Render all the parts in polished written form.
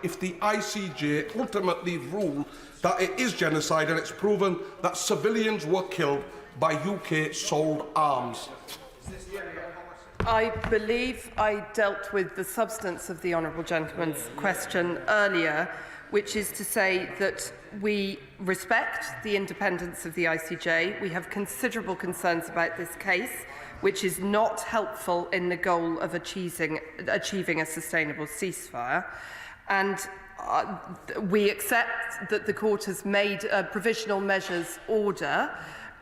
if the ICJ ultimately rule that it is genocide and it's proven that civilians were killed by UK-sold arms? I believe I dealt with the substance of the honourable gentleman's question earlier, which is to say that we respect the independence of the ICJ. We have considerable concerns about this case, which is not helpful in the goal of achieving a sustainable ceasefire. And we accept that the court has made a provisional measures order,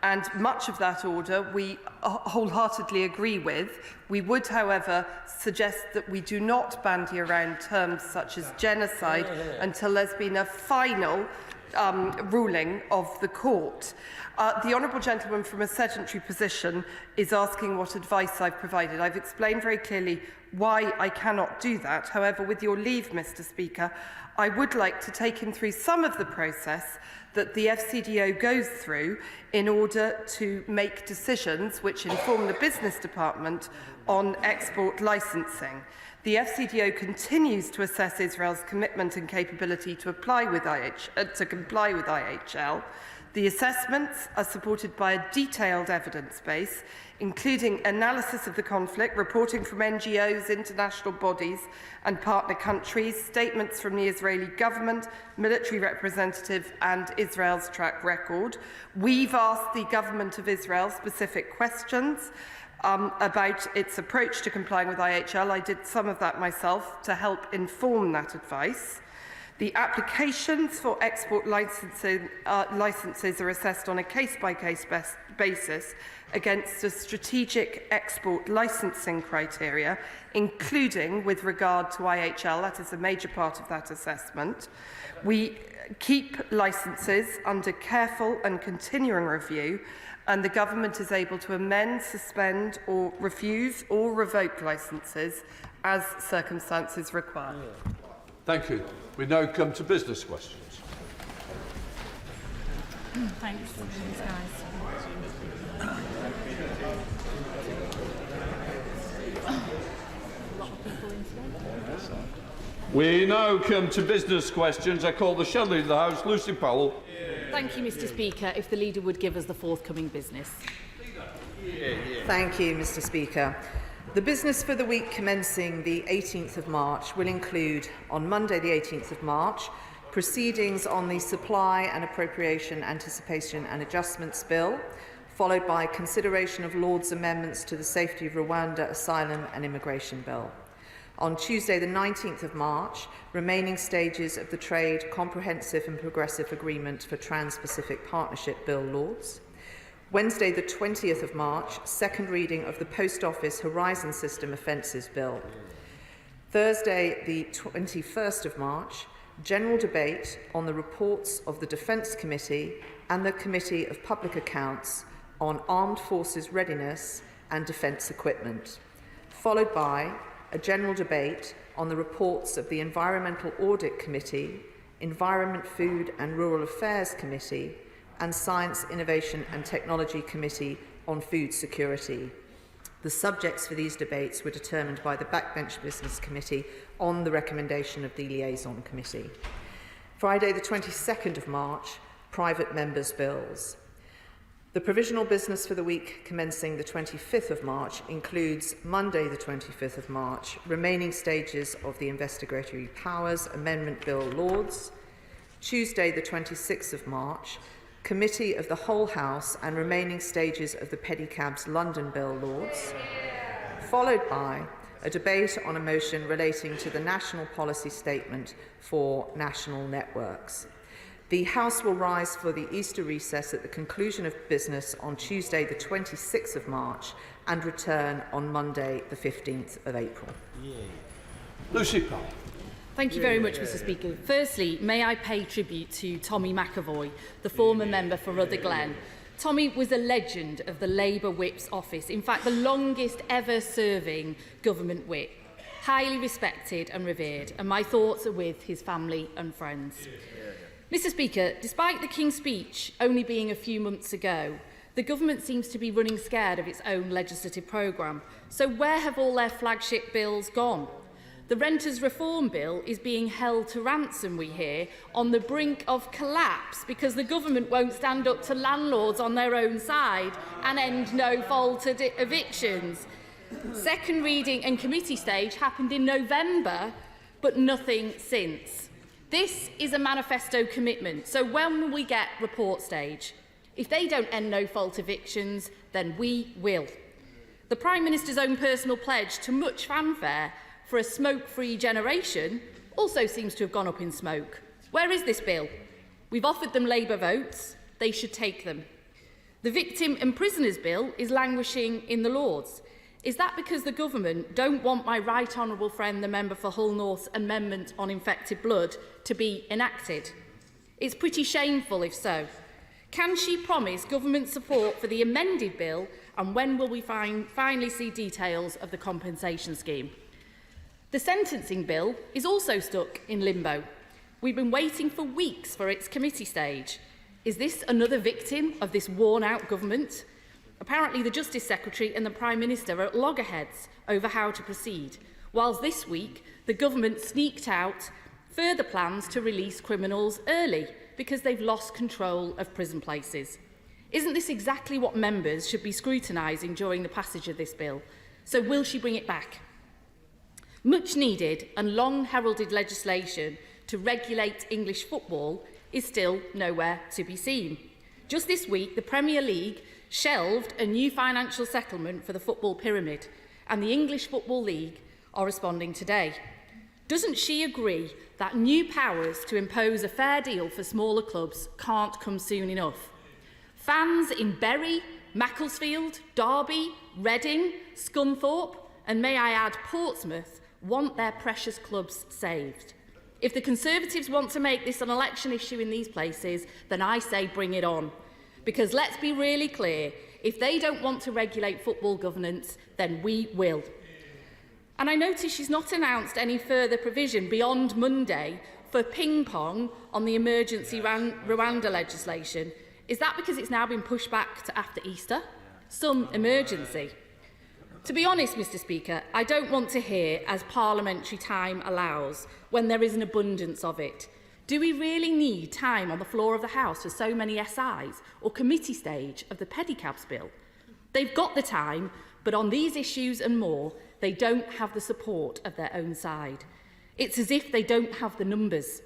and much of that order we wholeheartedly agree with. We would, however, suggest that we do not bandy around terms such as genocide until there's been a final ruling of the court. The honourable gentleman from a sedentary position is asking what advice I've provided. I've explained very clearly why I cannot do that. However, with your leave, Mr Speaker, I would like to take him through some of the process that the FCDO goes through in order to make decisions which inform the business department on export licensing. The FCDO continues to assess Israel's commitment and capability to comply with IHL. The assessments are supported by a detailed evidence base, including analysis of the conflict, reporting from NGOs, international bodies and partner countries, statements from the Israeli government, military representative and Israel's track record. We've asked the government of Israel specific questions about its approach to complying with IHL. I did some of that myself to help inform that advice. The applications for export licenses are assessed on a case-by-case basis against the strategic export licensing criteria, including with regard to IHL. That is a major part of that assessment. We keep licenses under careful and continuing review, and the government is able to amend, suspend or refuse or revoke licenses as circumstances require. Thank you. We now come to business questions. Thanks, guys. We now come to business questions. I call the Shadow Leader of the House, Lucy Powell. Thank you, Mr Speaker. If the Leader would give us the forthcoming business. Thank you, Mr Speaker. The business for the week commencing the 18th of March will include, on Monday the 18th of March, proceedings on the Supply and Appropriation Anticipation and Adjustments Bill, followed by consideration of Lord's amendments to the Safety of Rwanda Asylum and Immigration Bill. On Tuesday the 19th of March, remaining stages of the Trade Comprehensive and Progressive Agreement for Trans-Pacific Partnership Bill, Lords. Wednesday the 20th of March, second reading of the Post Office Horizon System Offences Bill. Thursday the 21st of March, general debate on the reports of the Defence Committee and the Committee of Public Accounts on Armed Forces Readiness and Defence Equipment, followed by a general debate on the reports of the Environmental Audit Committee, Environment, Food and Rural Affairs Committee and Science, Innovation and Technology Committee on Food Security. The subjects for these debates were determined by the Backbench Business Committee on the recommendation of the Liaison Committee. Friday the 22nd of March, private members' bills. The provisional business for the week commencing the 25th of March includes Monday the 25th of March, remaining stages of the Investigatory Powers Amendment Bill, Lords. Tuesday the 26th of March, Committee of the Whole House and remaining stages of the Pedicabs London Bill, Lords, followed by a debate on a motion relating to the National Policy Statement for National Networks. The House will rise for the Easter recess at the conclusion of business on Tuesday the 26th of March and return on Monday the 15th of April. Lucy Powell. Thank you very much, Mr Speaker. Firstly, may I pay tribute to Tommy McAvoy, the former member for Rutherglen. Tommy was a legend of the Labour Whip's office, in fact the longest ever serving government whip. Highly respected and revered, and my thoughts are with his family and friends. Mr Speaker, despite the King's speech only being a few months ago, the government seems to be running scared of its own legislative programme. So where have all their flagship bills gone? The Renters Reform Bill is being held to ransom, we hear, on the brink of collapse because the government won't stand up to landlords on their own side and end no-fault evictions. Second reading and committee stage happened in November, but nothing since. This is a manifesto commitment, so when will we get report stage? If they don't end no-fault evictions, then we will. The Prime Minister's own personal pledge to much fanfare for a smoke-free generation also seems to have gone up in smoke. Where is this bill? We've offered them Labour votes. They should take them. The Victim and Prisoners Bill is languishing in the Lords. Is that because the government don't want my right honourable friend, the member for Hull North's amendment on infected blood to be enacted? It's pretty shameful if so. Can she promise government support for the amended bill, and when will we finally see details of the compensation scheme? The sentencing bill is also stuck in limbo. We've been waiting for weeks for its committee stage. Is this another victim of this worn-out government? Apparently the Justice Secretary and the Prime Minister are at loggerheads over how to proceed, whilst this week the government sneaked out further plans to release criminals early because they've lost control of prison places. Isn't this exactly what members should be scrutinising during the passage of this bill? So will she bring it back? Much needed and long heralded legislation to regulate English football is still nowhere to be seen. Just this week, the Premier League shelved a new financial settlement for the football pyramid, and the English Football League are responding today. Doesn't she agree that new powers to impose a fair deal for smaller clubs can't come soon enough? Fans in Bury, Macclesfield, Derby, Reading, Scunthorpe, and may I add Portsmouth, want their precious clubs saved. If the Conservatives want to make this an election issue in these places, then I say bring it on. Because let's be really clear, if they don't want to regulate football governance, then we will. And I notice she's not announced any further provision beyond Monday for ping-pong on the emergency Rwanda legislation. Is that because it's now been pushed back to after Easter? Some emergency. To be honest, Mr Speaker, I don't want to hear as parliamentary time allows when there is an abundance of it. Do we really need time on the floor of the House for so many SIs or committee stage of the pedicabs bill? They've got the time, but on these issues and more, they don't have the support of their own side. It's as if they don't have the numbers.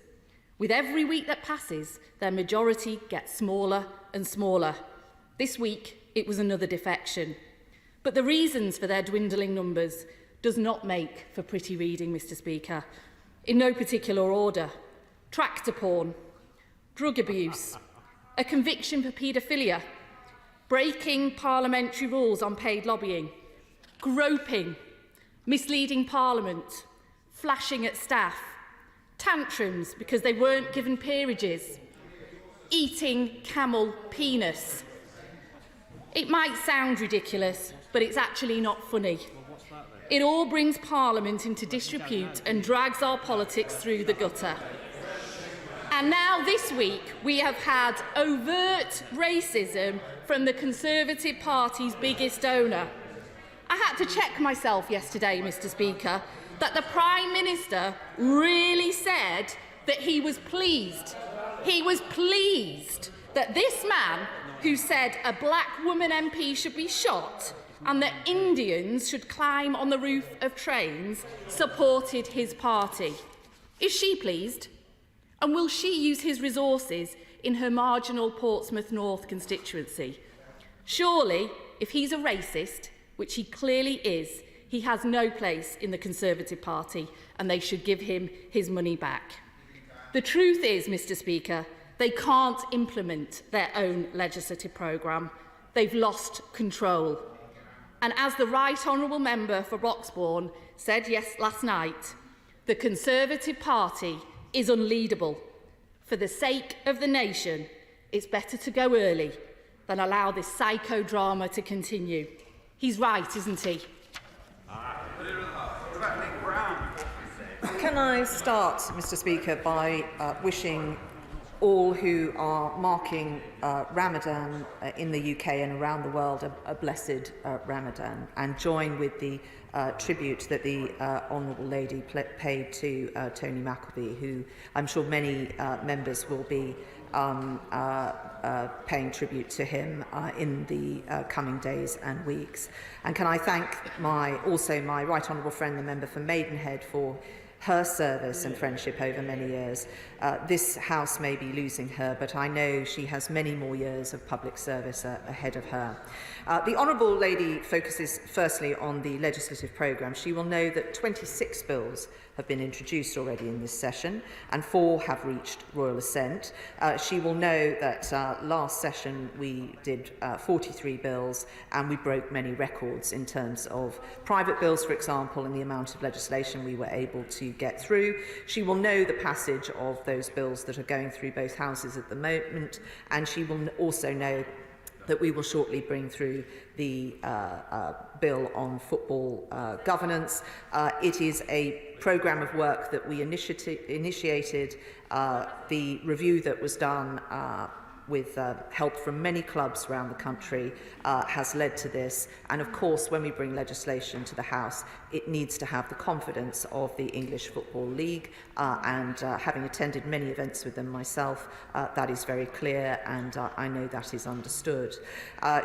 With every week that passes, their majority gets smaller and smaller. This week, it was another defection. But the reasons for their dwindling numbers does not make for pretty reading, Mr Speaker. In no particular order. Tractor porn, drug abuse, a conviction for paedophilia, breaking parliamentary rules on paid lobbying, groping, misleading Parliament, flashing at staff, tantrums because they weren't given peerages, eating camel penis. It might sound ridiculous, but it's actually not funny. It all brings Parliament into disrepute and drags our politics through the gutter. And now this week we have had overt racism from the Conservative Party's biggest donor. I had to check myself yesterday, Mr Speaker, that the Prime Minister really said that he was pleased. He was pleased that this man, who said a black woman MP should be shot and that Indians should climb on the roof of trains, supported his party. Is she pleased? And will she use his resources in her marginal Portsmouth North constituency? Surely, if he's a racist, which he clearly is, he has no place in the Conservative Party and they should give him his money back. The truth is, Mr Speaker, they can't implement their own legislative programme. They've lost control. And as the Right Honourable Member for Broxbourne said last night, the Conservative Party is unleadable. For the sake of the nation, it's better to go early than allow this psychodrama to continue. He's right, isn't he? Can I start, Mr Speaker, by wishing all who are marking Ramadan in the UK and around the world a blessed Ramadan, and join with the tribute that the Honourable Lady paid to Tony McAvey, who I'm sure many members will be paying tribute to him in the coming days and weeks. And can I thank also my Right Honourable friend, the member for Maidenhead, for her service and friendship over many years. This House may be losing her, but I know she has many more years of public service ahead of her. The Honourable Lady focuses firstly on the legislative programme. She will know that 26 bills have been introduced already in this session, and 4 have reached royal assent. She will know that last session we did 43 bills, and we broke many records in terms of private bills, for example, and the amount of legislation we were able to get through. She will know the passage of those bills that are going through both houses at the moment, and she will also know that we will shortly bring through the bill on football governance. It is a programme of work that we initiated. The review that was done with help from many clubs around the country has led to this. And of course, when we bring legislation to the House, it needs to have the confidence of the English Football League, and having attended many events with them myself, that is very clear, and I know that is understood.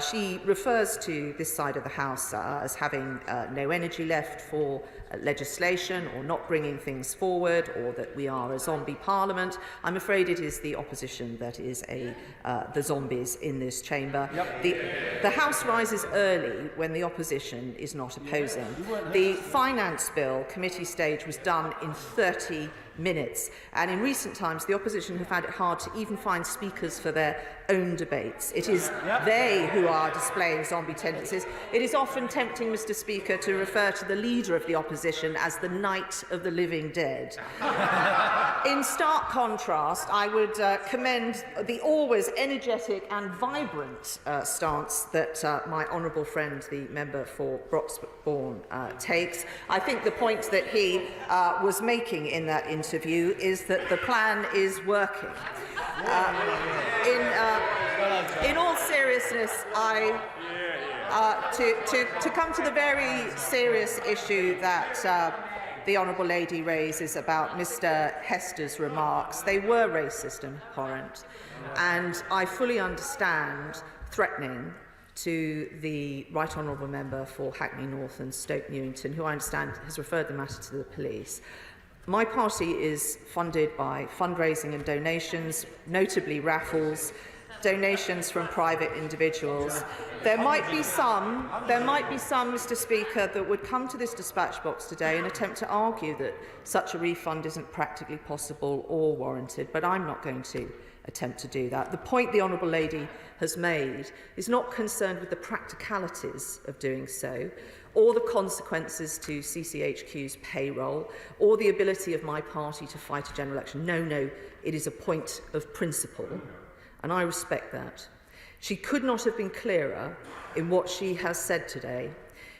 She refers to this side of the House as having no energy left for legislation, or not bringing things forward, or that we are a zombie parliament. I'm afraid it is the opposition that is the zombies in this chamber. Yep. The House rises early when the opposition is not opposing. The finance bill committee stage was done in 30 minutes, and in recent times the opposition have found it hard to even find speakers for their own debates. It is they who are displaying zombie tendencies. It is often tempting, Mr. Speaker, to refer to the leader of the opposition as the Night of the Living Dead. In stark contrast, I would commend the always energetic and vibrant stance that my honourable friend, the member for Broxbourne, takes. I think the point that he was making in that interview is that the plan is working. In all seriousness, to come to the very serious issue that the Honourable Lady raises about Mr. Hester's remarks, they were racist and abhorrent, and I fully understand threatening to the Right Honourable Member for Hackney North and Stoke Newington, who I understand has referred the matter to the police. My party is funded by fundraising and donations, notably raffles, donations from private individuals. There might be some, Mr. Speaker, that would come to this dispatch box today and attempt to argue that such a refund isn't practically possible or warranted, but I'm not going to attempt to do that. The point the Honourable Lady has made is not concerned with the practicalities of doing so, or the consequences to CCHQ's payroll, or the ability of my party to fight a general election. No, it is a point of principle, and I respect that. She could not have been clearer in what she has said today.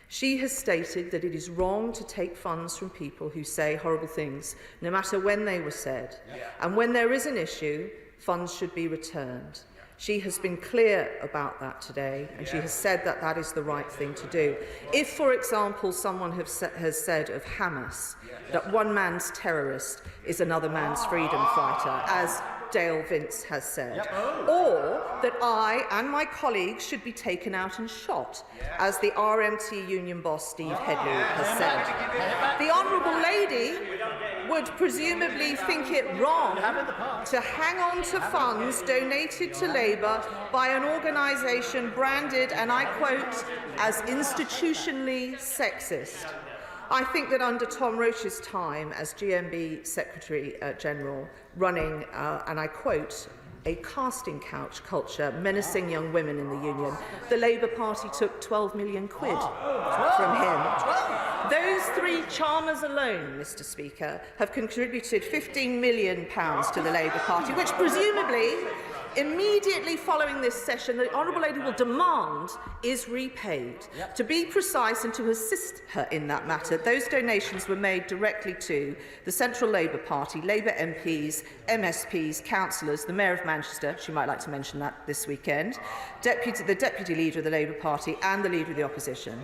She has stated that it is wrong to take funds from people who say horrible things, no matter when they were said. And when there is an issue, funds should be returned. She has been clear about that today, and she has said that that is the right thing to do. If, for example, someone has said of Hamas that one man's terrorist is another man's freedom fighter, as Dale Vince has said, or that I and my colleagues should be taken out and shot, as the RMT union boss Steve Headley has said, the Honourable Lady would presumably think it wrong to hang on to funds donated to Labour by an organisation branded, and I quote, as institutionally sexist. I think that under Tom Roche's time as GMB Secretary-General, running, and I quote, a casting couch culture menacing young women in the union, the Labour Party took 12 million quid from him. Those 3 charmers alone, Mr. Speaker, have contributed £15 million to the Labour Party, which presumably Immediately following this session, the Honourable Lady will demand is repaid. To be precise and to assist her in that matter, those donations were made directly to the Central Labour Party, Labour MPs, MSPs, councillors, the Mayor of Manchester, she might like to mention that this weekend, the Deputy Leader of the Labour Party and the Leader of the Opposition.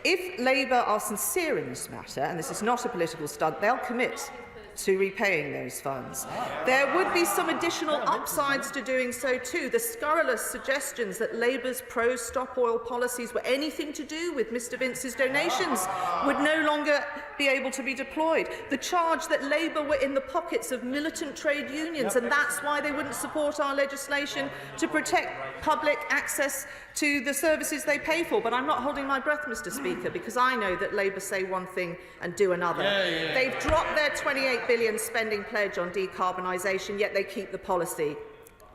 If Labour are sincere in this matter, and this is not a political stunt, they'll commit to repaying those funds. There would be some additional upsides to doing so too. The scurrilous suggestions that Labour's pro-stop oil policies were anything to do with Mr Vince's donations would no longer be able to be deployed. The charge that Labour were in the pockets of militant trade unions and that's why they wouldn't support our legislation to protect public access to the services they pay for. But I'm not holding my breath, Mr Speaker, because I know that Labour say one thing and do another. They've dropped their 28 billion spending pledge on decarbonisation, yet they keep the policy.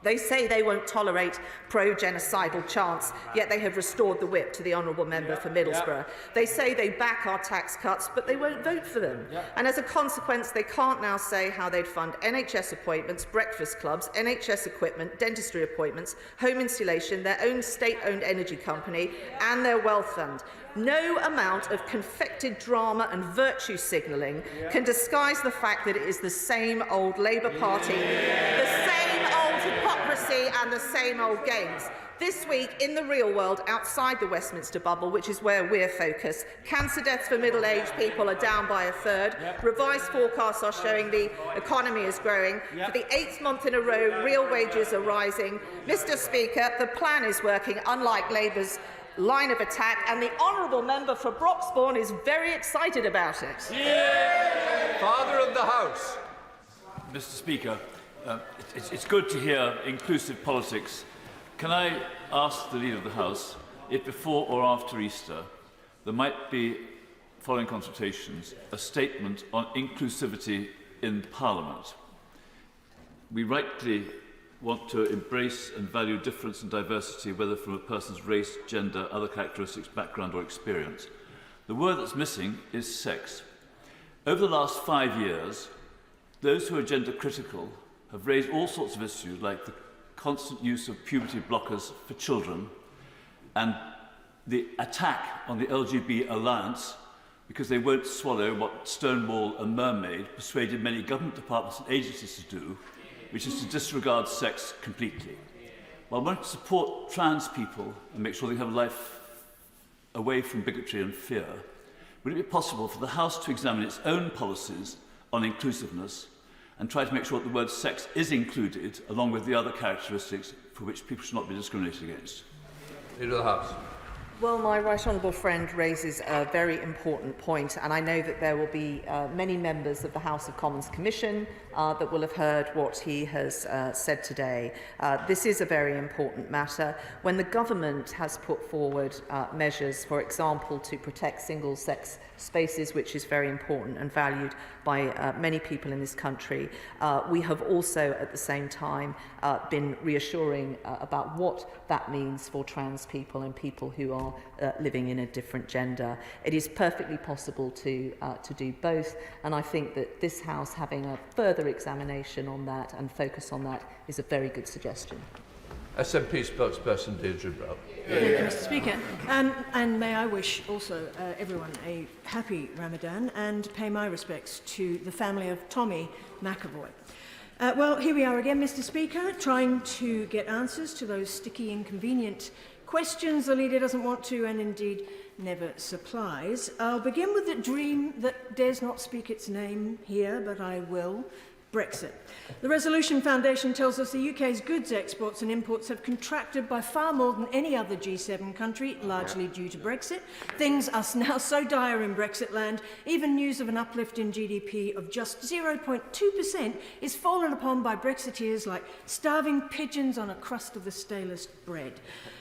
They say they won't tolerate pro-genocidal chants, yet they have restored the whip to the Honourable Member for Middlesbrough. They say they back our tax cuts, but they won't vote for them. And as a consequence, they can't now say how they'd fund NHS appointments, breakfast clubs, NHS equipment, dentistry appointments, home installation, their own state-owned energy company, and their wealth fund. No amount of confected drama and virtue signalling can disguise the fact that it is the same old Labour Party, the same old hypocrisy and the same old games. This week, in the real world, outside the Westminster bubble, which is where we're focused, cancer deaths for middle-aged people are down by a third. Revised forecasts are showing the economy is growing. For the 8th month in a row, real wages are rising. Mr Speaker, the plan is working, unlike Labour's line of attack, and the Honourable Member for Broxbourne is very excited about it. Father of the House. Mr Speaker, it's good to hear inclusive politics. Can I ask the Leader of the House if before or after Easter there might be, following consultations, a statement on inclusivity in Parliament? We rightly want to embrace and value difference and diversity, whether from a person's race, gender, other characteristics, background or experience. The word that's missing is sex. Over the last 5 years, those who are gender critical have raised all sorts of issues like the constant use of puberty blockers for children and the attack on the LGB alliance because they won't swallow what Stonewall and Mermaid persuaded many government departments and agencies to do, which is to disregard sex completely. While I want to support trans people and make sure they have a life away from bigotry and fear, would it be possible for the House to examine its own policies on inclusiveness and try to make sure that the word sex is included along with the other characteristics for which people should not be discriminated against? Leader of the House. Well, my right honourable friend raises a very important point, and I know that there will be many members of the House of Commons Commission that will have heard what he has said today. This is a very important matter. When the government has put forward measures, for example, to protect single-sex spaces, which is very important and valued by many people in this country, we have also at the same time been reassuring about what that means for trans people and people who are living in a different gender. It is perfectly possible to do both, and I think that this House having a further examination on that and focus on that is a very good suggestion. SNP spokesperson Deirdre Brown. Thank you, Mr Speaker. And may I wish also everyone a happy Ramadan and pay my respects to the family of Tommy McAvoy. Well, here we are again, Mr Speaker, trying to get answers to those sticky, inconvenient questions the leader doesn't want to and indeed never supplies. I'll begin with the dream that dares not speak its name here, but I will. Brexit. The Resolution Foundation tells us the UK's goods exports and imports have contracted by far more than any other G7 country, largely due to Brexit. Things are now so dire in Brexit land, even news of an uplift in GDP of just 0.2% is fallen upon by Brexiteers like starving pigeons on a crust of the stalest bread.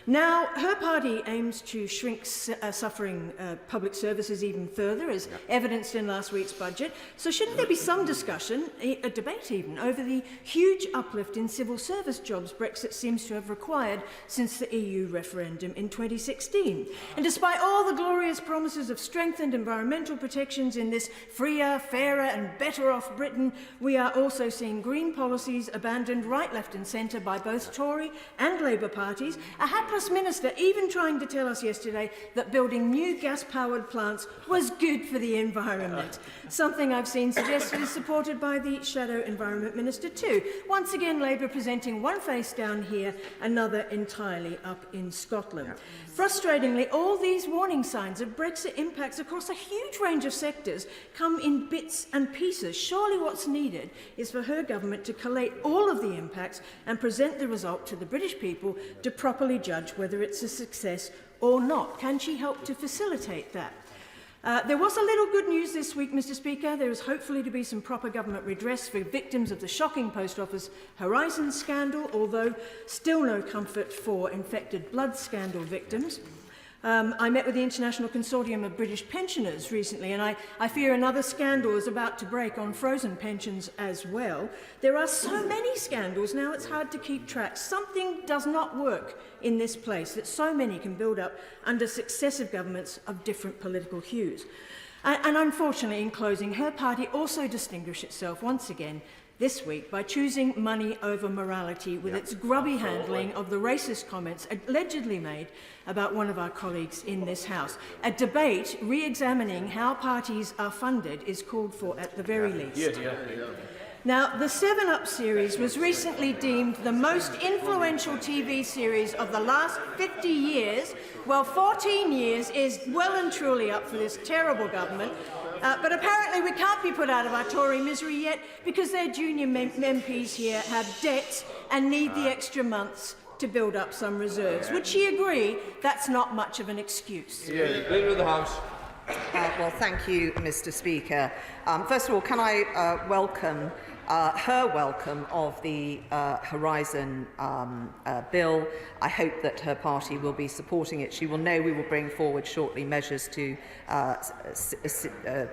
Now, her party aims to shrink suffering public services even further, as evidenced in last week's budget. So shouldn't there be some discussion, a debate even over the huge uplift in civil service jobs Brexit seems to have required since the EU referendum in 2016. And despite all the glorious promises of strengthened environmental protections in this freer, fairer and better off Britain, we are also seeing green policies abandoned right, left and centre by both Tory and Labour parties, a hapless minister even trying to tell us yesterday that building new gas-powered plants was good for the environment. Something I've seen suggested is supported by the Shadow Environment Minister too. Once again, Labour presenting one face down here, another entirely up in Scotland. Frustratingly, all these warning signs of Brexit impacts across a huge range of sectors come in bits and pieces. Surely what's needed is for her government to collate all of the impacts and present the result to the British people to properly judge whether it's a success or not. Can she help to facilitate that? There was a little good news this week, Mr Speaker. There is hopefully to be some proper government redress for victims of the shocking Post Office Horizon scandal, although still no comfort for infected blood scandal victims. I met with the International Consortium of British Pensioners recently, and I fear another scandal is about to break on frozen pensions as well. There are so many scandals now it's hard to keep track. Something does not work in this place that so many can build up under successive governments of different political hues. And unfortunately, in closing, her party also distinguished itself once again this week by choosing money over morality with its grubby handling of the racist comments allegedly made about one of our colleagues in this House. A debate re-examining how parties are funded is called for at the very least. Now, the 7 Up series was recently deemed the most influential TV series of the last 50 years. Well, 14 years is well and truly up for this terrible government. But apparently we can't be put out of our Tory misery yet because their junior MPs here have debts and need the extra months to build up some reserves. Would she agree that's not much of an excuse? Leader of the House. Well, thank you, Mr Speaker. First of all, can I welcome her welcome of the Horizon bill. I hope that her party will be supporting it. She will know we will bring forward shortly measures to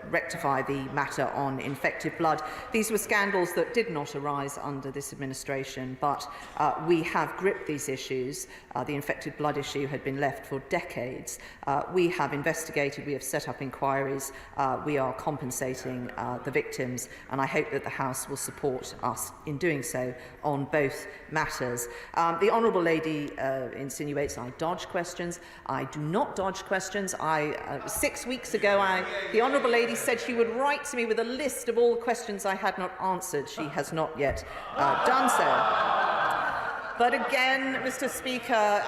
rectify the matter on infected blood. These were scandals that did not arise under this administration, but we have gripped these issues. The infected blood issue had been left for decades. We have investigated, we have set up inquiries, we are compensating the victims, and I hope that the House will support us in doing so on both matters. The Honourable Lady insinuates I dodge questions. I do not dodge questions. 6 weeks ago, the Honourable Lady said she would write to me with a list of all the questions I had not answered. She has not yet done so. But again, Mr Speaker,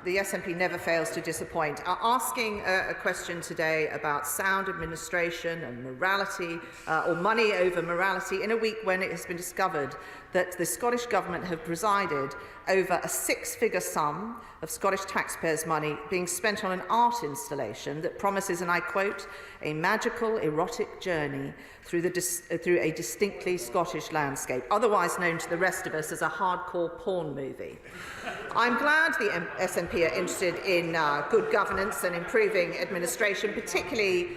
the SNP never fails to disappoint. Asking a question today about sound administration and morality, or money over morality, in a week when it has been discovered that the Scottish Government have presided over a 6-figure sum of Scottish taxpayers' money being spent on an art installation that promises, and I quote, a magical, erotic journey through a distinctly Scottish landscape, otherwise known to the rest of us as a hardcore porn movie. I'm glad the SNP are interested in good governance and improving administration, particularly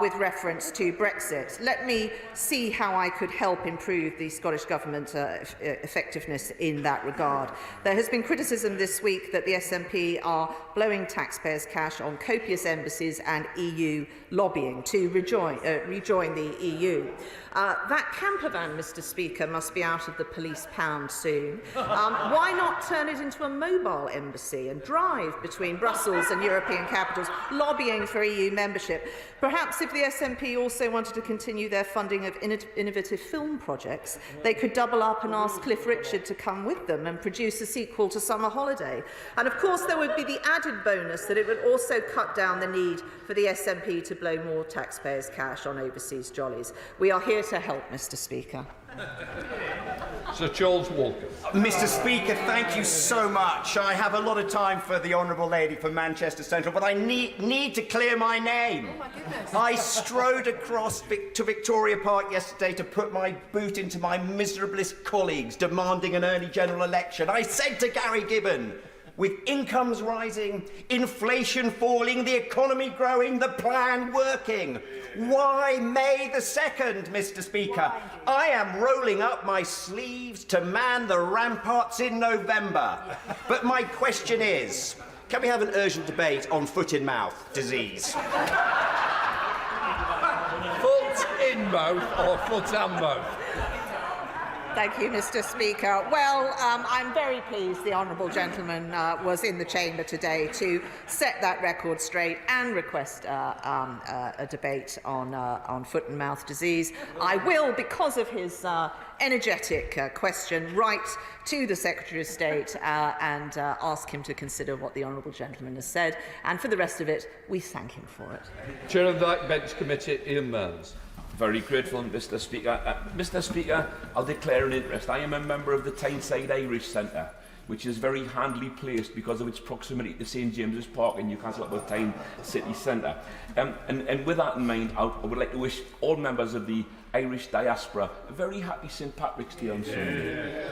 with reference to Brexit. Let me see how I could help improve the Scottish Government effectiveness in that regard. There has been criticism this week that the SNP are blowing taxpayers' cash on copious embassies and EU lobbying to rejoin the EU. That camper van, Mr Speaker, must be out of the police pound soon. Why not turn it into a mobile embassy and drive between Brussels and European capitals, lobbying for EU membership? Perhaps if the SNP also wanted to continue their funding of innovative film projects, they could double up and ask Cliff Richard to come with them and produce a sequel to Summer Holiday. And of course there would be the added bonus that it would also cut down the need for the SNP to blow more taxpayers' cash on overseas jollies. We are here to help, Mr Speaker. Sir Charles Walker. Mr Speaker, thank you so much. I have a lot of time for the Honourable Lady from Manchester Central, but I need to clear my name. Oh, my goodness. I strode across to Victoria Park yesterday to put my boot into my miserablest colleagues demanding an early general election. I said to Gary Gibbon, With incomes rising, inflation falling, the economy growing, the plan working. Why May the 2nd, Mr. Speaker? I am rolling up my sleeves to man the ramparts in November. But my question is, can we have an urgent debate on foot-in-mouth disease? Foot in mouth or foot and mouth? Thank you, Mr. Speaker. Well, I'm very pleased the honourable gentleman was in the chamber today to set that record straight and request a debate on foot and mouth disease. I will, because of his energetic question, write to the Secretary of State and ask him to consider what the honourable gentleman has said. And for the rest of it, we thank him for it. Chair of the Backbench Committee, Ian Mearns. Very grateful, Mr. Speaker. Mr. Speaker, I'll declare an interest. I am a member of the Tyneside Irish Centre, which is very handily placed because of its proximity to St James's Park in Newcastle upon Tyne city centre. And with that in mind, I would like to wish all members of the Irish diaspora a very happy St Patrick's Day on Sunday.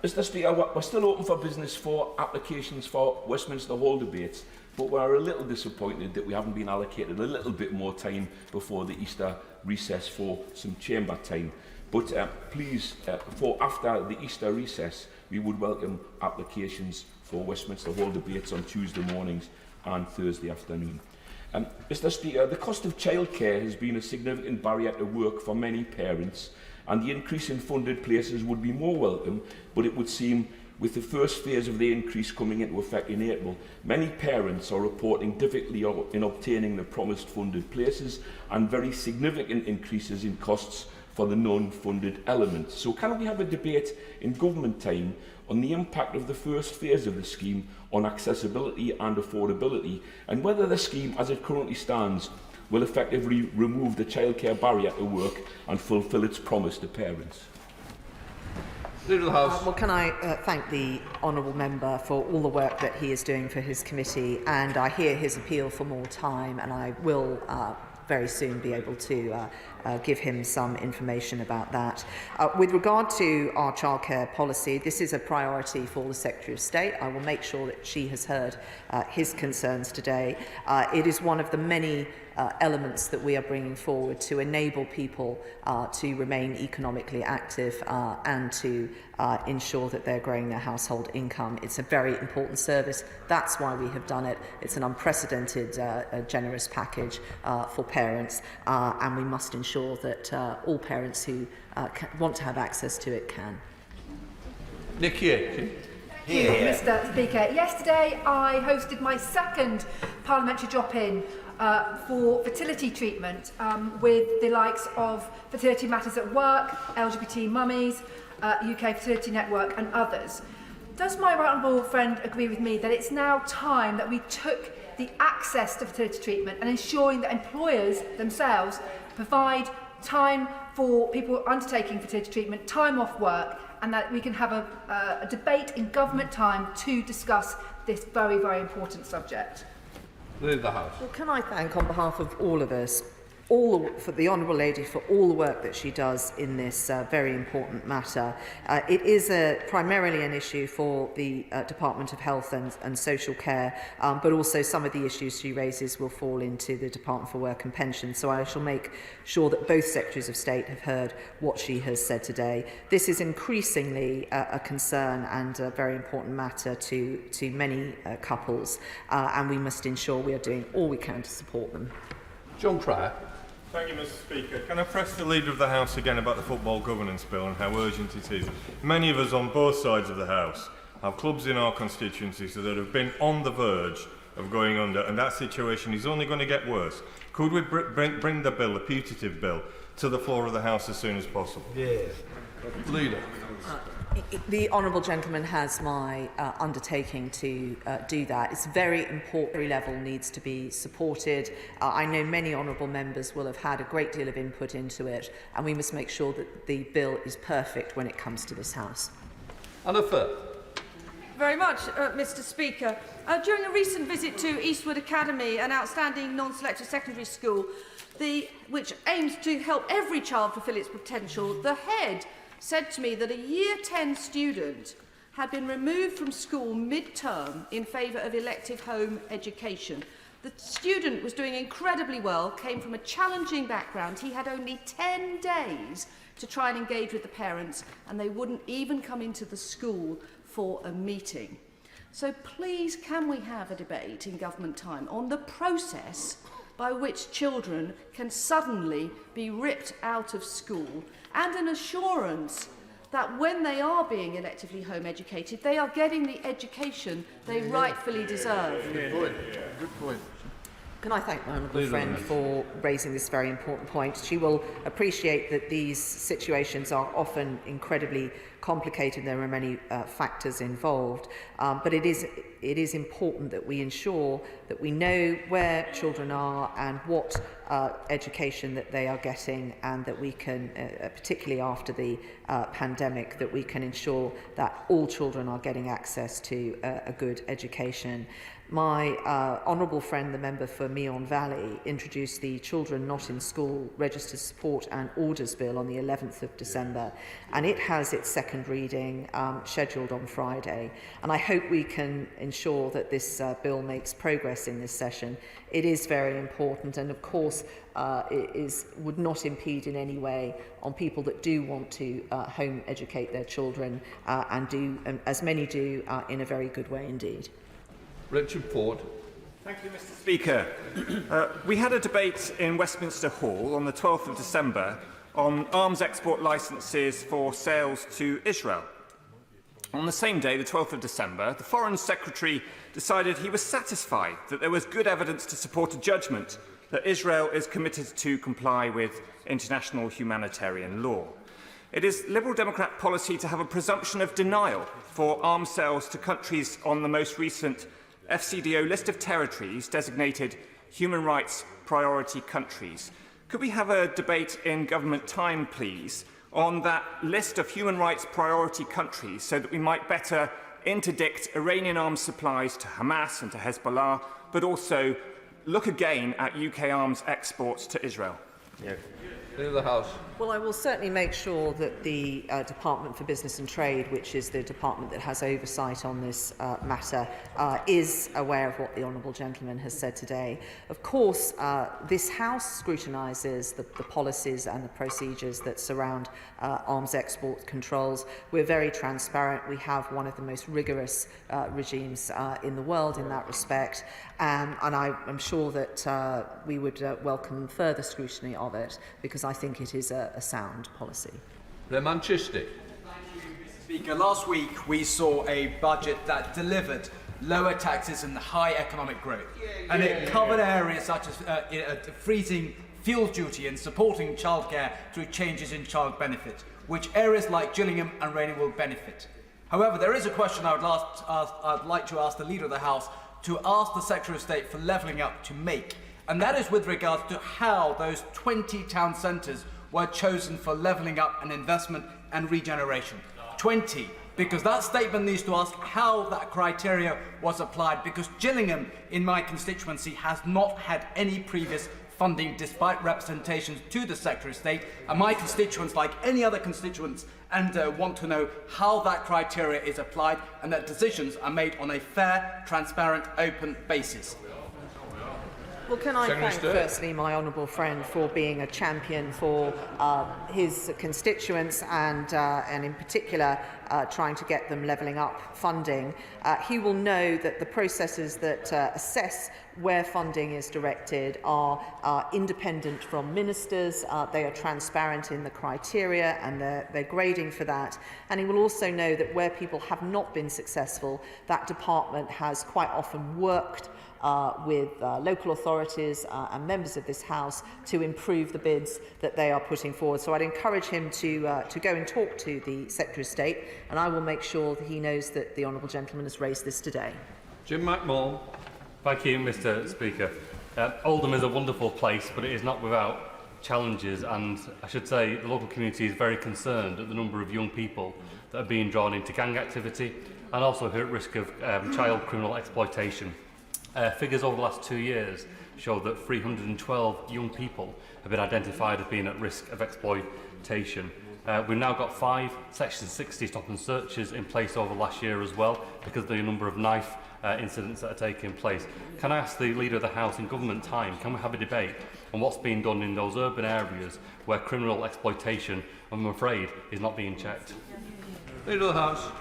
Mr. Speaker, we're still open for business for applications for Westminster Hall debates, but we're a little disappointed that we haven't been allocated a little bit more time before the Easter recess for some chamber time. But please, for after the Easter recess, we would welcome applications for Westminster Hall debates on Tuesday mornings and Thursday afternoon. Mr. Speaker, the cost of childcare has been a significant barrier to work for many parents, and the increase in funded places would be more welcome, but it would seem with the first phase of the increase coming into effect in April, many parents are reporting difficulty in obtaining the promised funded places and very significant increases in costs for the non-funded elements. So can we have a debate in government time on the impact of the first phase of the scheme on accessibility and affordability, and whether the scheme as it currently stands will effectively remove the childcare barrier to work and fulfil its promise to parents? Well, can I thank the honourable member for all the work that he is doing for his committee, and I hear his appeal for more time, and I will very soon be able to give him some information about that. With regard to our childcare policy, this is a priority for the Secretary of State. I will make sure that she has heard his concerns today. It is one of the many elements that we are bringing forward to enable people to remain economically active and to ensure that they're growing their household income. It's a very important service. That's why we have done it. It's an unprecedented, generous package for parents, and we must ensure that all parents who want to have access to it can. Nicky Aitken. Here. Mr. Speaker, yesterday I hosted my second parliamentary drop-in for fertility treatment with the likes of Fertility Matters at Work, LGBT Mummies, UK Fertility Network and others. Does my right honourable friend agree with me that it's now time that we took the access to fertility treatment and ensuring that employers themselves provide time for people undertaking fertility treatment, time off work, and that we can have a debate in government time to discuss this very, very important subject? Leave the House. Well, can I thank, on behalf of all of us, for the Honourable Lady for all the work that she does in this very important matter. It is primarily an issue for the Department of Health and Social Care, but also some of the issues she raises will fall into the Department for Work and Pensions. So I shall make sure that both Secretaries of State have heard what she has said today. This is increasingly a concern and a very important matter to many couples, and we must ensure we are doing all we can to support them. John Pryor. Thank you, Mr. Speaker. Can I press the Leader of the House again about the Football Governance Bill and how urgent it is? Many of us on both sides of the House have clubs in our constituencies that have been on the verge of going under, and that situation is only going to get worse. Could we bring the bill, the putative bill, to the floor of the House as soon as possible? Yeah. Leader. The honourable gentleman has my undertaking to do that. It's very important. Every level needs to be supported. I know many honourable members will have had a great deal of input into it, and we must make sure that the bill is perfect when it comes to this House. Anna Firth. Very much, Mr. Speaker. During a recent visit to Eastwood Academy, an outstanding non-selective secondary school, which aims to help every child fulfil its potential, the head said to me that a Year 10 student had been removed from school mid-term in favour of elective home education. The student was doing incredibly well, came from a challenging background. He had only 10 days to try and engage with the parents, and they wouldn't even come into the school for a meeting. So please, can we have a debate in government time on the process by which children can suddenly be ripped out of school, and an assurance that when they are being electively home educated, they are getting the education they rightfully deserve. Good point. Good point. Can I thank my honourable friend for raising this very important point? She will appreciate that these situations are often incredibly complicated. There are many factors involved, but it is important that we ensure that we know where children are and what education that they are getting, and that we can, particularly after the pandemic, that we can ensure that all children are getting access to a good education. My honourable friend, the member for Meon Valley, introduced the Children Not in School Registered Support and Orders Bill on the 11th of December, and it has its second reading scheduled on Friday. And I hope we can ensure that this bill makes progress in this session. It is very important, and of course would not impede in any way on people that do want to home educate their children, and do, as many do, in a very good way indeed. Richard Ford. Thank you, Mr. Speaker. We had a debate in Westminster Hall on the 12th of December on arms export licences for sales to Israel. On the same day, the 12th of December, the Foreign Secretary decided he was satisfied that there was good evidence to support a judgment that Israel is committed to comply with international humanitarian law. It is Liberal Democrat policy to have a presumption of denial for arms sales to countries on the most recent FCDO list of territories designated human rights priority countries. Could we have a debate in government time, please, on that list of human rights priority countries, so that we might better interdict Iranian arms supplies to Hamas and to Hezbollah, but also look again at UK arms exports to Israel? Yeah. Leader of the House. Well, I will certainly make sure that the Department for Business and Trade, which is the department that has oversight on this matter, is aware of what the honourable gentleman has said today. Of course, this House scrutinises the policies and the procedures that surround arms export controls. We're very transparent. We have one of the most rigorous regimes in the world in that respect, and I am sure that we would welcome further scrutiny of it, because I think it is a sound policy. Manchester. Mr. Speaker, last week we saw a budget that delivered lower taxes and high economic growth, and it covered areas such as freezing fuel duty and supporting childcare through changes in child benefit, which areas like Gillingham and Reading will benefit. However, there is a question I'd like to ask the Leader of the House to ask the Secretary of State for levelling up to make, and that is with regards to how those 20 town centres were chosen for levelling up and investment and regeneration. 20, because that statement needs to ask how that criteria was applied, because Gillingham, in my constituency, has not had any previous funding despite representations to the Secretary of State, and my constituents, like any other constituents, want to know how that criteria is applied and that decisions are made on a fair, transparent, open basis. Well, can I thank firstly my honourable friend for being a champion for his constituents and in particular trying to get them levelling up funding. He will know that the processes that assess where funding is directed are independent from ministers, they are transparent in the criteria and they're grading for that. And he will also know that where people have not been successful, that department has quite often worked with local authorities and members of this House to improve the bids that they are putting forward. So I'd encourage him to go and talk to the Secretary of State, and I will make sure that he knows that the honourable gentleman has raised this today. Jim McMahon. Thank you, Mr. Speaker. Oldham is a wonderful place, but it is not without challenges, and I should say the local community is very concerned at the number of young people that are being drawn into gang activity and also who are at risk of child criminal exploitation. Figures over the last 2 years show that 312 young people have been identified as being at risk of exploitation. We've now got 5 Section 60 stop and searches in place over last year as well, because of the number of knife incidents that are taking place. Can I ask the Leader of the House, in government time, can we have a debate on what's being done in those urban areas where criminal exploitation, I'm afraid, is not being checked? Leader of the House.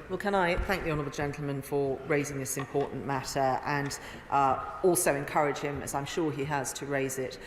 Well, can I thank the honourable gentleman for raising this important matter and also encourage him, as I'm sure he has, to raise it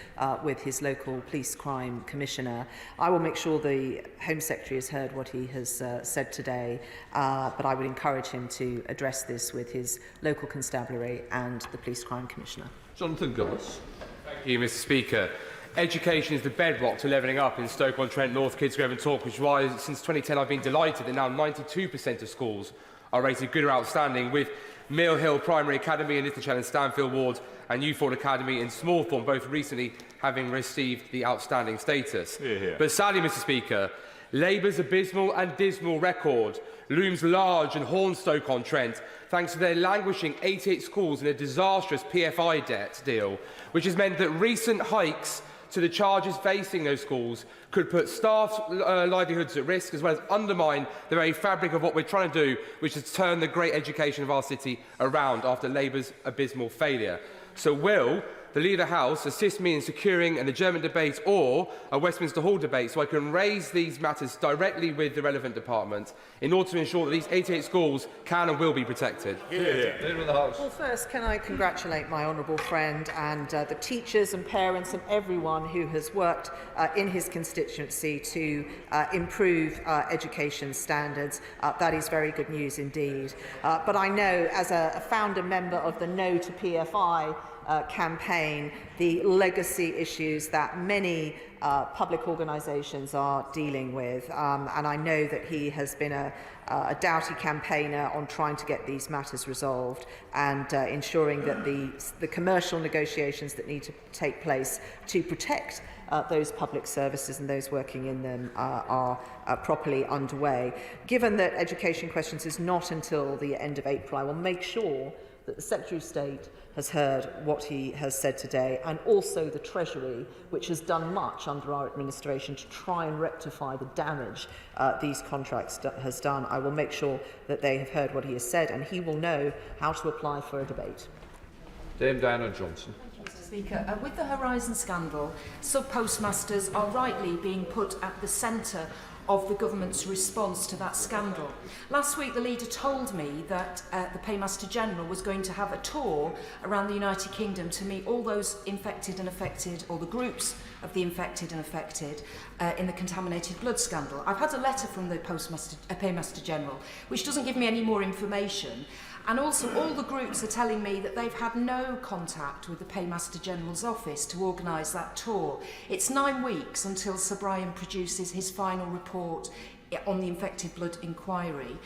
with his local police crime commissioner. I will make sure the Home Secretary has heard what he has said today, but I would encourage him to address this with his local constabulary and the police crime commissioner. Jonathan Gillis. Thank you, Mr. Speaker. Education is the bedrock to levelling up in Stoke-on-Trent, North Kidsgrove and Tork, which is why since 2010 I've been delighted that now 92% of schools are rated good or outstanding, with Mill Hill Primary Academy in Littlechell and Stanfield Ward and Newford Academy in Smallthorne both recently having received the outstanding status. Hear, hear. But sadly, Mr. Speaker, Labour's abysmal and dismal record looms large and haunts Stoke-on-Trent thanks to their languishing 88 schools and a disastrous PFI debt deal, which has meant that recent hikes to the charges facing those schools could put staff's livelihoods at risk, as well as undermine the very fabric of what we're trying to do, which is turn the great education of our city around after Labour's abysmal failure. So will the Leader of the House assist me in securing an adjournment debate or a Westminster Hall debate so I can raise these matters directly with the relevant department in order to ensure that these 88 schools can and will be protected? Leader of the House. Well, first, can I congratulate my honourable friend and the teachers and parents and everyone who has worked in his constituency to improve education standards. That is very good news indeed. But I know, as a founder member of the No to PFI campaign, the legacy issues that many public organisations are dealing with, and I know that he has been a doughty campaigner on trying to get these matters resolved and ensuring that the commercial negotiations that need to take place to protect those public services and those working in them are properly underway. Given that Education Questions is not until the end of April, I will make sure that the Secretary of State has heard what he has said today, and also the Treasury, which has done much under our administration to try and rectify the damage these contracts has done. I will make sure that they have heard what he has said, and he will know how to apply for a debate. Dame Diana Johnson. Mr. Speaker, with the Horizon scandal, sub-postmasters are rightly being put at the centre of the government's response to that scandal. Last week, the leader told me that the Paymaster General was going to have a tour around the United Kingdom to meet all those infected and affected, or the groups of the infected and affected in the contaminated blood scandal. I've had a letter from the Paymaster General, which doesn't give me any more information. And also, all the groups are telling me that they've had no contact with the Paymaster General's office to organise that tour. It's 9 weeks until Sir Brian produces his final report on the infected blood inquiry.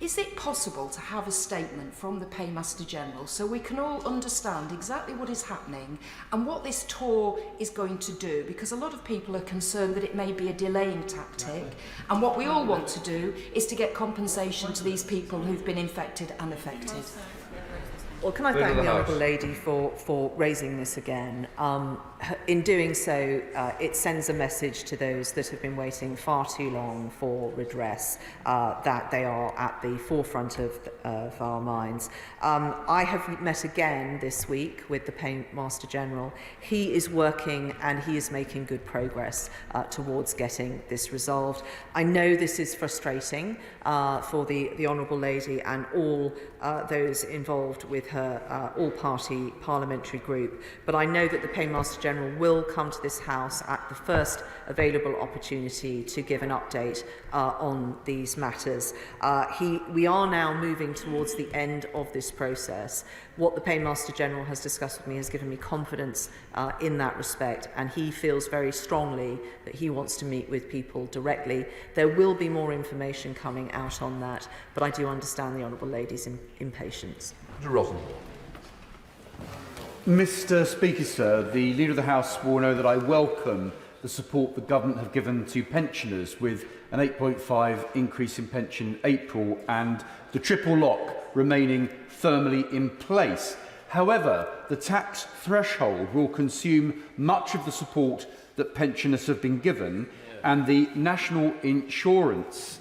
Is it possible to have a statement from the Paymaster General so we can all understand exactly what is happening and what this tour is going to do? Because a lot of people are concerned that it may be a delaying tactic, and what we all want to do is to get compensation to these people who've been infected and affected. Well, can I thank the Honourable Lady for raising this again? In doing so, it sends a message to those that have been waiting far too long for redress, that they are at the forefront of our minds. I have met again this week with the Paymaster General. He is working and he is making good progress towards getting this resolved. I know this is frustrating for the Honourable Lady and all those involved with her all-party parliamentary group, but I know that the Paymaster General will come to this House at the first available opportunity to give an update on these matters. We are now moving towards the end of this process. What the Paymaster General has discussed with me has given me confidence in that respect, and he feels very strongly that he wants to meet with people directly. There will be more information coming out on that, but I do understand the Honourable Lady's impatience. Mr. Speaker, sir, the Leader of the House will know that I welcome the support the Government have given to pensioners with an 8.5 increase in pension April and the triple lock remaining firmly in place. However, the tax threshold will consume much of the support that pensioners have been given, and the national insurance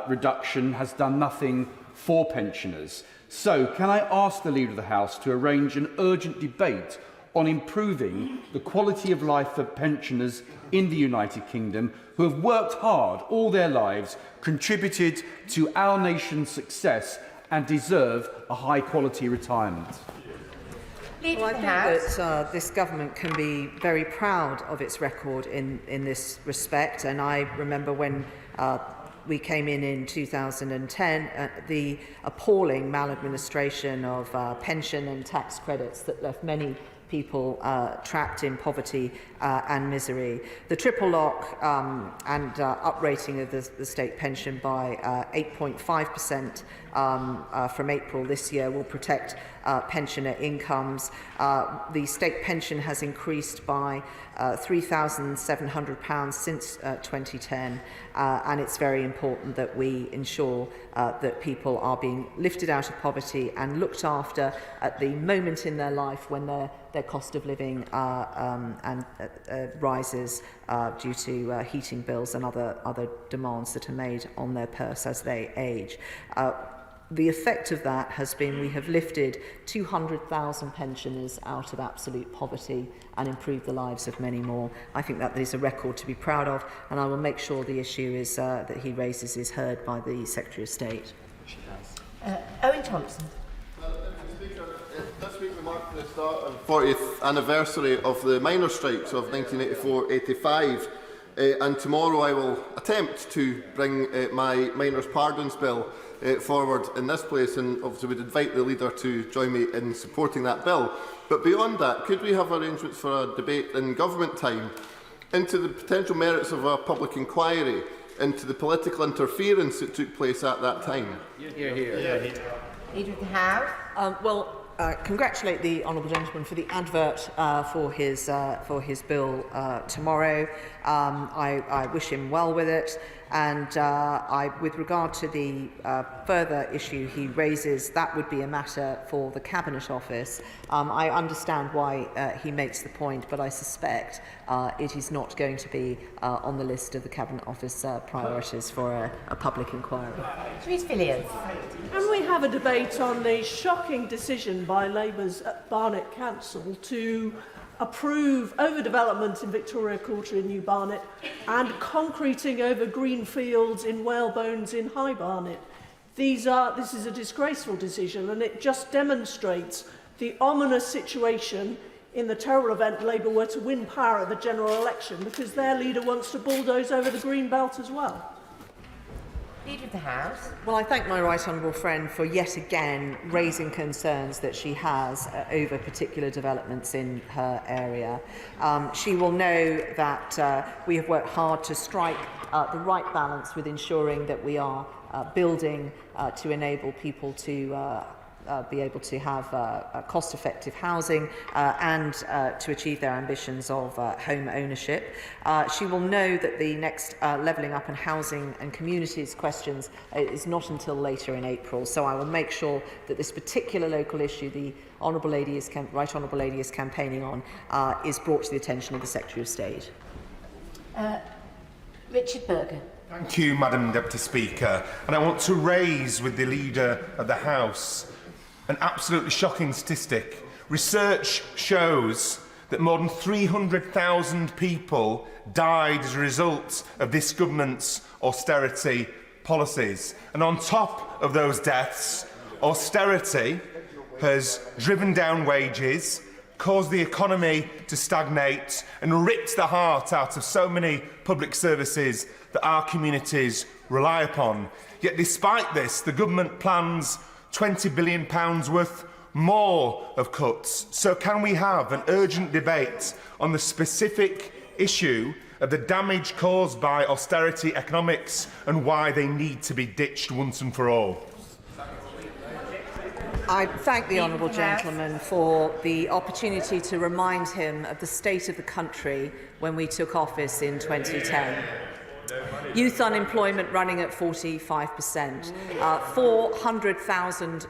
reduction has done nothing for pensioners. So, can I ask the Leader of the House to arrange an urgent debate on improving the quality of life for pensioners in the United Kingdom who have worked hard all their lives, contributed to our nation's success and deserve a high-quality retirement? Well, I think that this government can be very proud of its record in this respect, and I remember when we came in 2010, the appalling maladministration of pension and tax credits that left many people trapped in poverty and misery. The triple lock and uprating of the state pension by 8.5% from April this year will protect pensioner incomes. The state pension has increased by £3,700 since 2010, and it's very important that we ensure that people are being lifted out of poverty and looked after at the moment in their life when their cost of living rises due to heating bills and other demands that are made on their purse as they age. The effect of that has been we have lifted 200,000 pensioners out of absolute poverty and improved the lives of many more. I think that is a record to be proud of, and I will make sure the issue is that he raises is heard by the Secretary of State. Owen Thompson. This week we mark the start of the 40th anniversary of the miners' strikes of 1984-85, and tomorrow I will attempt to bring my miners' pardons bill forward in this place, and obviously would invite the leader to join me in supporting that bill. But beyond that, could we have arrangements for a debate in government time into the potential merits of a public inquiry into the political interference that took place at that time? Leader of the House. Congratulate the honourable gentleman for the advert for his bill tomorrow. I wish him well with it, and with regard to the further issue he raises, that would be a matter for the Cabinet Office. I understand why he makes the point, but I suspect it is not going to be on the list of the Cabinet Office priorities for a public inquiry. Rhys Villiers. Can we have a debate on the shocking decision by Labour's Barnet Council to approve overdevelopment in Victoria Quarter in New Barnet and concreting over green fields in Whalebones in High Barnet? This is a disgraceful decision, and it just demonstrates the ominous situation in the terrible event Labour were to win power at the general election, because their leader wants to bulldoze over the green belt as well. Leader of the House. Well, I thank my right honourable friend for yet again raising concerns that she has over particular developments in her area. She will know that we have worked hard to strike the right balance with ensuring that we are building to enable people to be able to have cost-effective housing and to achieve their ambitions of home ownership. She will know that the next levelling up and housing and communities questions is not until later in April, so I will make sure that this particular local issue the Honourable Lady is Right Honourable Lady is campaigning on is brought to the attention of the Secretary of State. Richard Berger. Thank you, Madam Deputy Speaker. And I want to raise with the Leader of the House an absolutely shocking statistic. Research shows that more than 300,000 people died as a result of this government's austerity policies. And on top of those deaths, austerity has driven down wages, caused the economy to stagnate, and ripped the heart out of so many public services that our communities rely upon. Yet despite this, the government plans £20 billion worth more of cuts. So can we have an urgent debate on the specific issue of the damage caused by austerity economics and why they need to be ditched once and for all? I thank the honourable gentleman for the opportunity to remind him of the state of the country when we took office in 2010. Youth unemployment running at 45%. 400,000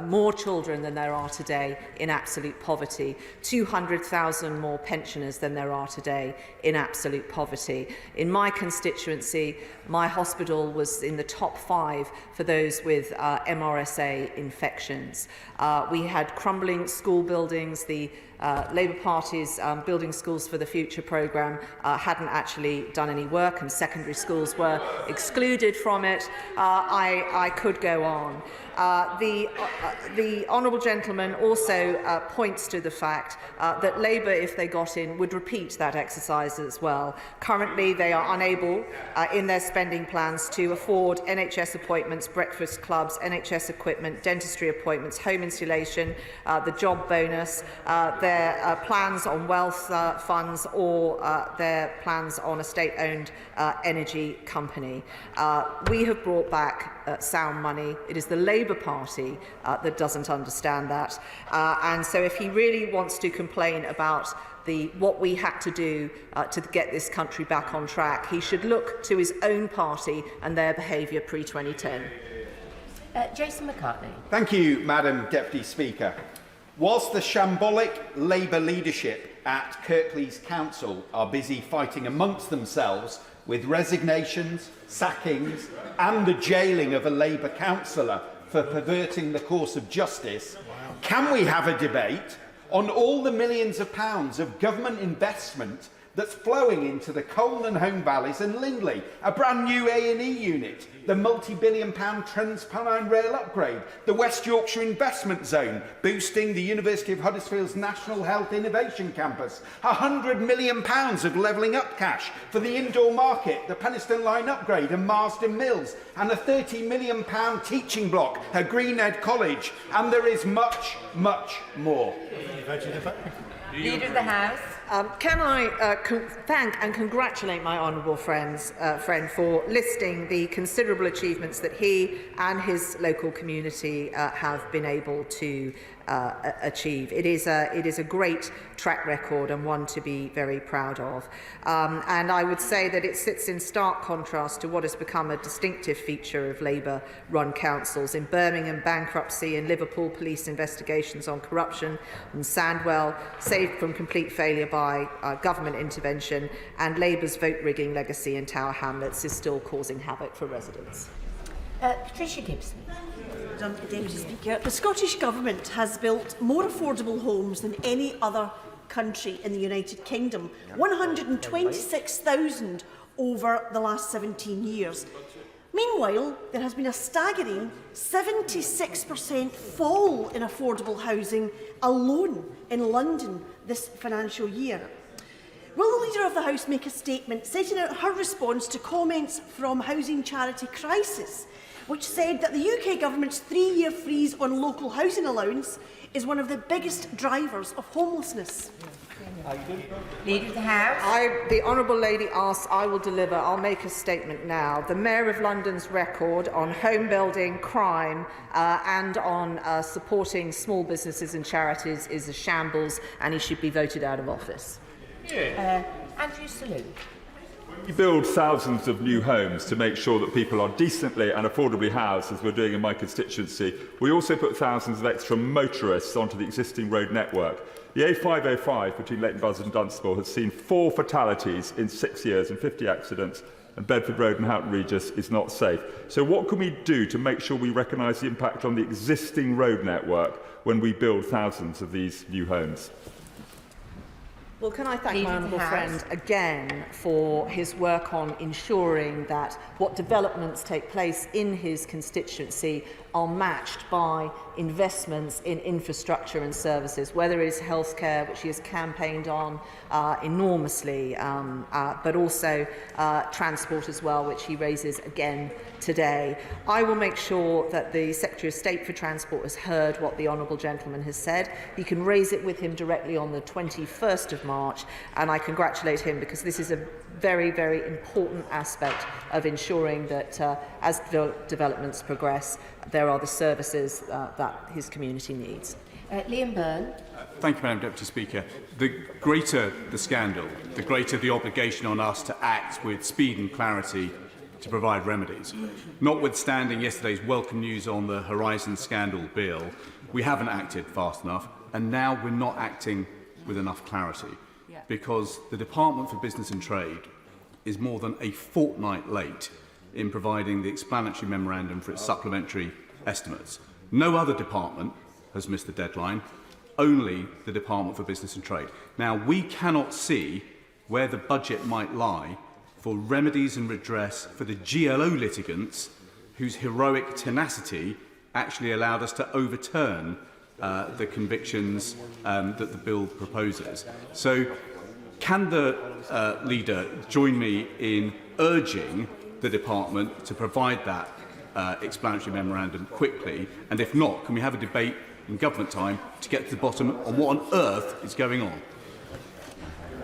more children than there are today in absolute poverty. 200,000 more pensioners than there are today in absolute poverty. In my constituency, my hospital was in the top 5 for those with MRSA infections. We had crumbling school buildings. The Labour Party's Building Schools for the Future programme hadn't actually done any work, and secondary schools were excluded from it. I could go on. The honourable gentleman also points to the fact that Labour, if they got in, would repeat that exercise as well. Currently, they are unable in their spending plans to afford NHS appointments, breakfast clubs, NHS equipment, dentistry appointments, home insulation, the job bonus, their plans on wealth funds, or their plans on a state-owned energy company. We have brought back sound money. It is the Labour Party that doesn't understand that. And so if he really wants to complain about what we had to do to get this country back on track, he should look to his own party and their behaviour pre-2010. Jason McCartney. Thank you, Madam Deputy Speaker. Whilst the shambolic Labour leadership at Kirklees Council are busy fighting amongst themselves with resignations, sackings and the jailing of a Labour councillor for perverting the course of justice, can we have a debate on all the millions of pounds of government investment that's flowing into the Colne and Home Valleys and Lindley, a brand new A&E unit, the multi-billion-pound Transpennine Rail upgrade, the West Yorkshire Investment Zone, boosting the University of Huddersfield's National Health Innovation Campus, £100 million of levelling up cash for the indoor market, the Penistone Line upgrade and Marsden Mills, and a £30 million teaching block at Greenhead College, and there is much, much more. Leader of the House. Can I thank and congratulate my honourable friend for listing the considerable achievements that he and his local community have been able to achieve. It is a great track record and one to be very proud of. And I would say that it sits in stark contrast to what has become a distinctive feature of Labour-run councils. In Birmingham, bankruptcy; in Liverpool, police investigations on corruption; and Sandwell, saved from complete failure by government intervention; and Labour's vote-rigging legacy in Tower Hamlets is still causing havoc for residents. Patricia Gibson. Deputy Speaker, the Scottish Government has built more affordable homes than any other country in the United Kingdom, 126,000 over the last 17 years. Meanwhile, there has been a staggering 76% fall in affordable housing alone in London this financial year. Will the Leader of the House make a statement setting out her response to comments from housing charity Crisis, which said that the UK Government's 3-year freeze on local housing allowance is one of the biggest drivers of homelessness? Leader of the House. The honourable lady asks, I will deliver. I'll make a statement now. The Mayor of London's record on home building, crime and on supporting small businesses and charities is a shambles, and he should be voted out of office. Andrew Selous. We build thousands of new homes to make sure that people are decently and affordably housed, as we're doing in my constituency. We also put thousands of extra motorists onto the existing road network. The A505 between Leighton Buzzard and Dunstable has seen 4 fatalities in 6 years and 50 accidents, and Bedford Road and Houghton Regis is not safe. So what can we do to make sure we recognise the impact on the existing road network when we build thousands of these new homes? Well, can I thank my honourable friend again for his work on ensuring that what developments take place in his constituency are matched by investments in infrastructure and services, whether it is healthcare, which he has campaigned on enormously, but also transport as well, which he raises again today. I will make sure that the Secretary of State for Transport has heard what the honourable gentleman has said. He can raise it with him directly on the 21st of March, and I congratulate him because this is a very, very important aspect of ensuring that as developments progress, there are the services that his community needs. Liam Byrne. Thank you, Madam Deputy Speaker. The greater the scandal, the greater the obligation on us to act with speed and clarity to provide remedies. Notwithstanding yesterday's welcome news on the Horizon Scandal bill, we haven't acted fast enough, and now we're not acting with enough clarity, because the Department for Business and Trade is more than a fortnight late in providing the explanatory memorandum for its supplementary estimates. No other department has missed the deadline, only the Department for Business and Trade. Now, we cannot see where the budget might lie for remedies and redress for the GLO litigants whose heroic tenacity actually allowed us to overturn the convictions that the bill proposes. So, can the leader join me in urging the department to provide that explanatory memorandum quickly? And if not, can we have a debate in government time to get to the bottom on what on earth is going on?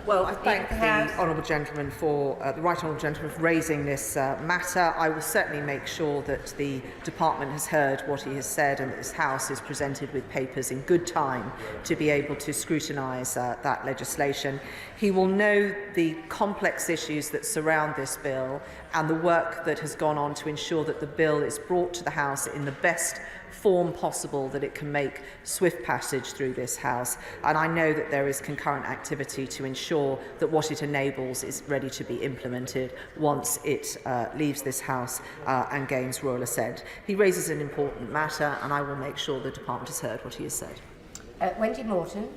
Well, I thank the honourable gentleman for the right honourable gentleman for raising this matter. I will certainly make sure that the department has heard what he has said and that this House is presented with papers in good time to be able to scrutinise that legislation. He will know the complex issues that surround this bill and the work that has gone on to ensure that the bill is brought to the House in the best form possible that it can make swift passage through this House. And I know that there is concurrent activity to ensure that what it enables is ready to be implemented once it leaves this House and gains royal assent. He raises an important matter, and I will make sure the department has heard what he has said. Wendy Morton.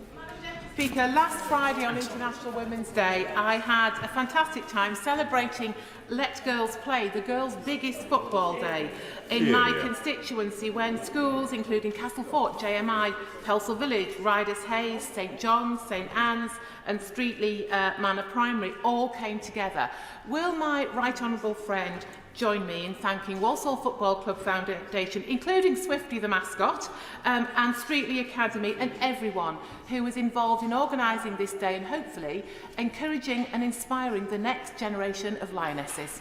Speaker, last Friday on International Women's Day, I had a fantastic time celebrating Let Girls Play, the girls' biggest football day in my constituency, when schools, including Castlefort, JMI, Pelsall Village, Riders Hayes, St John's, St Anne's and Streatley Manor Primary all came together. Will my right honourable friend join me in thanking Walsall Football Club Foundation, including Swifty the mascot, and Streatley Academy, and everyone who was involved in organising this day and hopefully encouraging and inspiring the next generation of lionesses.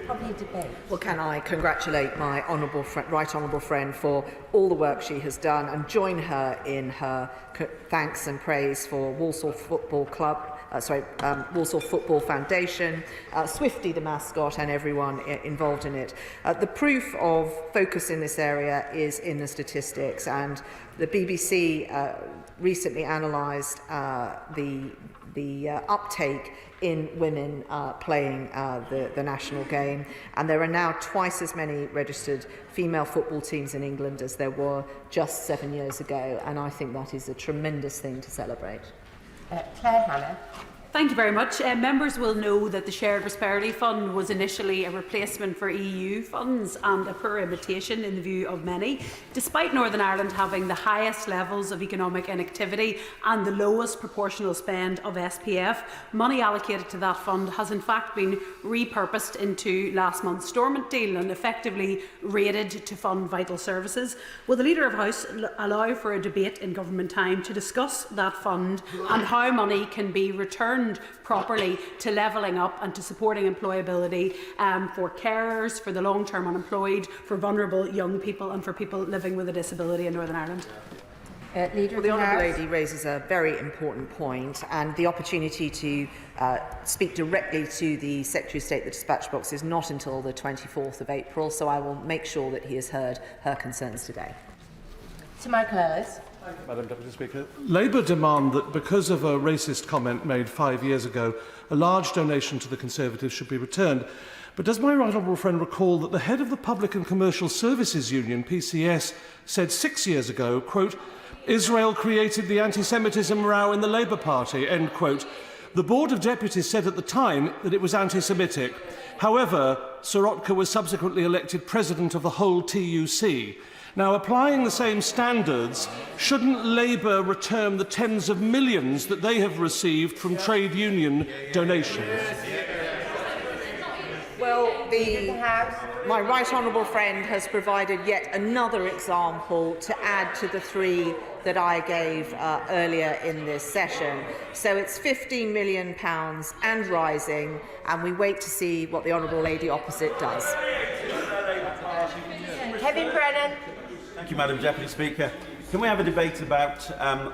Probably a debate. Well, can I congratulate my right honourable friend for all the work she has done and join her in her thanks and praise for Walsall Football Club. Walsall Football Foundation, Swifty the mascot and everyone involved in it. The proof of focus in this area is in the statistics, and the BBC recently analysed the uptake in women playing the national game, and there are now twice as many registered female football teams in England as there were just 7 years ago, and I think that is a tremendous thing to celebrate. Claire Hannah. Thank you very much. Members will know that the Shared Prosperity Fund was initially a replacement for EU funds and a poor imitation in the view of many. Despite Northern Ireland having the highest levels of economic inactivity and the lowest proportional spend of SPF, money allocated to that fund has in fact been repurposed into last month's Stormont deal and effectively raided to fund vital services. Will the Leader of the House allow for a debate in government time to discuss that fund and how money can be returned properly to levelling up and to supporting employability for carers, for the long-term unemployed, for vulnerable young people and for people living with a disability in Northern Ireland? Well, the Honourable Lady raises a very important point, and the opportunity to speak directly to the Secretary of State, the dispatch box, is not until the 24th of April, so I will make sure that he has heard her concerns today. To Michael Ellis. Madam Deputy Speaker. Labour demand that because of a racist comment made 5 years ago, a large donation to the Conservatives should be returned. But does my right honourable friend recall that the head of the Public and Commercial Services Union, PCS, said 6 years ago, quote, Israel created the anti-Semitism row in the Labour Party, end quote. The Board of Deputies said at the time that it was anti-Semitic. However, Sorotka was subsequently elected president of the whole TUC. Now, applying the same standards, shouldn't Labour return the tens of millions that they have received from trade union donations? Well, my right honourable friend has provided yet another example to add to the three that I gave earlier in this session. So it's £15 million and rising, and we wait to see what the Honourable Lady opposite does. Kevin Brennan. Thank you, Madam Deputy Speaker. can we have a debate about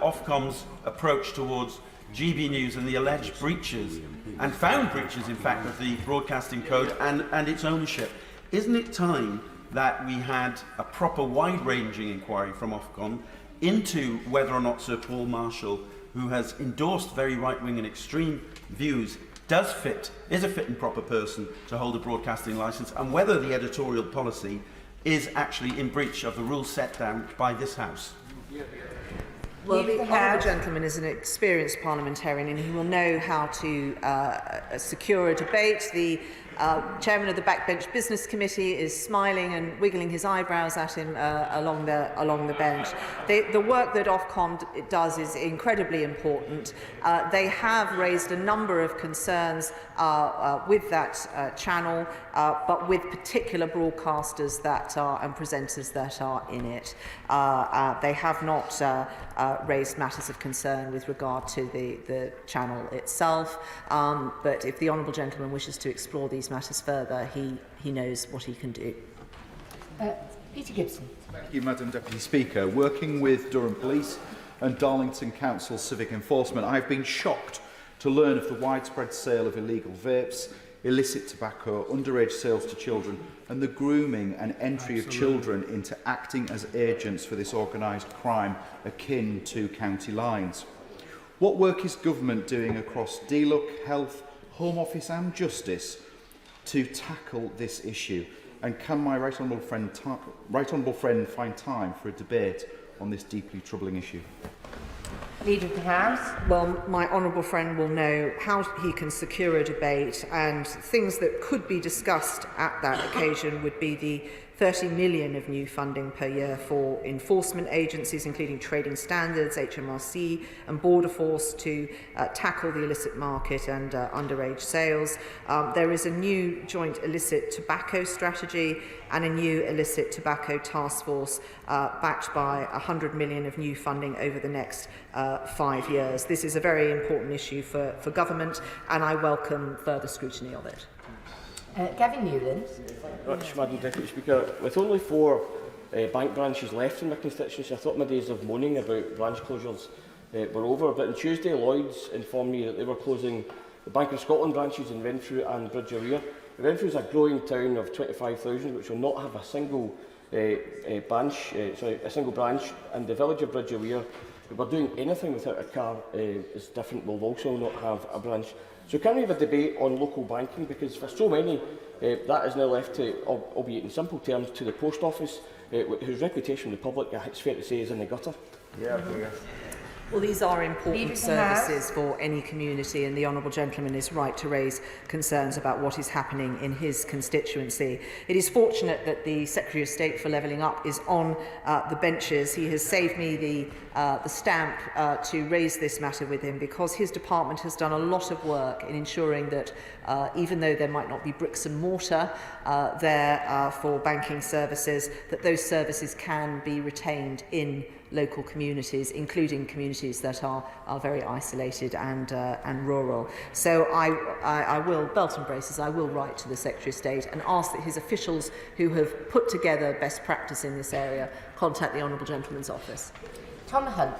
Ofcom's approach towards GB News and the alleged breaches, and found breaches, in fact, of the Broadcasting Code and its ownership? Isn't it time that we had a proper wide-ranging inquiry from Ofcom into whether or not Sir Paul Marshall, who has endorsed very right-wing and extreme views, is a fit and proper person to hold a broadcasting licence, and whether the editorial policy is actually in breach of the rules set down by this House? Well, the honourable gentleman is an experienced parliamentarian and he will know how to secure a debate. The chairman of the Backbench Business Committee is smiling and wiggling his eyebrows at him along the bench. The work that Ofcom does is incredibly important. They have raised a number of concerns with that channel, but with particular broadcasters that are and presenters that are in it. They have not raised matters of concern with regard to the channel itself, but if the honourable gentleman wishes to explore these matters further, he knows what he can do. Peter Gibson. Thank you, Madam Deputy Speaker. Working with Durham Police and Darlington Council Civic Enforcement, I have been shocked to learn of the widespread sale of illegal vapes, illicit tobacco, underage sales to children, and the grooming and entry of children into acting as agents for this organised crime akin to county lines. What work is government doing across DLUC, Health, Home Office and Justice to tackle this issue? And can my right honourable friend find time for a debate on this deeply troubling issue? Leader of the House. Well, my honourable friend will know how he can secure a debate, and things that could be discussed at that occasion would be the 30 million of new funding per year for enforcement agencies, including trading standards, HMRC and Border Force, to tackle the illicit market and underage sales. There is a new joint illicit tobacco strategy and a new illicit tobacco task force backed by 100 million of new funding over the next 5 years. This is a very important issue for government, and I welcome further scrutiny of it. Gavin Newland. Much, Madam Deputy Speaker. With only 4 bank branches left in my constituency, I thought my days of moaning about branch closures were over. But on Tuesday, Lloyds informed me that they were closing the Bank of Scotland branches in Renfrew and Bridge-O'Weir. Renfrew is a growing town of 25,000, which will not have a single branch, and the village of Bridge-O'Weir, if we're doing anything without a car is different, will also not have a branch. So can we have a debate on local banking? Because for so many, that is now left to, albeit in simple terms, to the post office, whose reputation with the public, it's fair to say, is in the gutter. Well, these are important services for any community, and the honourable gentleman is right to raise concerns about what is happening in his constituency. It is fortunate that the Secretary of State for Levelling Up is on the benches. He has saved me the stamp to raise this matter with him, because his department has done a lot of work in ensuring that even though there might not be bricks and mortar there for banking services, that those services can be retained in local communities, including communities that are very isolated and rural. So I will, belt and braces, I will write to the Secretary of State and ask that his officials who have put together best practice in this area contact the honourable gentleman's office. Tom Hunt.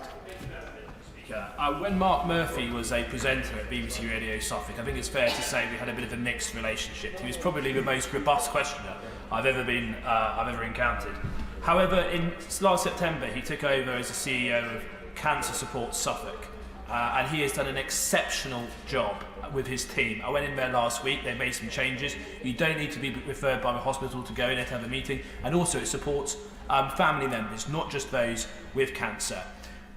When Mark Murphy was a presenter at BBC Radio Suffolk, I think it's fair to say we had a bit of a mixed relationship. He was probably the most robust questioner I've ever encountered. However, in last September, he took over as the CEO of Cancer Support Suffolk, and he has done an exceptional job with his team. I went in there last week, they made some changes. You don't need to be referred by the hospital to go in there to have a meeting, and also it supports family members, not just those with cancer.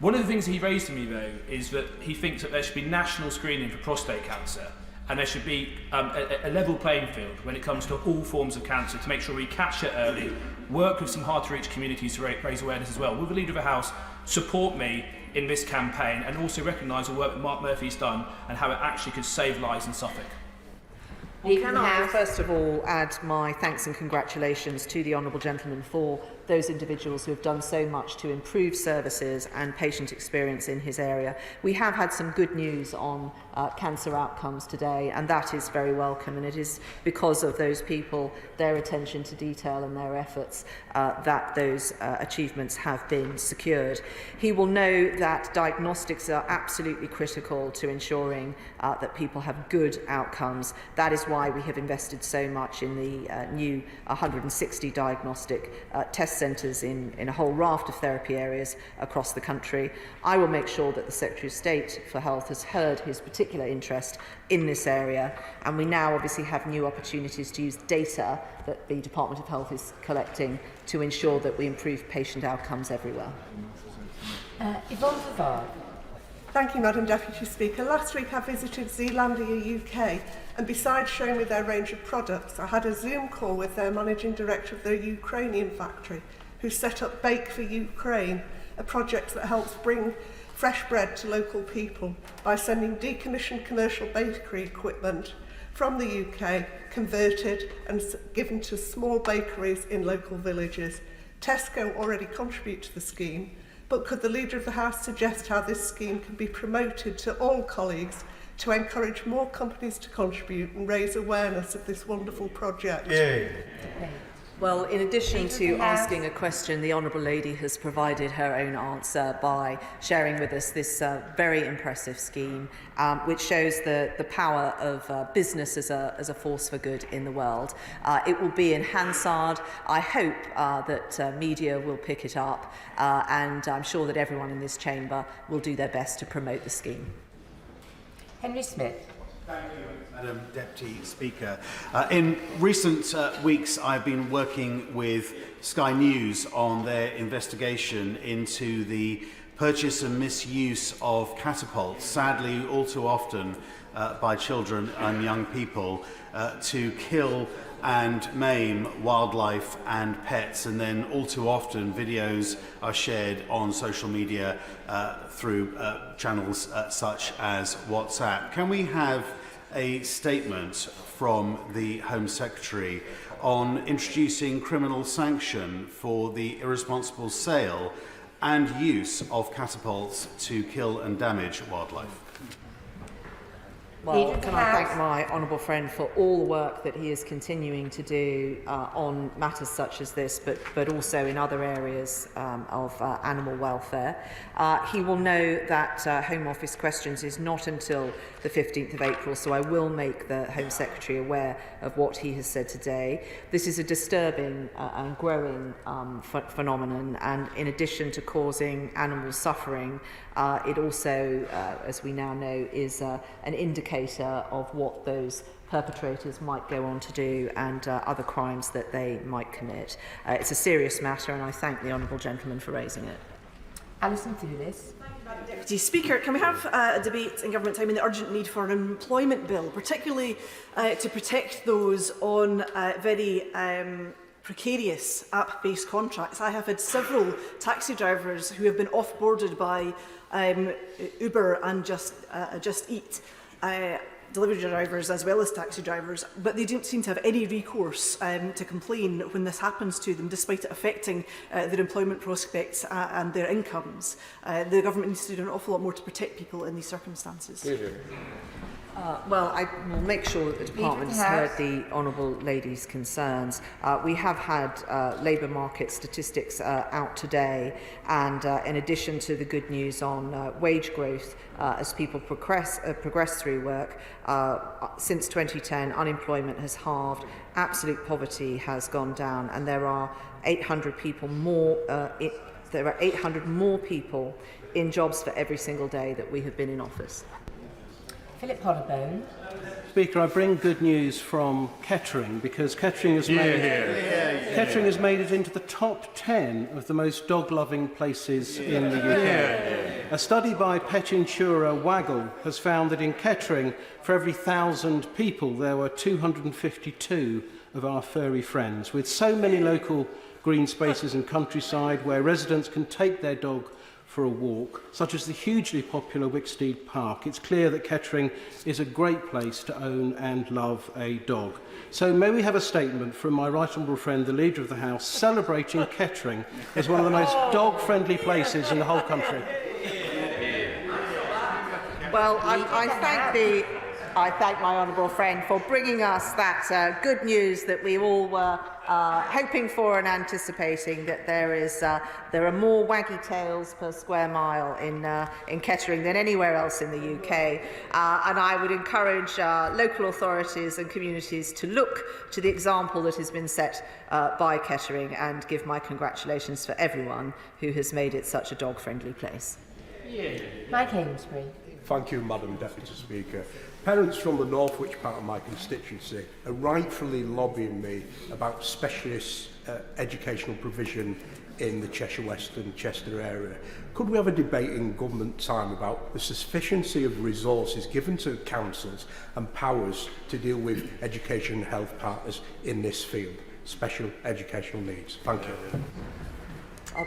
One of the things he raised to me, though, is that he thinks that there should be national screening for prostate cancer, and there should be a level playing field when it comes to all forms of cancer to make sure we catch it early, work with some hard-to-reach communities to raise awareness as well. Will the Leader of the House support me in this campaign and also recognise the work that Mark Murphy's done and how it actually could save lives in Suffolk? Well, can I first of all add my thanks and congratulations to the honourable gentleman for those individuals who have done so much to improve services and patient experience in his area. We have had some good news on cancer outcomes today, and that is very welcome, and it is because of those people, their attention to detail and their efforts that those achievements have been secured. He will know that diagnostics are absolutely critical to ensuring that people have good outcomes. That is why we have invested so much in the new 160 diagnostic test centres in a whole raft of therapy areas across the country. I will make sure that the Secretary of State for Health has heard his particular interest in this area, and we now obviously have new opportunities to use data that the Department of Health is collecting to ensure that we improve patient outcomes everywhere. Yvonne Favard. Thank you, Madam Deputy Speaker. Last week I visited Zealandia UK, and besides showing me their range of products, I had a Zoom call with their Managing Director of their Ukrainian factory, who set up Bake for Ukraine, a project that helps bring fresh bread to local people by sending decommissioned commercial bakery equipment from the UK, converted and given to small bakeries in local villages. Tesco already contribute to the scheme, but could the Leader of the House suggest how this scheme can be promoted to all colleagues to encourage more companies to contribute and raise awareness of this wonderful project? Well, in addition to asking a question, the Honourable Lady has provided her own answer by sharing with us this very impressive scheme, which shows the power of business as a force for good in the world. It will be in Hansard. I hope that media will pick it up, and I'm sure that everyone in this chamber will do their best to promote the scheme. Henry Smith. Thank you, Madam Deputy Speaker. In recent weeks, I've been working with Sky News on their investigation into the purchase and misuse of catapults, sadly all too often by children and young people, to kill and maim wildlife and pets, and then all too often videos are shared on social media through channels such as WhatsApp. Can we have a statement from the Home Secretary on introducing criminal sanction for the irresponsible sale and use of catapults to kill and damage wildlife? Well, can I thank my honourable friend for all the work that he is continuing to do on matters such as this, but also in other areas of animal welfare. He will know that Home Office questions is not until the 15th of April, so I will make the Home Secretary aware of what he has said today. This is a disturbing and growing phenomenon, and in addition to causing animal suffering, it also, as we now know, is an indicator of what those perpetrators might go on to do and other crimes that they might commit. It's a serious matter, and I thank the honourable gentleman for raising it. Alison Thulis. Deputy Speaker, can we have a debate in government time on the urgent need for an employment bill, particularly to protect those on very precarious app-based contracts? I have had several taxi drivers who have been off-boarded by Uber and Just Eat, delivery drivers as well as taxi drivers, but they don't seem to have any recourse to complain when this happens to them, despite it affecting their employment prospects and their incomes. The government needs to do an awful lot more to protect people in these circumstances. Well, I will make sure that the Department has heard the Honourable Lady's concerns. We have had labour market statistics out today, and in addition to the good news on wage growth as people progress through work, since 2010 unemployment has halved, absolute poverty has gone down, and there are 800 people more. There are 800 more people in jobs for every single day that we have been in office. Philip Hoddebone. Speaker, I bring good news from Kettering, because Kettering has made it into the top 10 of the most dog-loving places in the UK. A study by pet insurer Waggle has found that in Kettering, for every 1,000 people, there were 252 of our furry friends, with so many local green spaces and countryside where residents can take their dog for a walk, such as the hugely popular Wicksteed Park. It's clear that Kettering is a great place to own and love a dog. So may we have a statement from my right honourable friend, the Leader of the House, celebrating Kettering as one of the most dog-friendly places in the whole country. Well, I thank my honourable friend for bringing us that good news that we all were hoping for and anticipating, that there are more waggy tails per square mile in Kettering than anywhere else in the UK. And I would encourage local authorities and communities to look to the example that has been set by Kettering, and give my congratulations for everyone who has made it such a dog-friendly place. Mike Amesbury. Thank you, Madam Deputy Speaker. Parents from the Northwich part of my constituency are rightfully lobbying me about specialist educational provision in the Cheshire West and Chester area. Could we have a debate in government time about the sufficiency of resources given to councils and powers to deal with education and health partners in this field, special educational needs? Thank you.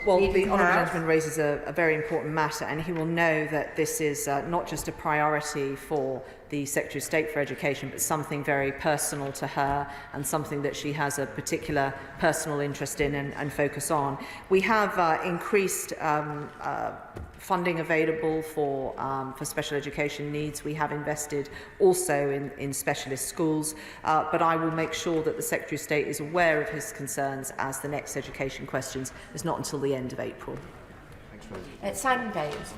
Well, the honourable gentleman raises a very important matter, and he will know that this is not just a priority for the Secretary of State for Education, but something very personal to her and something that she has a particular personal interest in and focus on. We have increased funding available for special education needs. We have invested also in specialist schools, but I will make sure that the Secretary of State is aware of his concerns, as the next education questions is not until the end of April. Simon Bales.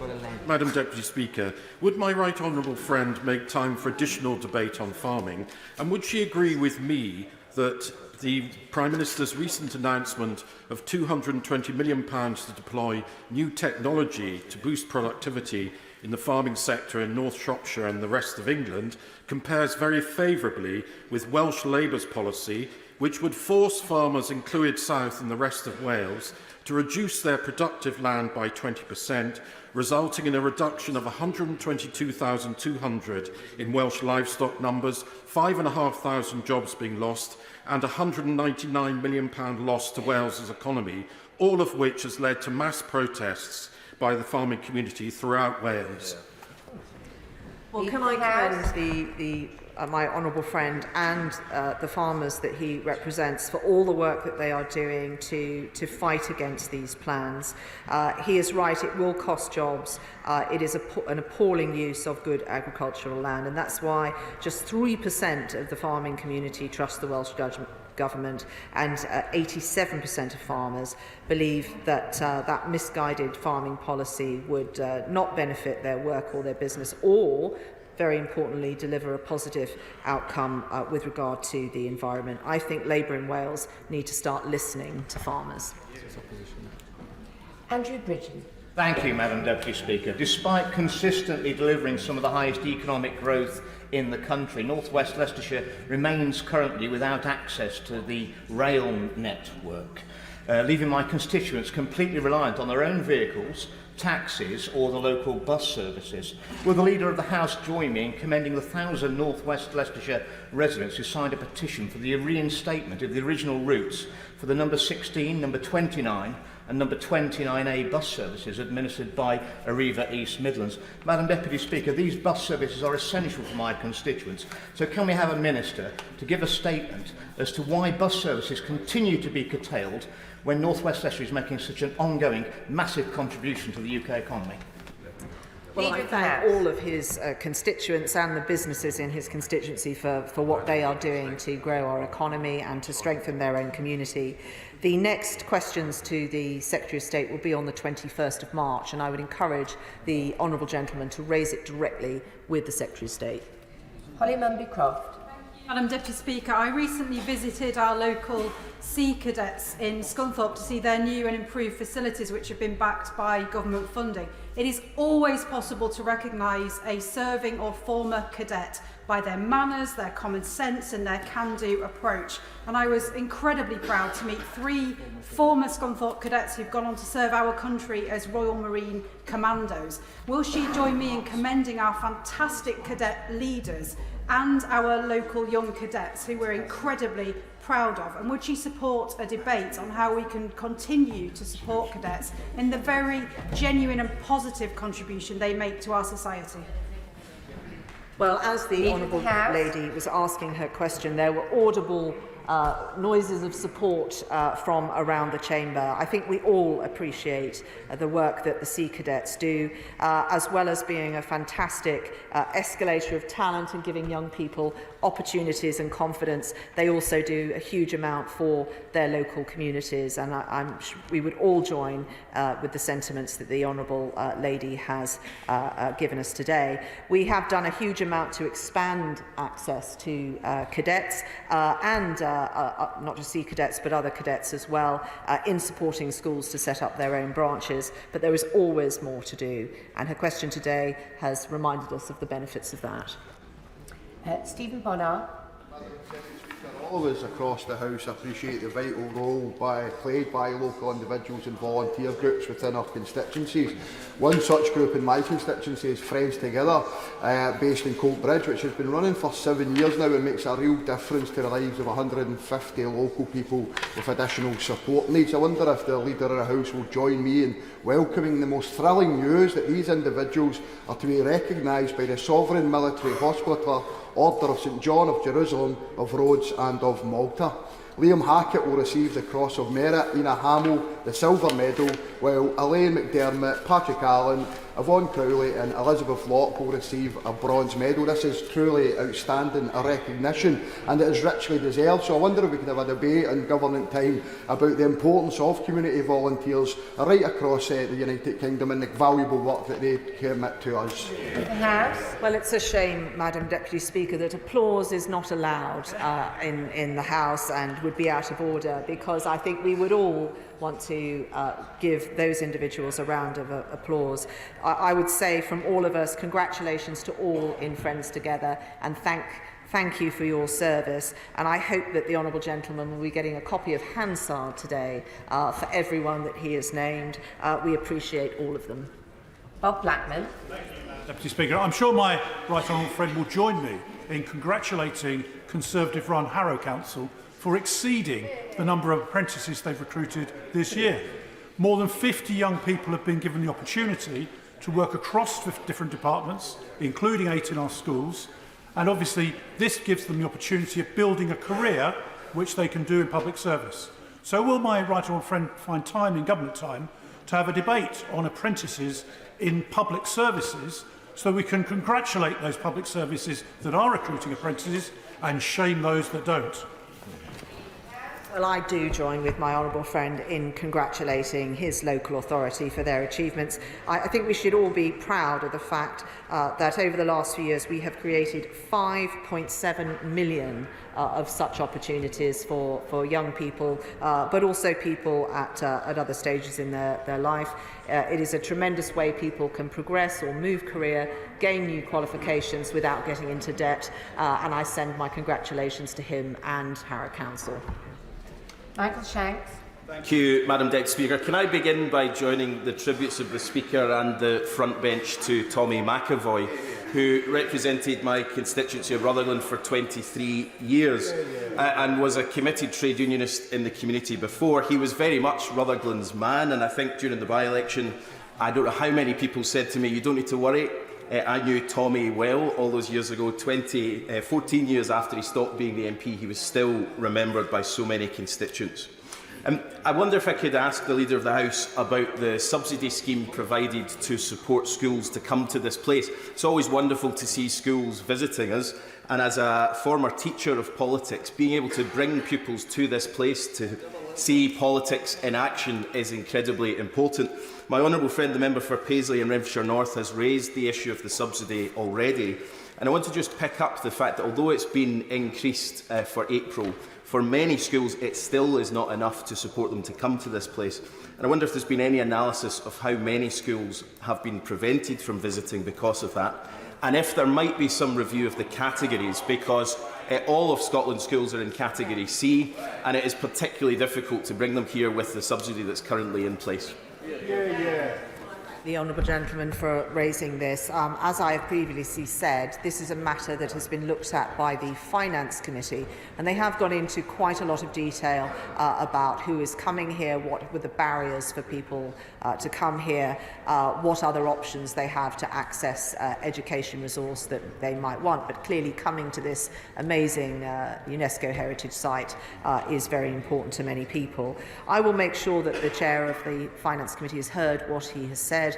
Madam Deputy Speaker, would my right honourable friend make time for additional debate on farming, and would she agree with me that the Prime Minister's recent announcement of £220 million to deploy new technology to boost productivity in the farming sector in North Shropshire and the rest of England compares very favourably with Welsh Labour's policy, which would force farmers in Clwyd South and the rest of Wales to reduce their productive land by 20%, resulting in a reduction of 122,200 in Welsh livestock numbers, 5,500 jobs being lost, and £199 million loss to Wales's economy, all of which has led to mass protests by the farming community throughout Wales. Well, can I commend my honourable friend and the farmers that he represents for all the work that they are doing to fight against these plans. He is right, it will cost jobs. It is an appalling use of good agricultural land, and that's why just 3% of the farming community trust the Welsh government, and 87% of farmers believe that that misguided farming policy would not benefit their work or their business, or very importantly, deliver a positive outcome with regard to the environment. I think Labour in Wales need to start listening to farmers. Andrew Bridgen. Thank you, Madam Deputy Speaker. Despite consistently delivering some of the highest economic growth in the country, North West Leicestershire remains currently without access to the rail network, leaving my constituents completely reliant on their own vehicles, taxis or the local bus services. Will the Leader of the House join me in commending the 1,000 North West Leicestershire residents who signed a petition for the reinstatement of the original routes for the number 16, number 29 and number 29A bus services administered by Arriva East Midlands? Madam Deputy Speaker, these bus services are essential for my constituents, so can we have a Minister to give a statement as to why bus services continue to be curtailed when North West Leicestershire is making such an ongoing massive contribution to the UK economy? Well, I thank all of his constituents and the businesses in his constituency for what they are doing to grow our economy and to strengthen their own community. The next questions to the Secretary of State will be on the 21st of March, and I would encourage the honourable gentleman to raise it directly with the Secretary of State. Holly Mumby-Croft. Madam Deputy Speaker, I recently visited our local Sea Cadets in Scunthorpe to see their new and improved facilities, which have been backed by government funding. It is always possible to recognise a serving or former cadet by their manners, their common sense and their can-do approach. And I was incredibly proud to meet 3 former Scunthorpe cadets who've gone on to serve our country as Royal Marine Commandos. Will she join me in commending our fantastic cadet leaders and our local young cadets who we're incredibly proud of? And would she support a debate on how we can continue to support cadets in the very genuine and positive contribution they make to our society? Well, as the honourable lady was asking her question, there were audible noises of support from around the chamber. I think we all appreciate the work that the Sea Cadets do, as well as being a fantastic escalator of talent and giving young people opportunities and confidence. They also do a huge amount for their local communities, and we would all join with the sentiments that the Honourable Lady has given us today. We have done a huge amount to expand access to cadets and not just Sea Cadets but other cadets as well, in supporting schools to set up their own branches, but there is always more to do, and her question today has reminded us of the benefits of that. Stephen Bonnar. All of us across the House appreciate the vital role played by local individuals and volunteer groups within our constituencies. One such group in my constituency is Friends Together, based in Coltbridge, which has been running for 7 years now and makes a real difference to the lives of 150 local people with additional support needs. I wonder if the Leader of the House will join me in welcoming the most thrilling news that these individuals are to be recognised by the Sovereign Military Hospitaller Order of St John of Jerusalem, of Rhodes and of Malta. Liam Hackett will receive the Cross of Merit, Ina Hamill the Silver Medal, while Elaine McDermott, Patrick Allen, Yvonne Crowley and Elizabeth Locke will receive a bronze medal. This is truly outstanding, a recognition, and it is richly deserved. So I wonder if we could have a debate in government time about the importance of community volunteers right across the United Kingdom and the valuable work that they commit to us. Well, it's a shame, Madam Deputy Speaker, that applause is not allowed in the House and would be out of order, because I think we would all want to give those individuals a round of applause. I would say from all of us, congratulations to all in Friends Together, and thank you for your service. And I hope that the Honourable Gentleman will be getting a copy of Hansard today for everyone that he has named. We appreciate all of them. Bob Blackman. Deputy Speaker, I'm sure my right honourable friend will join me in congratulating Conservative-run Harrow Council for exceeding the number of apprentices they've recruited this year. More than 50 young people have been given the opportunity to work across different departments, including 8 in our schools, and obviously this gives them the opportunity of building a career which they can do in public service. So will my right honourable friend find time in government time to have a debate on apprentices in public services, so we can congratulate those public services that are recruiting apprentices and shame those that don't? Well, I do join with my honourable friend in congratulating his local authority for their achievements. I think we should all be proud of the fact that over the last few years we have created 5.7 million of such opportunities for young people, but also people at other stages in their life. It is a tremendous way people can progress or move career, gain new qualifications without getting into debt, and I send my congratulations to him and Harrow Council. Michael Shanks. Thank you, Madam Deputy Speaker. Can I begin by joining the tributes of the Speaker and the front bench to Tommy McAvoy, who represented my constituency of Rutherglen for 23 years and was a committed trade unionist in the community before. He was very much Rutherglen's man, and I think during the by-election, I don't know how many people said to me, "You don't need to worry." I knew Tommy well all those years ago. 14 years after he stopped being the MP, he was still remembered by so many constituents. I wonder if I could ask the Leader of the House about the subsidy scheme provided to support schools to come to this place. It's always wonderful to see schools visiting us, and as a former teacher of politics, being able to bring pupils to this place to see politics in action is incredibly important. My honourable friend, the member for Paisley and Renfrewshire North, has raised the issue of the subsidy already, and I want to just pick up the fact that although it's been increased for April, for many schools it still is not enough to support them to come to this place. And I wonder if there's been any analysis of how many schools have been prevented from visiting because of that, and if there might be some review of the categories, because all of Scotland's schools are in Category C, and it is particularly difficult to bring them here with the subsidy that's currently in place. the honourable gentleman for raising this. As I have previously said, this is a matter that has been looked at by the Finance Committee, and they have gone into quite a lot of detail about who is coming here, what were the barriers for people to come here, what other options they have to access education resource that they might want. But clearly coming to this amazing UNESCO heritage site is very important to many people. I will make sure that the chair of the Finance Committee has heard what he has said.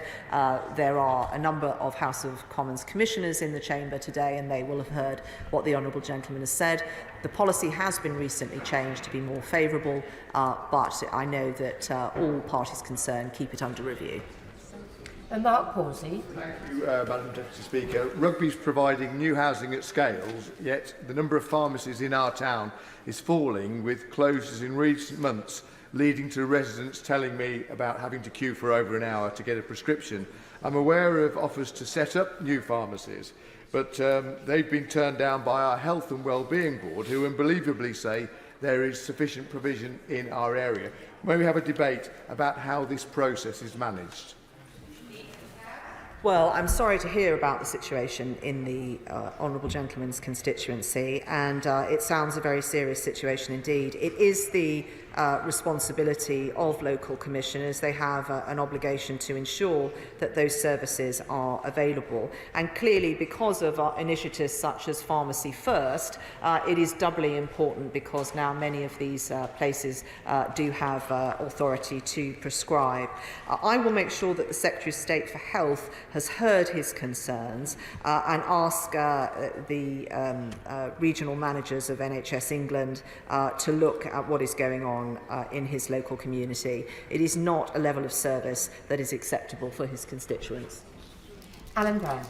There are a number of House of Commons commissioners in the chamber today, and they will have heard what the honourable gentleman has said. The policy has been recently changed to be more favourable, but I know that all parties concerned keep it under review. And Mark Pawsey. Thank you, Madam Deputy Speaker. Rugby's providing new housing at scales, yet the number of pharmacies in our town is falling, with closures in recent months leading to residents telling me about having to queue for over an hour to get a prescription. I'm aware of offers to set up new pharmacies, but they've been turned down by our Health and Wellbeing Board, who unbelievably say there is sufficient provision in our area. May we have a debate about how this process is managed? Well, I'm sorry to hear about the situation in the honourable gentleman's constituency, and it sounds a very serious situation indeed. It is the responsibility of local commissioners. They have an obligation to ensure that those services are available. And clearly, because of our initiatives such as Pharmacy First, it is doubly important because now many of these places do have authority to prescribe. I will make sure that the Secretary of State for Health has heard his concerns and ask the regional managers of NHS England to look at what is going on in his local community. It is not a level of service that is acceptable for his constituents. Alan Brown.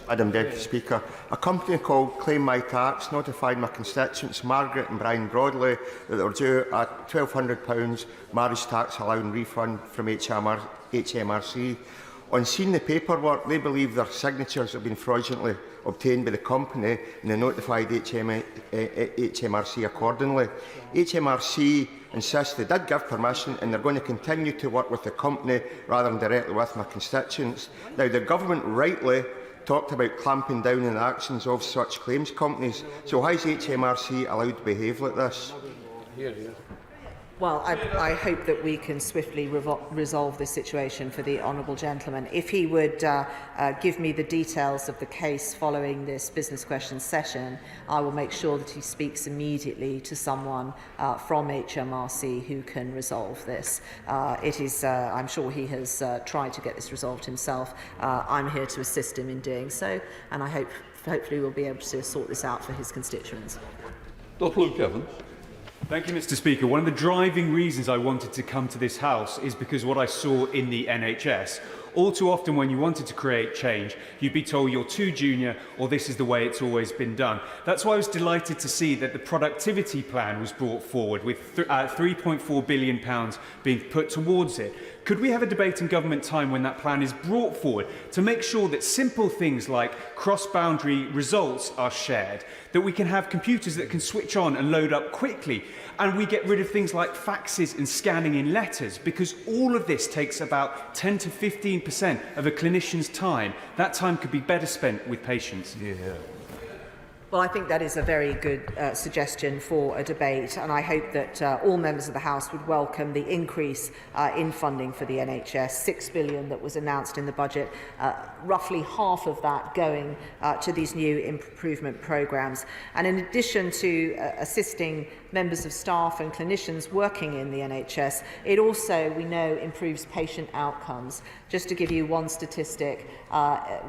Madam Deputy Speaker, a company called Claim My Tax notified my constituents Margaret and Brian Broadley that they were due a £1,200 marriage tax allowance refund from HMRC. On seeing the paperwork, they believe their signatures have been fraudulently obtained by the company, and they notified HMRC accordingly. HMRC insists they did give permission, and they're going to continue to work with the company rather than directly with my constituents. Now, the government rightly talked about clamping down on the actions of such claims companies. So why is HMRC allowed to behave like this? Well, I hope that we can swiftly resolve this situation for the honourable gentleman. If he would give me the details of the case following this business question session, I will make sure that he speaks immediately to someone from HMRC who can resolve this. I'm sure he has tried to get this resolved himself. I'm here to assist him in doing so, and I hope hopefully we'll be able to sort this out for his constituents. Dr. Luke Evans. Thank you, Mr. Speaker. One of the driving reasons I wanted to come to this House is because what I saw in the NHS. All too often when you wanted to create change, you'd be told you're too junior or this is the way it's always been done. That's why I was delighted to see that the productivity plan was brought forward with £3.4 billion being put towards it. Could we have a debate in government time when that plan is brought forward to make sure that simple things like cross-boundary results are shared, that we can have computers that can switch on and load up quickly, and we get rid of things like faxes and scanning in letters, because all of this takes about 10 to 15% of a clinician's time. That time could be better spent with patients. Yeah. Well, I think that is a very good suggestion for a debate, and I hope that all members of the House would welcome the increase in funding for the NHS, £6 billion that was announced in the budget, roughly half of that going to these new improvement programmes. And in addition to assisting members of staff and clinicians working in the NHS, it also, we know, improves patient outcomes. Just to give you one statistic,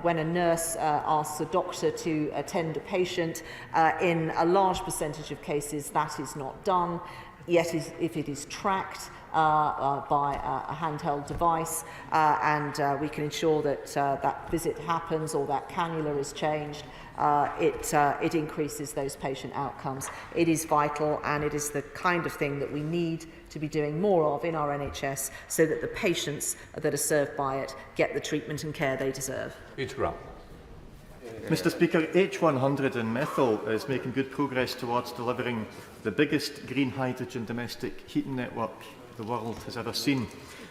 when a nurse asks a doctor to attend a patient, in a large percentage of cases that is not done, yet if it is tracked by a handheld device and we can ensure that that visit happens or that cannula is changed, it increases those patient outcomes. It is vital, and it is the kind of thing that we need to be doing more of in our NHS so that the patients that are served by it get the treatment and care they deserve. Mr. Speaker, H100 in methyl is making good progress towards delivering the biggest green hydrogen domestic heating network the world has ever seen.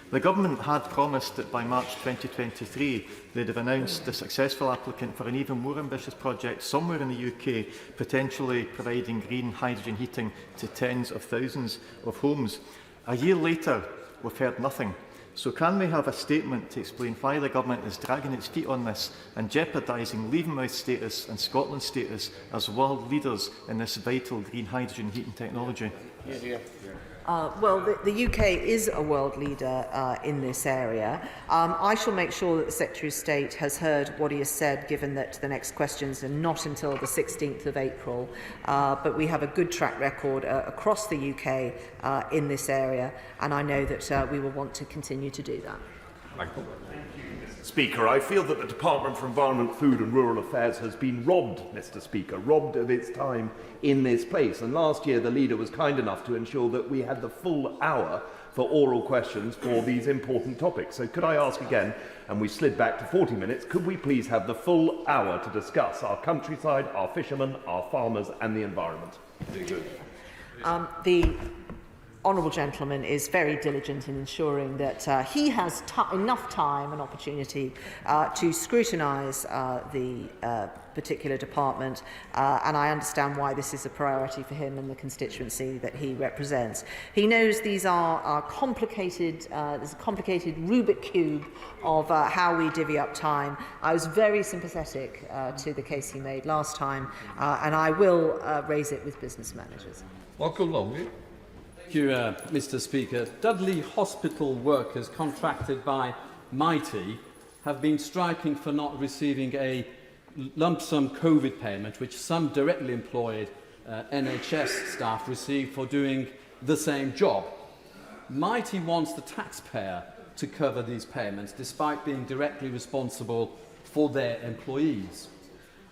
The Government had promised that by March 2023 they'd have announced a successful applicant for an even more ambitious project somewhere in the UK, potentially providing green hydrogen heating to tens of thousands of homes. A year later, we've heard nothing. So can we have a statement to explain why the Government is dragging its feet on this and jeopardising Leavenmouth status and Scotland's status as world leaders in this vital green hydrogen heating technology? Well, the UK is a world leader in this area. I shall make sure that the Secretary of State has heard what he has said, given that the next questions are not until the 16th of April. But we have a good track record across the UK in this area, and I know that we will want to continue to do that. Thank you. Speaker, I feel that the Department for Environment, Food and Rural Affairs has been robbed, Mr. Speaker, robbed of its time in this place. And last year the leader was kind enough to ensure that we had the full hour for oral questions for these important topics. So could I ask again, and we slid back to 40 minutes, could we please have the full hour to discuss our countryside, our fishermen, our farmers and the environment? Very good. The honourable gentleman is very diligent in ensuring that he has enough time and opportunity to scrutinise the particular department, and I understand why this is a priority for him and the constituency that he represents. He knows these are complicated, there's a complicated Rubik cube of how we divvy up time. I was very sympathetic to the case he made last time, and I will raise it with business managers. Michael Longley. Thank you, Mr. Speaker. Dudley hospital workers contracted by Mighty have been striking for not receiving a lump sum COVID payment, which some directly employed NHS staff receive for doing the same job. Mighty wants the taxpayer to cover these payments, despite being directly responsible for their employees.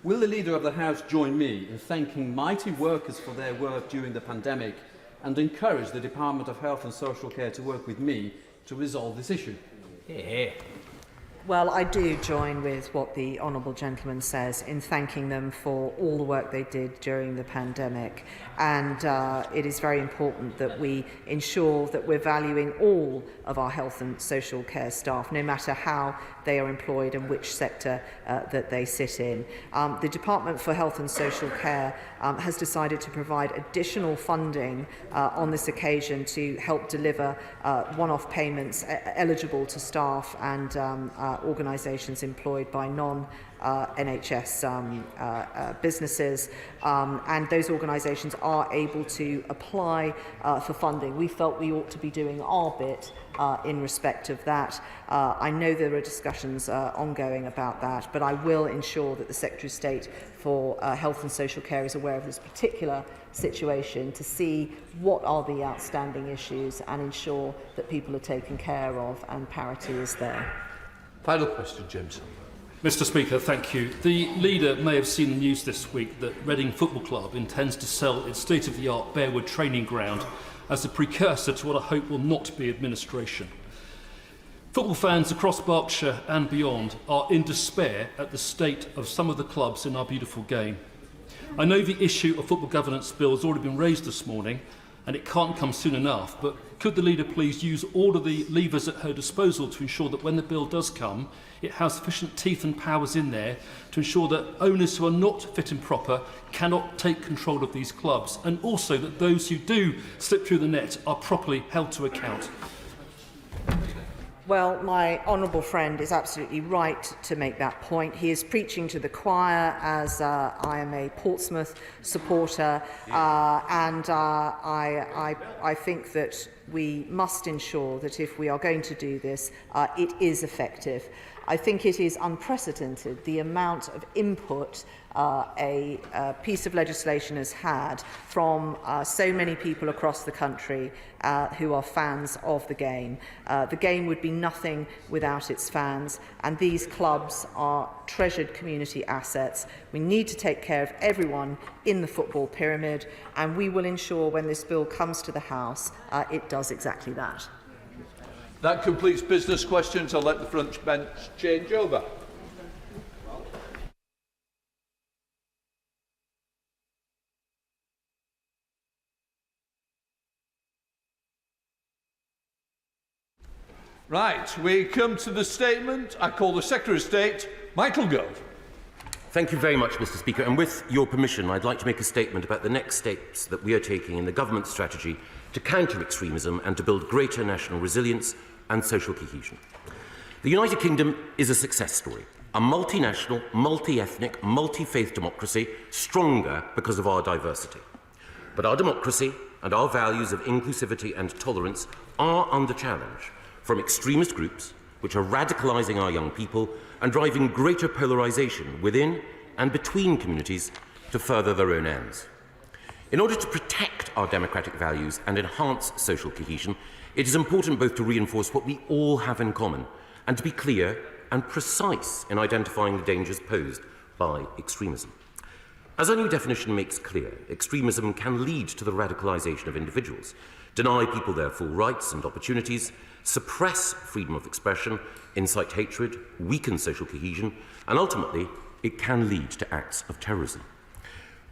Will the Leader of the House join me in thanking Mighty workers for their work during the pandemic and encourage the Department of Health and Social Care to work with me to resolve this issue? Yeah. Well, I do join with what the honourable gentleman says in thanking them for all the work they did during the pandemic. And it is very important that we ensure that we're valuing all of our health and social care staff, no matter how they are employed and which sector that they sit in. The Department for Health and Social Care has decided to provide additional funding on this occasion to help deliver one-off payments eligible to staff and organisations employed by non-NHS businesses, and those organisations are able to apply for funding. We felt we ought to be doing our bit in respect of that. I know there are discussions ongoing about that, but I will ensure that the Secretary of State for Health and Social Care is aware of this particular situation to see what are the outstanding issues and ensure that people are taken care of and parity is there. Final question, James. Mr. Speaker, thank you. The Leader may have seen the news this week that Reading Football Club intends to sell its state-of-the-art Bearwood training ground as a precursor to what I hope will not be administration. Football fans across Berkshire and beyond are in despair at the state of some of the clubs in our beautiful game. I know the issue of football governance bill has already been raised this morning, and it can't come soon enough, but could the Leader please use all of the levers at her disposal to ensure that when the bill does come, it has sufficient teeth and powers in there to ensure that owners who are not fit and proper cannot take control of these clubs, and also that those who do slip through the net are properly held to account? Well, my honourable friend is absolutely right to make that point. He is preaching to the choir, as I am a Portsmouth supporter, and I think that we must ensure that if we are going to do this, it is effective. I think it is unprecedented the amount of input a piece of legislation has had from so many people across the country who are fans of the game. The game would be nothing without its fans, and these clubs are treasured community assets. We need to take care of everyone in the football pyramid, and we will ensure when this bill comes to the House, it does exactly that. That completes business questions. I'll let the front bench change over. Right, we come to the statement. I call the Secretary of State, Michael Gove. Thank you very much, Mr. Speaker. And with your permission, I'd like to make a statement about the next steps that we are taking in the government strategy to counter extremism and to build greater national resilience and social cohesion. The United Kingdom is a success story, a multinational, multi-ethnic, multi-faith democracy, stronger because of our diversity. But our democracy and our values of inclusivity and tolerance are under challenge from extremist groups which are radicalising our young people and driving greater polarisation within and between communities to further their own ends. In order to protect our democratic values and enhance social cohesion, it is important both to reinforce what we all have in common and to be clear and precise in identifying the dangers posed by extremism. As our new definition makes clear, extremism can lead to the radicalisation of individuals, deny people their full rights and opportunities, suppress freedom of expression, incite hatred, weaken social cohesion, and ultimately, it can lead to acts of terrorism.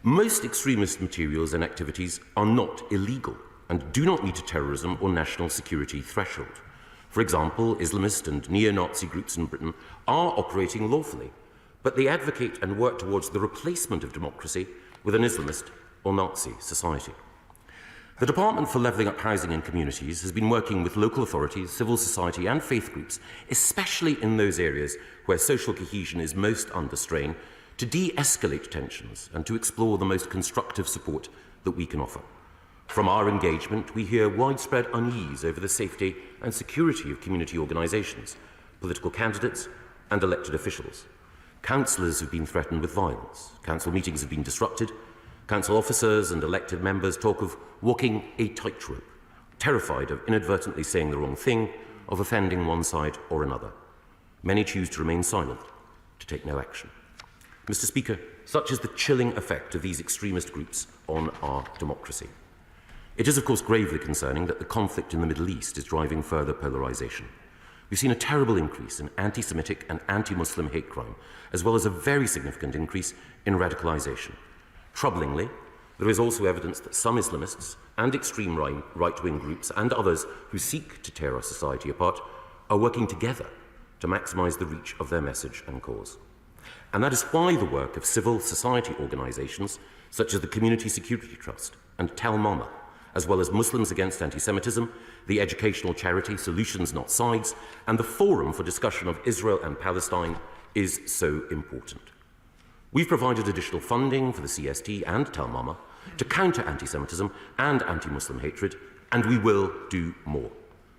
Most extremist materials and activities are not illegal and do not meet a terrorism or national security threshold. For example, Islamist and neo-Nazi groups in Britain are operating lawfully, but they advocate and work towards the replacement of democracy with an Islamist or Nazi society. The Department for Levelling Up Housing in Communities has been working with local authorities, civil society and faith groups, especially in those areas where social cohesion is most under strain, to de-escalate tensions and to explore the most constructive support that we can offer. From our engagement, we hear widespread unease over the safety and security of community organisations, political candidates and elected officials. Councillors have been threatened with violence, council meetings have been disrupted, council officers and elected members talk of walking a tightrope, terrified of inadvertently saying the wrong thing, of offending one side or another. Many choose to remain silent, to take no action. Mr. Speaker, such is the chilling effect of these extremist groups on our democracy. It is, of course, gravely concerning that the conflict in the Middle East is driving further polarisation. We've seen a terrible increase in anti-Semitic and anti-Muslim hate crime, as well as a very significant increase in radicalisation. Troublingly, there is also evidence that some Islamists and extreme right-wing groups and others who seek to tear our society apart are working together to maximise the reach of their message and cause. And that is why the work of civil society organisations such as the Community Security Trust and Tel Mama, as well as Muslims Against Anti-Semitism, the educational charity Solutions Not Sides, and the Forum for Discussion of Israel and Palestine is so important. We've provided additional funding for the CST and Tel Mama to counter anti-Semitism and anti-Muslim hatred, and we will do more.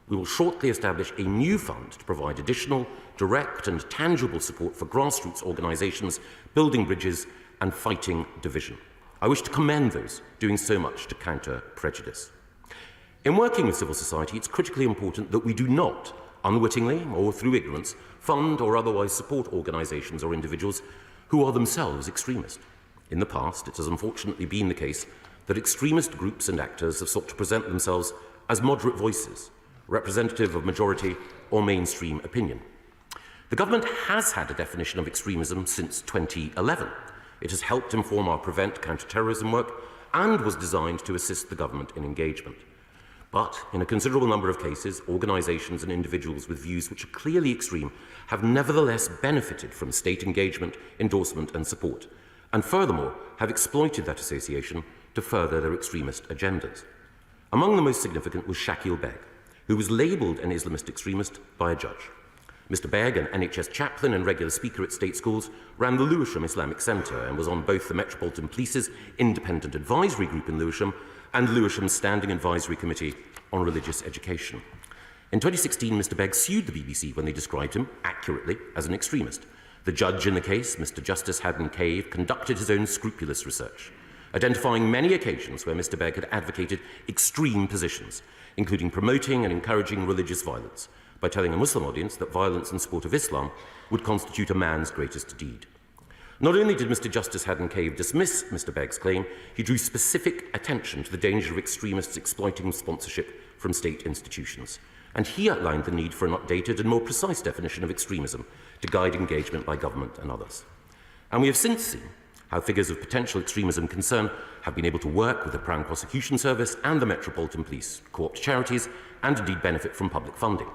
We will shortly establish a new fund to provide additional, direct and tangible support for grassroots organisations building bridges and fighting division. I wish to commend those doing so much to counter prejudice. In working with civil society, it's critically important that we do not, unwittingly or through ignorance, fund or otherwise support organisations or individuals who are themselves extremist. In the past, it has unfortunately been the case that extremist groups and actors have sought to present themselves as moderate voices, representative of majority or mainstream opinion. The government has had a definition of extremism since 2011. It has helped inform our prevent counter-terrorism work and was designed to assist the government in engagement. But in a considerable number of cases, organisations and individuals with views which are clearly extreme have nevertheless benefited from state engagement, endorsement and support, and furthermore have exploited that association to further their extremist agendas. Among the most significant was Shakil Beg, who was labelled an Islamist extremist by a judge. Mr. Beg, an NHS chaplain and regular speaker at state schools, ran the Lewisham Islamic Centre and was on both the Metropolitan Police's Independent Advisory Group in Lewisham and Lewisham's Standing Advisory Committee on Religious Education. In 2016, Mr. Beg sued the BBC when they described him, accurately, as an extremist. The judge in the case, Mr. Justice Haddon Cave, conducted his own scrupulous research, identifying many occasions where Mr. Beg had advocated extreme positions, including promoting and encouraging religious violence, by telling a Muslim audience that violence in support of Islam would constitute a man's greatest deed. Not only did Mr. Justice Haddon Cave dismiss Mr. Begg's claim, he drew specific attention to the danger of extremists exploiting sponsorship from state institutions. And he outlined the need for an updated and more precise definition of extremism to guide engagement by government and others. And we have since seen how figures of potential extremism concern have been able to work with the Crown Prosecution Service and the Metropolitan Police, co-opt charities, and indeed benefit from public funding.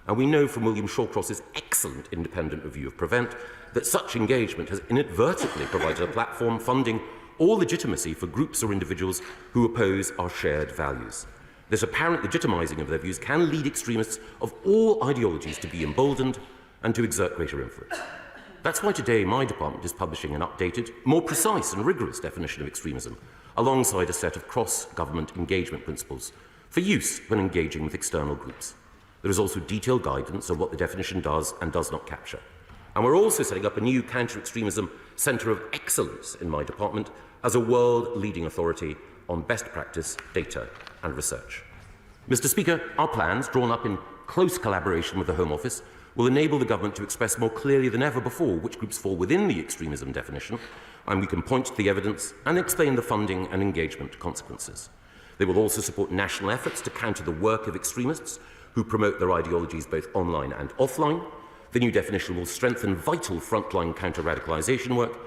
And we know from William Shawcross's excellent independent review of Prevent that such engagement has inadvertently provided a platform funding or legitimacy for groups or individuals who oppose our shared values. This apparent legitimising of their views can lead extremists of all ideologies to be emboldened and to exert greater influence. That's why today my department is publishing an updated, more precise and rigorous definition of extremism, alongside a set of cross-government engagement principles for use when engaging with external groups. There is also detailed guidance on what the definition does and does not capture. And we're also setting up a new counter-extremism centre of excellence in my department as a world-leading authority on best practice, data and research. Mr. Speaker, our plans, drawn up in close collaboration with the Home Office, will enable the government to express more clearly than ever before which groups fall within the extremism definition, and we can point to the evidence and explain the funding and engagement consequences. They will also support national efforts to counter the work of extremists who promote their ideologies both online and offline. The new definition will strengthen vital frontline counter-radicalisation work,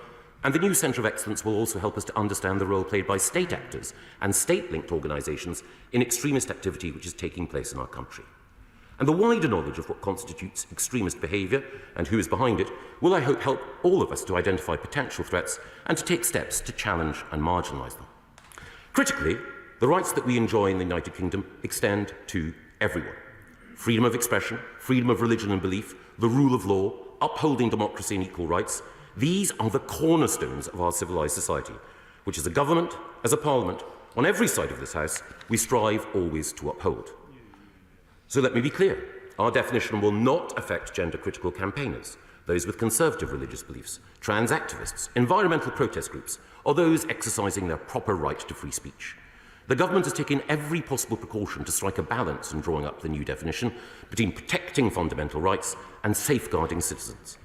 and the new Centre of Excellence will also help us to understand the role played by state actors and state-linked organisations in extremist activity which is taking place in our country. And the wider knowledge of what constitutes extremist behaviour and who is behind it will, I hope, help all of us to identify potential threats and to take steps to challenge and marginalise them. Critically, the rights that we enjoy in the United Kingdom extend to everyone. Freedom of expression, freedom of religion and belief, the rule of law, upholding democracy and equal rights, these are the cornerstones of our civilised society, which as a government, as a parliament, on every side of this House, we strive always to uphold. So let me be clear, our definition will not affect gender-critical campaigners, those with conservative religious beliefs, trans activists, environmental protest groups, or those exercising their proper right to free speech. The government has taken every possible precaution to strike a balance in drawing up the new definition between protecting fundamental rights and safeguarding citizens.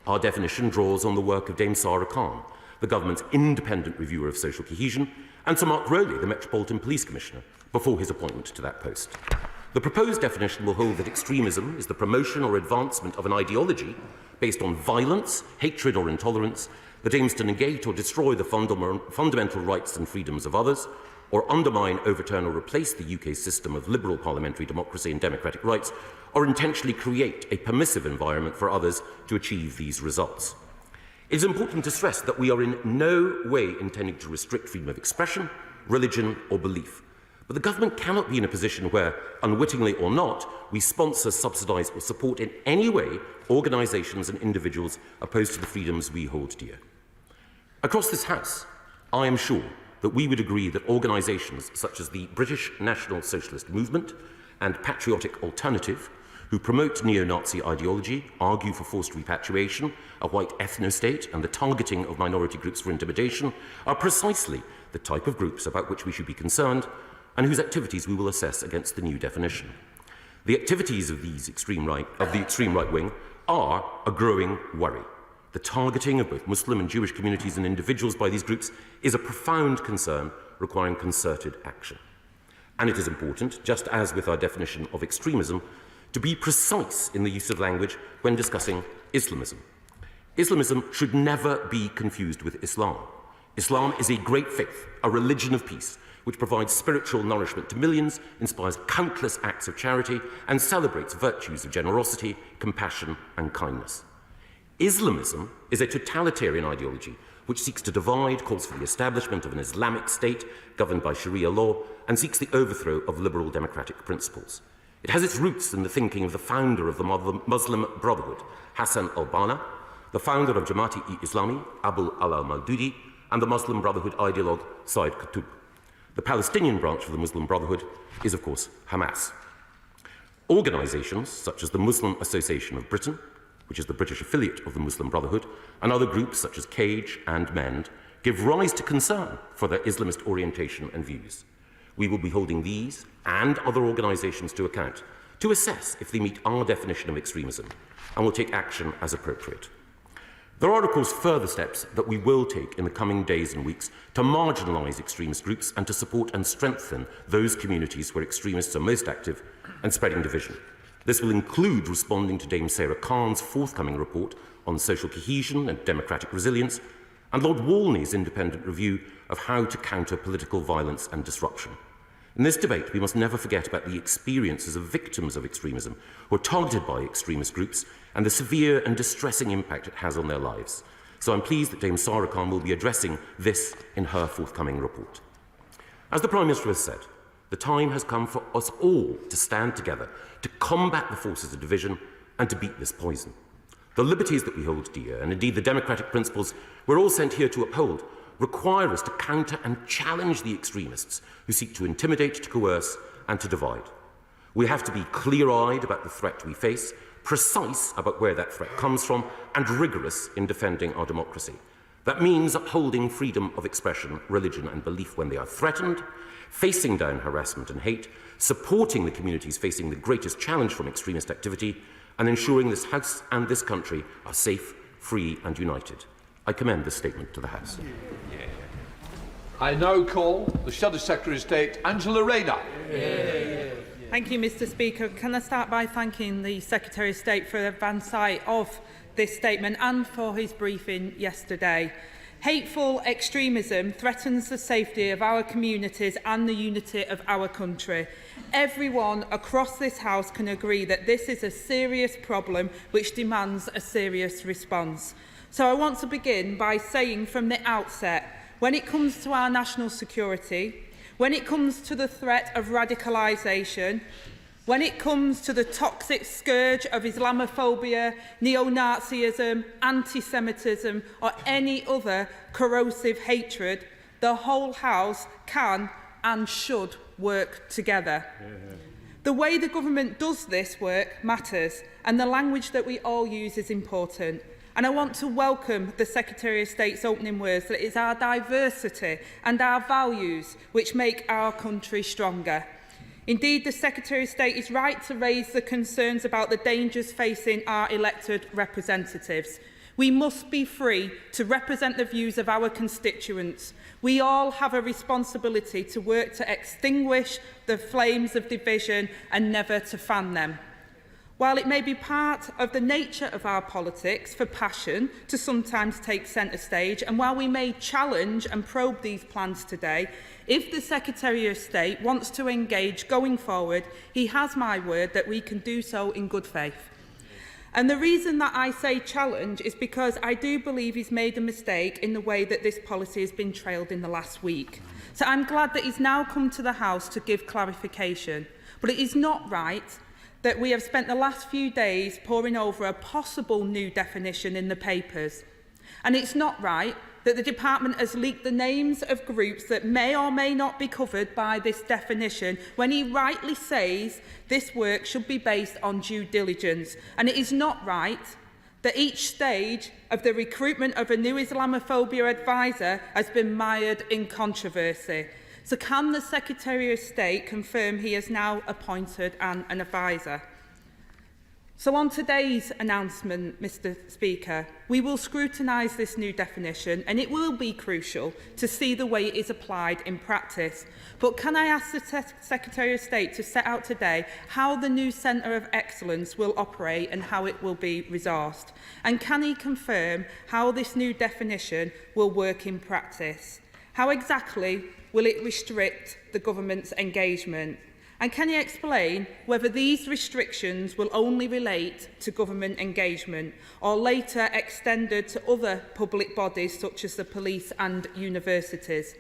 Our definition draws on the work of Dame Sarah Khan, the government's independent reviewer of social cohesion, and Sir Mark Rowley, the Metropolitan Police Commissioner, before his appointment to that post. The proposed definition will hold that extremism is the promotion or advancement of an ideology based on violence, hatred or intolerance that aims to negate or destroy the fundamental rights and freedoms of others, or undermine, overturn or replace the UK's system of liberal parliamentary democracy and democratic rights, or intentionally create a permissive environment for others to achieve these results. It is important to stress that we are in no way intending to restrict freedom of expression, religion or belief. But the government cannot be in a position where, unwittingly or not, we sponsor, subsidise or support in any way organisations and individuals opposed to the freedoms we hold dear. Across this House, I am sure that we would agree that organisations such as the British National Socialist Movement and Patriotic Alternative, who promote neo-Nazi ideology, argue for forced repatriation, a white ethno-state and the targeting of minority groups for intimidation, are precisely the type of groups about which we should be concerned and whose activities we will assess against the new definition. The activities of the extreme right wing are a growing worry. The targeting of both Muslim and Jewish communities and individuals by these groups is a profound concern requiring concerted action. And it is important, just as with our definition of extremism, to be precise in the use of language when discussing Islamism. Islamism should never be confused with Islam. Islam is a great faith, a religion of peace, which provides spiritual nourishment to millions, inspires countless acts of charity, and celebrates virtues of generosity, compassion, and kindness. Islamism is a totalitarian ideology which seeks to divide, calls for the establishment of an Islamic state governed by Sharia law, and seeks the overthrow of liberal democratic principles. It has its roots in the thinking of the founder of the Muslim Brotherhood, Hassan al-Banna, the founder of Jamaat-e-Islami, Abu al-Mawdudi, and the Muslim Brotherhood ideologue, Said Qutb. The Palestinian branch of the Muslim Brotherhood is, of course, Hamas. Organisations such as the Muslim Association of Britain, which is the British affiliate of the Muslim Brotherhood, and other groups such as Cage and MEND, give rise to concern for their Islamist orientation and views. We will be holding these and other organisations to account to assess if they meet our definition of extremism, and will take action as appropriate. There are, of course, further steps that we will take in the coming days and weeks to marginalise extremist groups and to support and strengthen those communities where extremists are most active and spreading division. This will include responding to Dame Sarah Khan's forthcoming report on social cohesion and democratic resilience, and Lord Walney's independent review of how to counter political violence and disruption. In this debate, we must never forget about the experiences of victims of extremism who are targeted by extremist groups and the severe and distressing impact it has on their lives. So I'm pleased that Dame Sarah Khan will be addressing this in her forthcoming report. As the Prime Minister has said, the time has come for us all to stand together to combat the forces of division and to beat this poison. The liberties that we hold dear, and indeed the democratic principles we're all sent here to uphold, require us to counter and challenge the extremists who seek to intimidate, to coerce and to divide. We have to be clear-eyed about the threat we face, precise about where that threat comes from, and rigorous in defending our democracy. That means upholding freedom of expression, religion and belief when they are threatened, facing down harassment and hate, supporting the communities facing the greatest challenge from extremist activity, and ensuring this House and this country are safe, free and united. I commend this statement to the House. I now call the Shadow Secretary of State, Angela Rayner. Thank you, Mr. Speaker. Can I start by thanking the Secretary of State for the advance sight of this statement and for his briefing yesterday. Hateful extremism threatens the safety of our communities and the unity of our country. Everyone across this House can agree that this is a serious problem which demands a serious response. So I want to begin by saying from the outset, when it comes to our national security, when it comes to the threat of radicalisation, when it comes to the toxic scourge of Islamophobia, neo-Nazism, anti-Semitism or any other corrosive hatred, the whole House can and should work together. The way the government does this work matters, and the language that we all use is important. And I want to welcome the Secretary of State's opening words that it is our diversity and our values which make our country stronger. Indeed, the Secretary of State is right to raise the concerns about the dangers facing our elected representatives. We must be free to represent the views of our constituents. We all have a responsibility to work to extinguish the flames of division and never to fan them. While it may be part of the nature of our politics for passion to sometimes take centre stage, and while we may challenge and probe these plans today, if the Secretary of State wants to engage going forward, he has my word that we can do so in good faith. And the reason that I say challenge is because I do believe he's made a mistake in the way that this policy has been trailed in the last week. So I'm glad that he's now come to the House to give clarification. But it is not right that we have spent the last few days poring over a possible new definition in the papers. And it's not right that the Department has leaked the names of groups that may or may not be covered by this definition when he rightly says this work should be based on due diligence. And it is not right that each stage of the recruitment of a new Islamophobia advisor has been mired in controversy. So can the Secretary of State confirm he has now appointed an advisor? So on today's announcement, Mr. Speaker, we will scrutinise this new definition, and it will be crucial to see the way it is applied in practice. But can I ask the Secretary of State to set out today how the new Centre of Excellence will operate and how it will be resourced? And can he confirm how this new definition will work in practice? How exactly will it restrict the government's engagement? And can he explain whether these restrictions will only relate to government engagement or later extended to other public bodies such as the police and universities?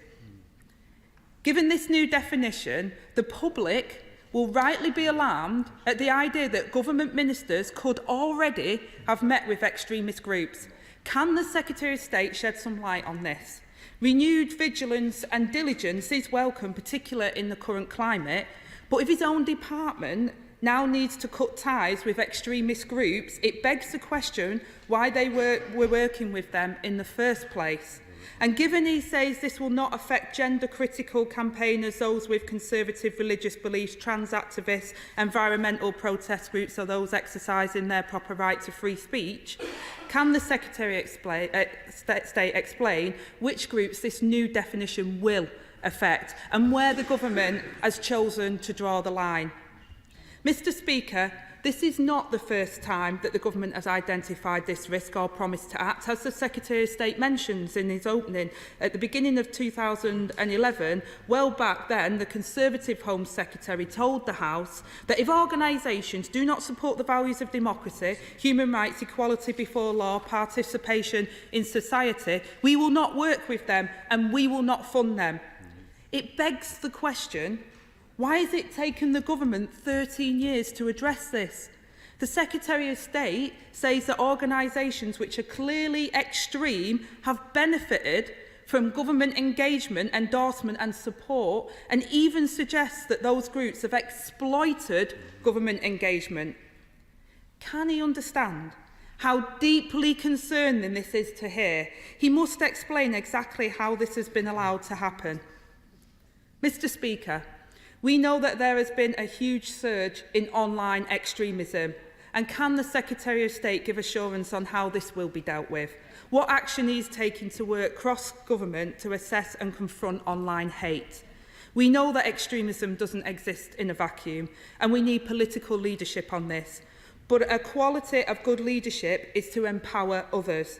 Given this new definition, the public will rightly be alarmed at the idea that government ministers could already have met with extremist groups. Can the Secretary of State shed some light on this? Renewed vigilance and diligence is welcome, particularly in the current climate, but if his own department now needs to cut ties with extremist groups, it begs the question why they were working with them in the first place. And given he says this will not affect gender-critical campaigners, those with conservative religious beliefs, trans activists, environmental protest groups, or those exercising their proper right to free speech, can the Secretary of State explain which groups this new definition will affect and where the government has chosen to draw the line? Mr. Speaker, This is not the first time that the government has identified this risk or promised to act. As the Secretary of State mentions in his opening, at the beginning of 2011, well back then, the Conservative Home Secretary told the House that if organisations do not support the values of democracy, human rights, equality before law, participation in society, we will not work with them and we will not fund them. It begs the question, why has it taken the government 13 years to address this? The Secretary of State says that organisations which are clearly extreme have benefited from government engagement, endorsement and support, and even suggests that those groups have exploited government engagement. Can he understand how deeply concerning this is to hear? He must explain exactly how this has been allowed to happen. Mr. Speaker, we know that there has been a huge surge in online extremism, and can the Secretary of State give assurance on how this will be dealt with? What action he is taking to work cross-government to assess and confront online hate? We know that extremism doesn't exist in a vacuum, and we need political leadership on this. But a quality of good leadership is to empower others.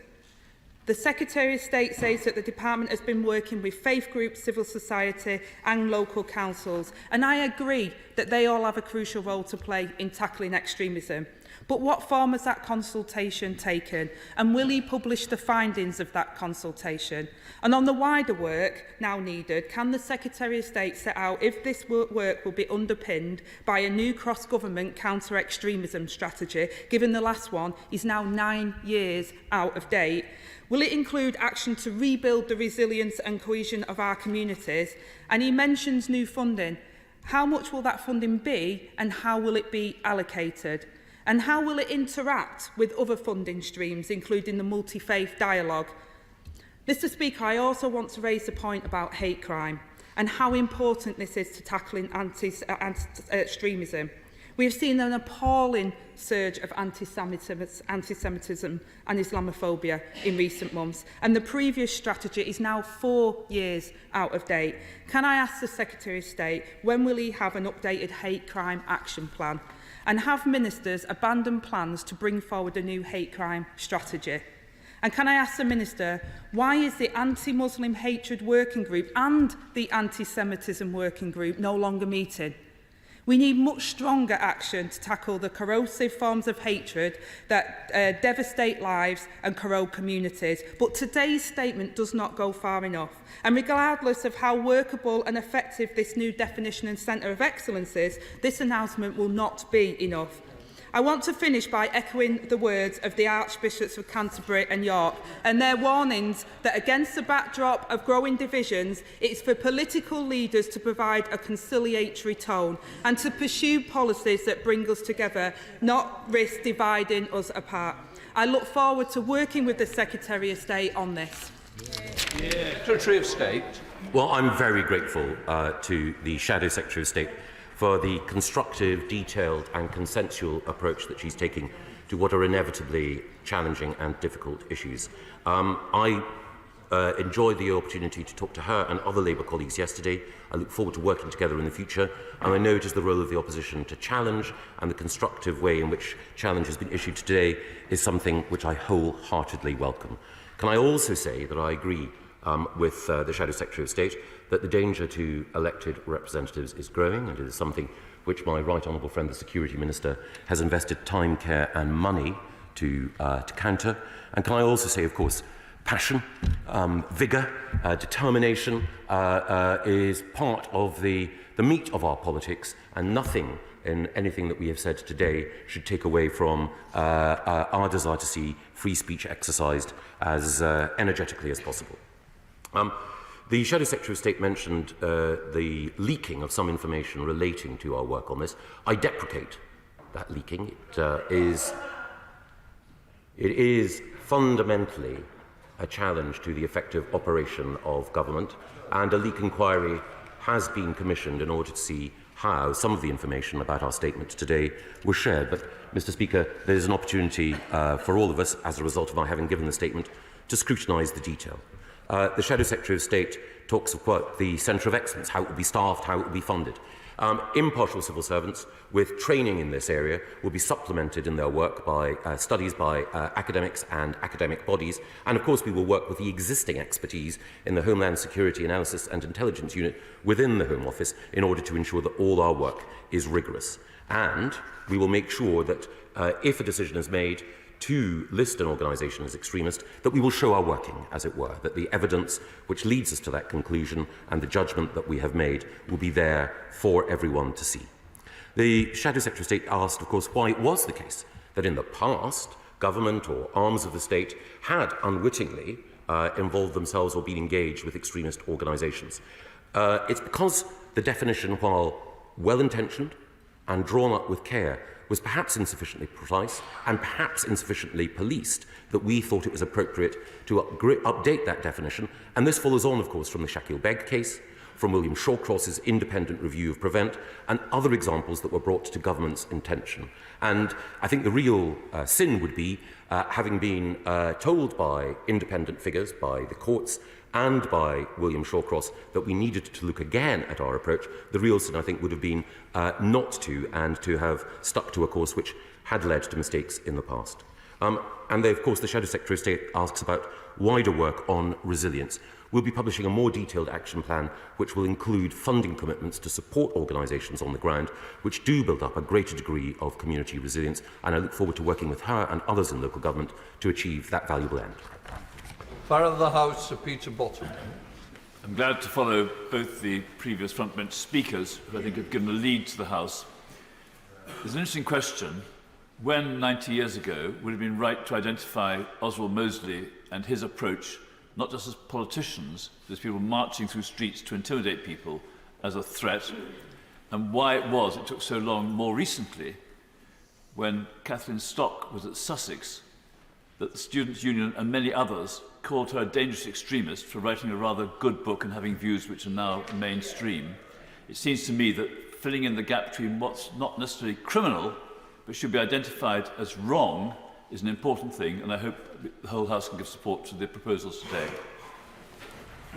The Secretary of State says that the Department has been working with faith groups, civil society and local councils, and I agree that they all have a crucial role to play in tackling extremism. But what form has that consultation taken, and will he publish the findings of that consultation? And on the wider work now needed, can the Secretary of State set out if this work will be underpinned by a new cross-government counter-extremism strategy, given the last one is now 9 years out of date? Will it include action to rebuild the resilience and cohesion of our communities? And he mentions new funding. How much will that funding be, and how will it be allocated? And how will it interact with other funding streams, including the multi-faith dialogue? Mr. Speaker, I also want to raise the point about hate crime and how important this is to tackling extremism. We have seen an appalling surge of anti-Semitism and Islamophobia in recent months, and the previous strategy is now 4 years out of date. Can I ask the Secretary of State, when will he have an updated hate crime action plan? And have ministers abandoned plans to bring forward a new hate crime strategy? And can I ask the Minister, why is the Anti-Muslim Hatred Working Group and the Anti-Semitism Working Group no longer meeting? We need much stronger action to tackle the corrosive forms of hatred that devastate lives and corrode communities. But today's statement does not go far enough. And regardless of how workable and effective this new definition and centre of excellence is, this announcement will not be enough. I want to finish by echoing the words of the Archbishops of Canterbury and York and their warnings that against the backdrop of growing divisions, it's for political leaders to provide a conciliatory tone and to pursue policies that bring us together, not risk dividing us apart. I look forward to working with the Secretary of State on this. Secretary of State. Well, I'm very grateful to the Shadow Secretary of State for the constructive, detailed and consensual approach that she's taking to what are inevitably challenging and difficult issues. I enjoyed the opportunity to talk to her and other Labour colleagues yesterday. I look forward to working together in the future, and I know it is the role of the opposition to challenge, and the constructive way in which challenge has been issued today is something which I wholeheartedly welcome. Can I also say that I agree with the Shadow Secretary of State that the danger to elected representatives is growing, and it is something which my right honourable friend, the Security Minister, has invested time, care and money to counter. And can I also say, of course, passion, vigour, determination is part of the meat of our politics, and nothing in anything that we have said today should take away from our desire to see free speech exercised as energetically as possible. The Shadow Secretary of State mentioned the leaking of some information relating to our work on this. I deprecate that leaking. It is fundamentally a challenge to the effective operation of government, and a leak inquiry has been commissioned in order to see how some of the information about our statement today was shared. But, Mr. Speaker, there is an opportunity for all of us, as a result of our having given the statement, to scrutinise the detail. The Shadow Secretary of State talks about the Centre of Excellence, how it will be staffed, how it will be funded. Impartial civil servants with training in this area will be supplemented in their work by studies by academics and academic bodies. And of course, we will work with the existing expertise in the Homeland Security Analysis and Intelligence Unit within the Home Office in order to ensure that all our work is rigorous. And we will make sure that if a decision is made to list an organisation as extremist, that we will show our working, as it were, that the evidence which leads us to that conclusion and the judgment that we have made will be there for everyone to see. The Shadow Secretary of State asked, of course, why it was the case that in the past, government or arms of the state had unwittingly involved themselves or been engaged with extremist organisations. It's because the definition, while well-intentioned and drawn up with care, was perhaps insufficiently precise and perhaps insufficiently policed, that we thought it was appropriate to update that definition. And this follows on, of course, from the Shakil Beg case, from William Shawcross's independent review of Prevent, and other examples that were brought to government's attention. And I think the real sin would be, having been told by independent figures, by the courts, and by William Shawcross, that we needed to look again at our approach. The real sin, I think, would have been not to, and to have stuck to a course which had led to mistakes in the past. And they, of course, the Shadow Secretary of State asks about wider work on resilience. We'll be publishing a more detailed action plan which will include funding commitments to support organisations on the ground which do build up a greater degree of community resilience, and I look forward to working with her and others in local government to achieve that valuable end. Fire of the House, Sir Peter Bottom. I'm glad to follow both the previous frontbench speakers, who I think have given a lead to the House. There's an interesting question. When, 90 years ago, would it have been right to identify Oswald Mosley and his approach, not just as politicians, but as people marching through streets to intimidate people, as a threat, and why it took so long more recently, when Catherine Stock was at Sussex, that the Students' Union and many others called her a dangerous extremist for writing a rather good book and having views which are now mainstream. It seems to me that filling in the gap between what's not necessarily criminal but should be identified as wrong is an important thing, and I hope the whole House can give support to the proposals today.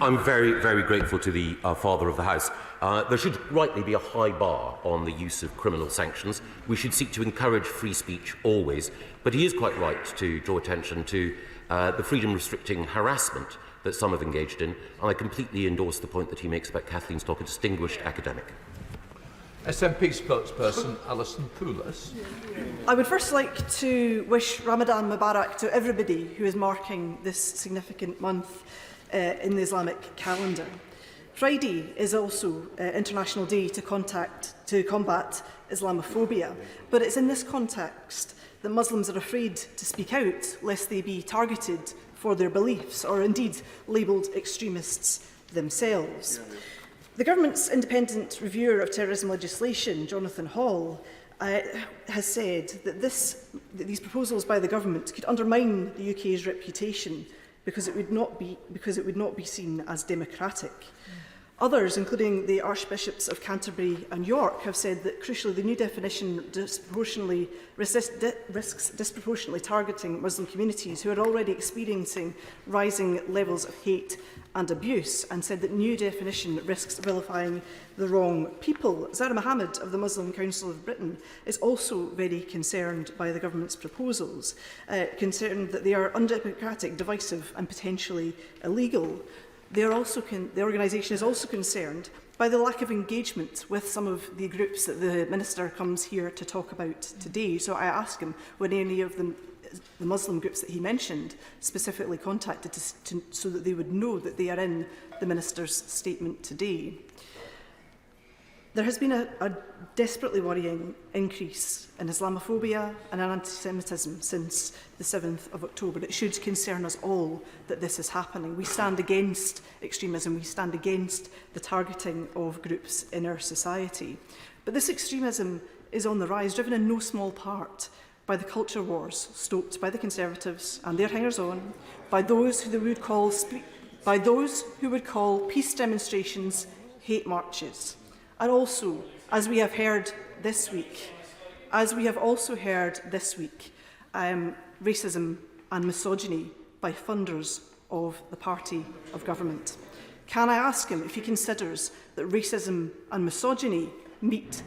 I'm very, very grateful to the Father of the House. There should rightly be a high bar on the use of criminal sanctions. We should seek to encourage free speech always, but he is quite right to draw attention to the freedom-restricting harassment that some have engaged in, and I completely endorse the point that he makes about Kathleen Stock, a distinguished academic. SNP spokesperson Alison Poulos. I would first like to wish Ramadan Mubarak to everybody who is marking this significant month in the Islamic calendar. Friday is also International Day to combat Islamophobia, but it's in this context that Muslims are afraid to speak out lest they be targeted for their beliefs or indeed labelled extremists themselves. The government's independent reviewer of terrorism legislation, Jonathan Hall, has said that these proposals by the government could undermine the UK's reputation because it would not be seen as democratic. Others, including the Archbishops of Canterbury and York, have said that, crucially, the new definition risks disproportionately targeting Muslim communities who are already experiencing rising levels of hate and abuse, and said that new definition risks vilifying the wrong people. Zahra Mohammed of the Muslim Council of Britain is also very concerned by the government's proposals, concerned that they are undemocratic, divisive and potentially illegal. The organisation is also concerned by the lack of engagement with some of the groups that the Minister comes here to talk about today. So I ask him when any of the Muslim groups that he mentioned specifically contacted so that they would know that they are in the Minister's statement today. There has been a desperately worrying increase in Islamophobia and anti-Semitism since the 7th of October. It should concern us all that this is happening. We stand against extremism. We stand against the targeting of groups in our society. But this extremism is on the rise, driven in no small part by the culture wars stoked by the Conservatives and their hangers-on, by those who would call peace demonstrations hate marches. And also, as we have heard this week, racism and misogyny by funders of the party of government. Can I ask him if he considers that racism and misogyny meet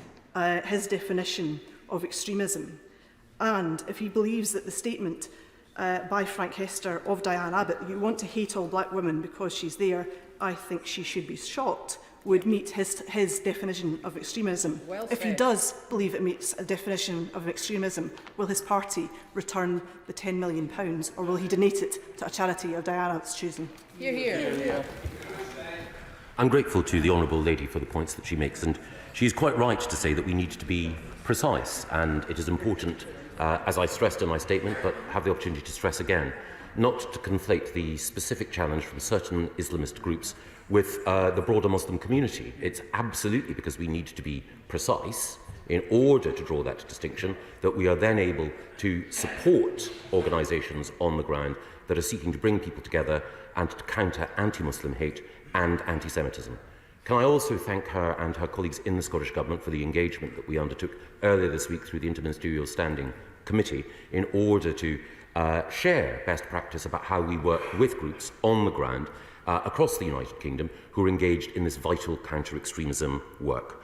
his definition of extremism. And if he believes that the statement by Frank Hester of Diane Abbott, that you want to hate all black women because she's there, I think she should be shot, would meet his definition of extremism. Well if he does believe it meets a definition of extremism, will his party return the £10 million, or will he donate it to a charity of Diane Abbott's choosing? Hear, hear. I'm grateful to the Honourable Lady for the points that she makes, and she's quite right to say that we need to be precise, and it is important, as I stressed in my statement, but have the opportunity to stress again, not to conflate the specific challenge from certain Islamist groups with the broader Muslim community. It's absolutely because we need to be precise in order to draw that distinction that we are then able to support organisations on the ground that are seeking to bring people together and to counter anti-Muslim hate and anti-Semitism. Can I also thank her and her colleagues in the Scottish Government for the engagement that we undertook earlier this week through the Interministerial Standing Committee in order to share best practice about how we work with groups on the ground across the United Kingdom who are engaged in this vital counter-extremism work.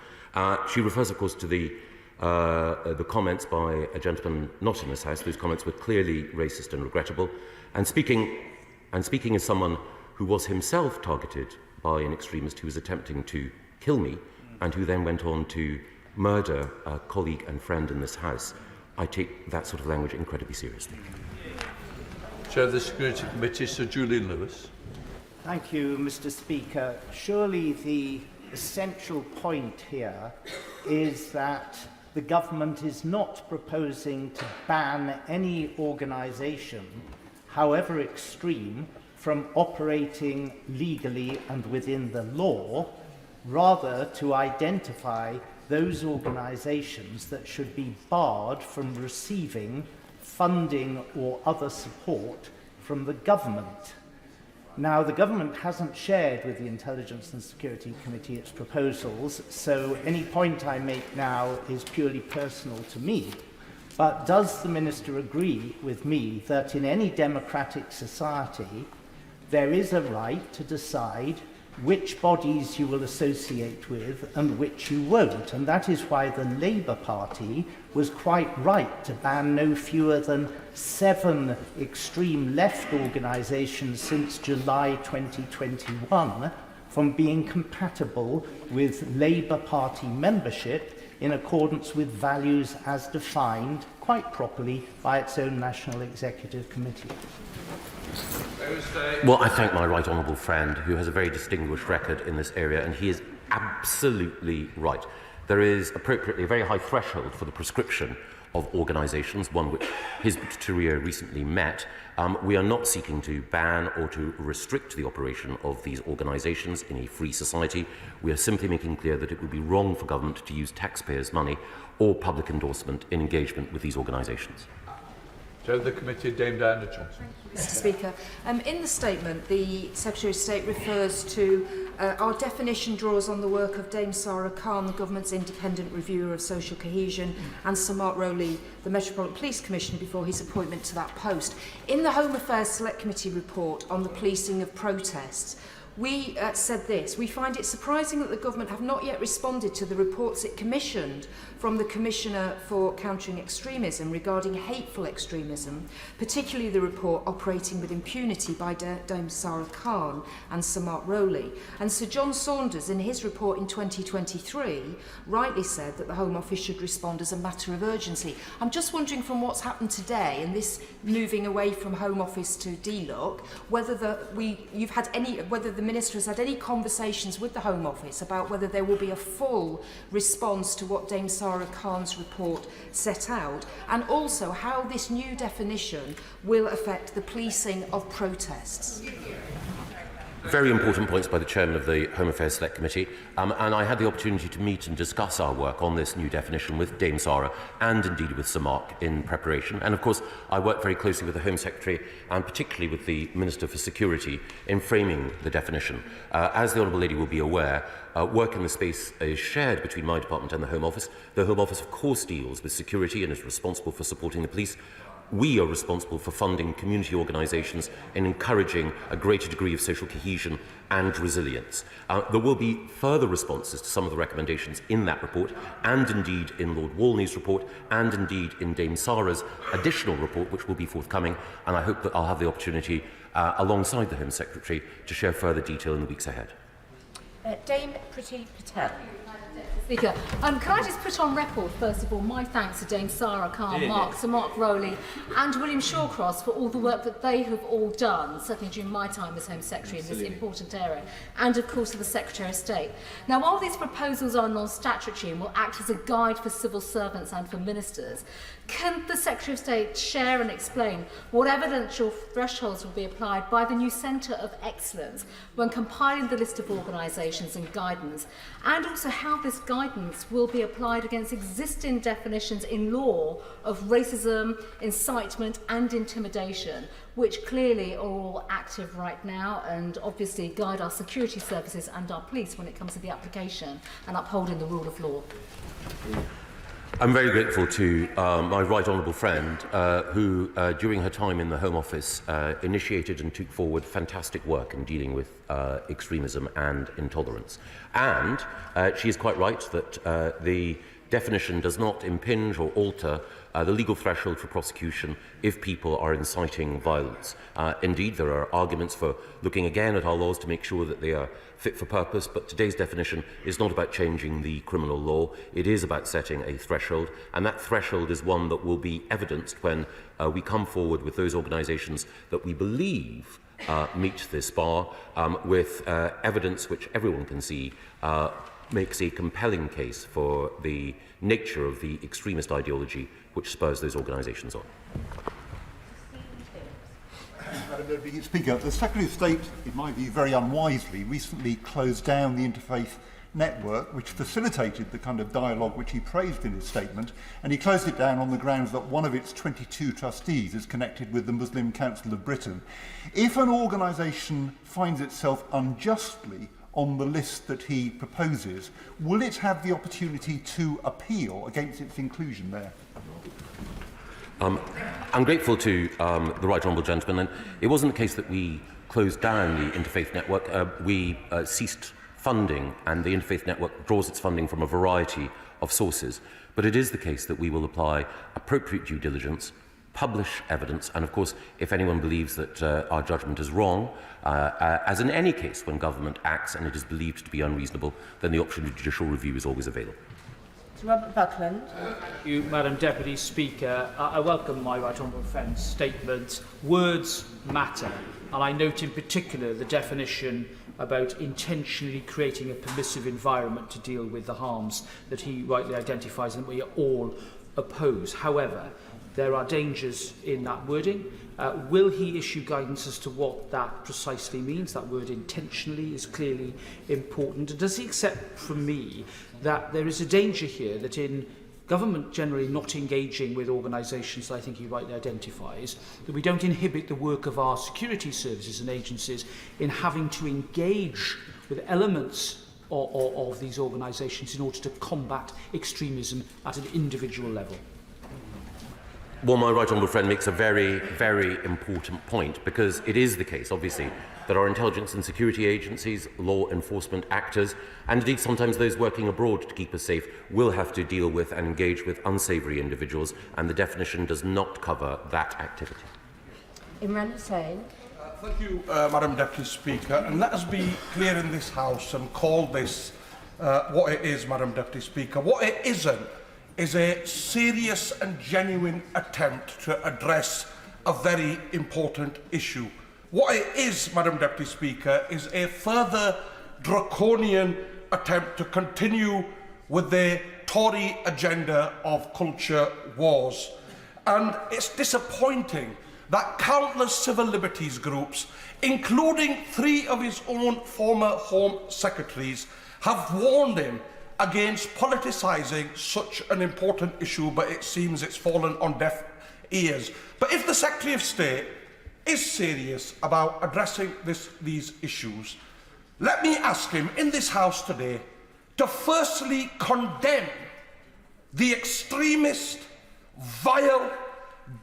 She refers, of course, to the comments by a gentleman not in this House. Those comments were clearly racist and regrettable. And speaking as someone who was himself targeted by an extremist who was attempting to kill me and who then went on to murder a colleague and friend in this House, I take that sort of language incredibly seriously. Chair of the Security Committee, Sir Julian Lewis. Thank you, Mr. Speaker. Surely the essential point here is that the government is not proposing to ban any organisation, however extreme, from operating legally and within the law, rather to identify those organisations that should be barred from receiving funding or other support from the government. Now, the government hasn't shared with the Intelligence and Security Committee its proposals, so any point I make now is purely personal to me. But does the Minister agree with me that in any democratic society, there is a right to decide which bodies you will associate with and which you won't? And that is why the Labour Party was quite right to ban no fewer than 7 extreme left organisations since July 2021 from being compatible with Labour Party membership in accordance with values as defined quite properly by its own National Executive Committee. Well, I thank my right honourable friend, who has a very distinguished record in this area, and he is absolutely right. There is appropriately a very high threshold for the prescription of organisations, one which his career recently met. We are not seeking to ban or to restrict the operation of these organisations in a free society. We are simply making clear that it would be wrong for government to use taxpayers' money or public endorsement in engagement with these organisations. Chair of the Committee, Dame Diana Johnson. Mr. Speaker, in the statement, the Secretary of State refers to our definition draws on the work of Dame Sarah Khan, the government's independent reviewer of social cohesion, and Sir Mark Rowley, the Metropolitan Police Commissioner, before his appointment to that post. In the Home Affairs Select Committee report on the policing of protests, we said this: we find it surprising that the government have not yet responded to the reports it commissioned from the Commissioner for Countering Extremism regarding hateful extremism, particularly the report Operating with Impunity by Dame Sarah Khan and Sir Mark Rowley. And Sir John Saunders, in his report in 2023, rightly said that the Home Office should respond as a matter of urgency. I'm just wondering, from what's happened today and this moving away from Home Office to DLUC, whether whether the Minister has had any conversations with the Home Office about whether there will be a full response to what Dame Sarah Khan's report set out, and also how this new definition will affect the policing of protests. Very important points by the Chairman of the Home Affairs Select Committee, and I had the opportunity to meet and discuss our work on this new definition with Dame Sarah and indeed with Sir Mark in preparation. And of course, I work very closely with the Home Secretary and particularly with the Minister for Security in framing the definition. As the Honourable Lady will be aware, work in the space is shared between my department and the Home Office. The Home Office, of course, deals with security and is responsible for supporting the police. we are responsible for funding community organisations and encouraging a greater degree of social cohesion and resilience. There will be further responses to some of the recommendations in that report, and indeed in Lord Walney's report, and indeed in Dame Sarah's additional report, which will be forthcoming, and I hope that I'll have the opportunity, alongside the Home Secretary, to share further detail in the weeks ahead. Dame Priti Patel. Speaker, can I just put on record, first of all, my thanks to Dame Sarah Khan, Sir Mark Rowley and William Shawcross for all the work that they have all done, certainly during my time as Home Secretary in this important area, and of course to the Secretary of State. Now, while these proposals are non-statutory and will act as a guide for civil servants and for ministers, can the Secretary of State share and explain what evidential thresholds will be applied by the new Centre of Excellence when compiling the list of organisations and guidance, and also how this guidance will be applied against existing definitions in law of racism, incitement and intimidation, which clearly are all active right now and obviously guide our security services and our police when it comes to the application and upholding the rule of law. I'm very grateful to my right honourable friend who, during her time in the Home Office, initiated and took forward fantastic work in dealing with extremism and intolerance. And she is quite right that the definition does not impinge or alter the legal threshold for prosecution if people are inciting violence. Indeed, there are arguments for looking again at our laws to make sure that they are fit for purpose, but today's definition is not about changing the criminal law. It is about setting a threshold, and that threshold is one that will be evidenced when we come forward with those organisations that we believe meet this bar, with evidence which everyone can see makes a compelling case for the nature of the extremist ideology which spurs those organisations on. Madam Speaker, the Secretary of State, in my view, very unwisely, recently closed down the interfaith network, which facilitated the kind of dialogue which he praised in his statement, and he closed it down on the grounds that one of its 22 trustees is connected with the Muslim Council of Britain. If an organisation finds itself unjustly on the list that he proposes, will it have the opportunity to appeal against its inclusion there? I'm grateful to the right honourable gentleman, and it wasn't the case that we closed down the interfaith network. We ceased funding, and the interfaith network draws its funding from a variety of sources. But it is the case that we will apply appropriate due diligence, publish evidence, and of course, if anyone believes that our judgment is wrong, as in any case when government acts and it is believed to be unreasonable, then the option of judicial review is always available. Robert Buckland. Thank you, Madam Deputy Speaker. I welcome my right honourable friend's statement. Words matter, and I note in particular the definition about intentionally creating a permissive environment to deal with the harms that he rightly identifies and we all oppose. However, there are dangers in that wording. Will he issue guidance as to what that precisely means? That word intentionally is clearly important. Does he accept from me that there is a danger here that in government generally not engaging with organisations that I think he rightly identifies, that we don't inhibit the work of our security services and agencies in having to engage with elements of these organisations in order to combat extremism at an individual level? Well, my right honourable friend makes a very, very important point, because it is the case, obviously, that our intelligence and security agencies, law enforcement actors, and indeed sometimes those working abroad to keep us safe, will have to deal with and engage with unsavoury individuals, and the definition does not cover that activity. Imran Hussain. Thank you, Madam Deputy Speaker. And let us be clear in this House and call this what it is, Madam Deputy Speaker. What it isn't is a serious and genuine attempt to address a very important issue. What it is, Madam Deputy Speaker, is a further draconian attempt to continue with the Tory agenda of culture wars. And it's disappointing that countless civil liberties groups, including 3 of his own former Home Secretaries, have warned him against politicising such an important issue, but it seems it's fallen on deaf ears. But if the Secretary of State is serious about addressing these issues, let me ask him in this House today to firstly condemn the extremist, vile,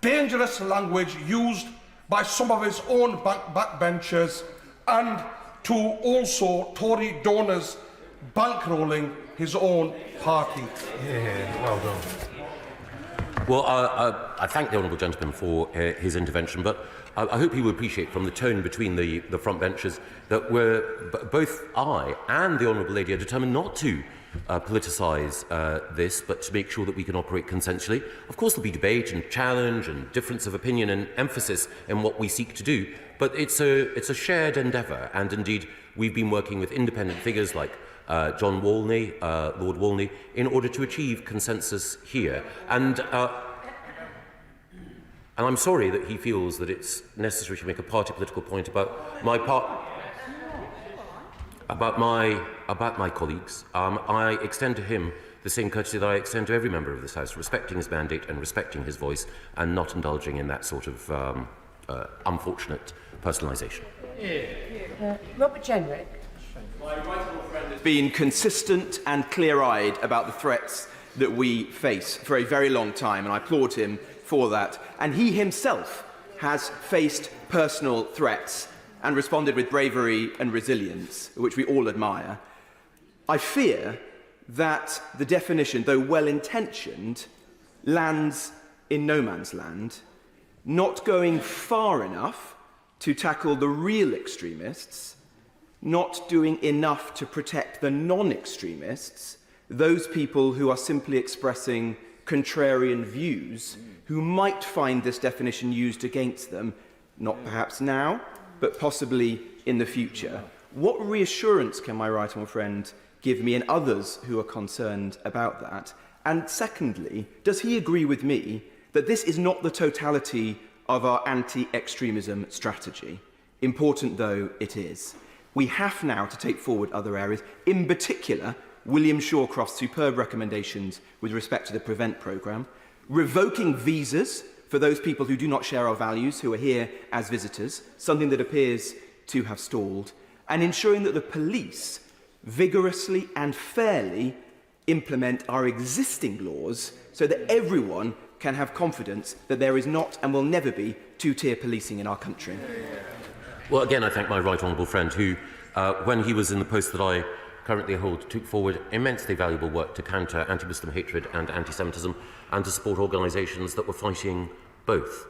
dangerous language used by some of his own backbenchers, and to also Tory donors bankrolling his own party. Yeah, well done. Well, I thank the honourable gentleman for his intervention, but I hope he will appreciate from the tone between the front benches that both I and the honourable lady are determined not to politicise this, but to make sure that we can operate consensually. Of course, there'll be debate and challenge and difference of opinion and emphasis in what we seek to do, but it's a shared endeavour, and indeed we've been working with independent figures like John Walney, Lord Walney, in order to achieve consensus here. And I'm sorry that he feels that it's necessary to make a party political point about my colleagues. I extend to him the same courtesy that I extend to every member of this House, respecting his mandate and respecting his voice, and not indulging in that sort of unfortunate personalisation. Robert Jenrick. My right honourable friend has been consistent and clear-eyed about the threats that we face for a very long time, and I applaud him for that. And he himself has faced personal threats and responded with bravery and resilience, which we all admire. I fear that the definition, though well-intentioned, lands in no man's land, not going far enough to tackle the real extremists, not doing enough to protect the non-extremists, those people who are simply expressing contrarian views, who might find this definition used against them, not perhaps now, but possibly in the future. What reassurance can my right honourable friend give me and others who are concerned about that? And secondly, does he agree with me that this is not the totality of our anti-extremism strategy? Important though it is. We have now to take forward other areas, in particular William Shawcroft's superb recommendations with respect to the PREVENT programme, revoking visas for those people who do not share our values, who are here as visitors, something that appears to have stalled, and ensuring that the police vigorously and fairly implement our existing laws so that everyone can have confidence that there is not and will never be two-tier policing in our country. Well, again, I thank my right honourable friend who, when he was in the post that I currently hold, took forward immensely valuable work to counter anti-Muslim hatred and anti-Semitism and to support organisations that were fighting both.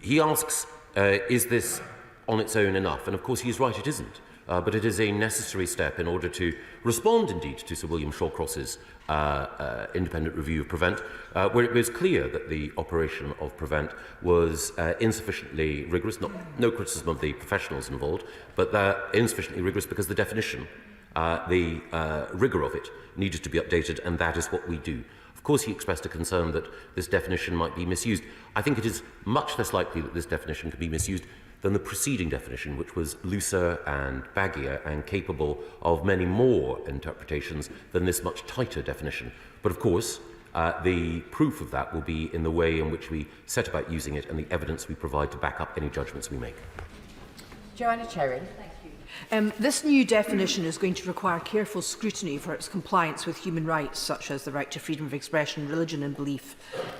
He asks, is this on its own enough? And of course he's right, it isn't. But it is a necessary step in order to respond indeed to Sir William Shawcross's independent review of PREVENT, where it was clear that the operation of PREVENT was insufficiently rigorous, no criticism of the professionals involved, but insufficiently rigorous because the definition, the rigour of it, needed to be updated, and that is what we do. Of course, he expressed a concern that this definition might be misused. I think it is much less likely that this definition can be misused than the preceding definition, which was looser and baggier and capable of many more interpretations than this much tighter definition. But of course, the proof of that will be in the way in which we set about using it and the evidence we provide to back up any judgments we make. Joanna Cherry. This new definition is going to require careful scrutiny for its compliance with human rights, such as the right to freedom of expression, religion and belief,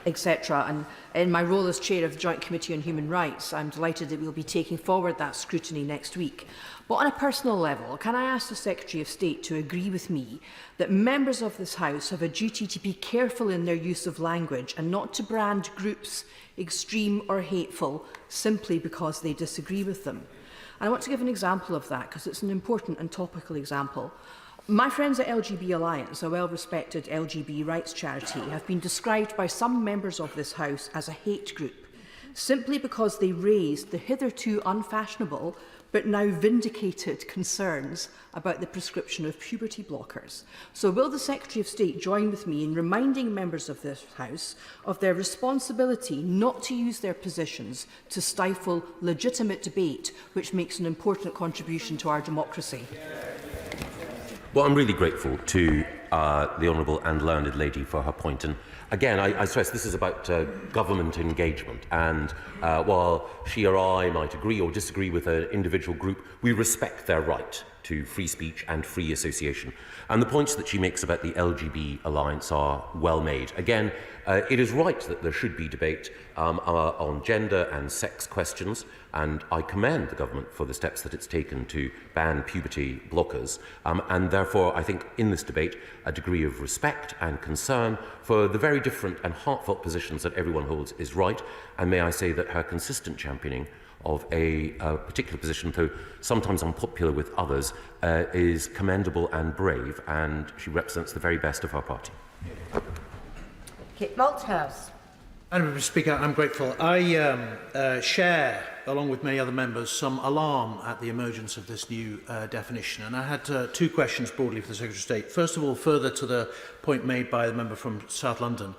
etc. And in my role as chair of the Joint Committee on Human Rights, I'm delighted that we'll be taking forward that scrutiny next week. But on a personal level, can I ask the Secretary of State to agree with me that members of this House have a duty to be careful in their use of language and not to brand groups extreme or hateful simply because they disagree with them? And I want to give an example of that because it's an important and topical example. My friends at LGB Alliance, a well-respected LGBT rights charity, have been described by some members of this House as a hate group, simply because they raised the hitherto unfashionable but now vindicated concerns about the prescription of puberty blockers. So will the Secretary of State join with me in reminding members of this House of their responsibility not to use their positions to stifle legitimate debate, which makes an important contribution to our democracy? Well, I'm really grateful to the Honourable and Learned Lady for her point. And again, I stress this is about government engagement. And while she or I might agree or disagree with an individual group, we respect their right to free speech and free association. And the points that she makes about the LGB alliance are well made. Again, it is right that there should be debate on gender and sex questions, and I commend the government for the steps that it's taken to ban puberty blockers. And therefore, I think in this debate, a degree of respect and concern for the very different and heartfelt positions that everyone holds is right. And may I say that her consistent championing of a particular position, though sometimes unpopular with others, is commendable and brave, and she represents the very best of her party. Kit Malthouse. Madam Speaker, I'm grateful. I share, along with many other members, some alarm at the emergence of this new definition. And I had two questions broadly for the Secretary of State. First of all, further to the point made by the member from South London,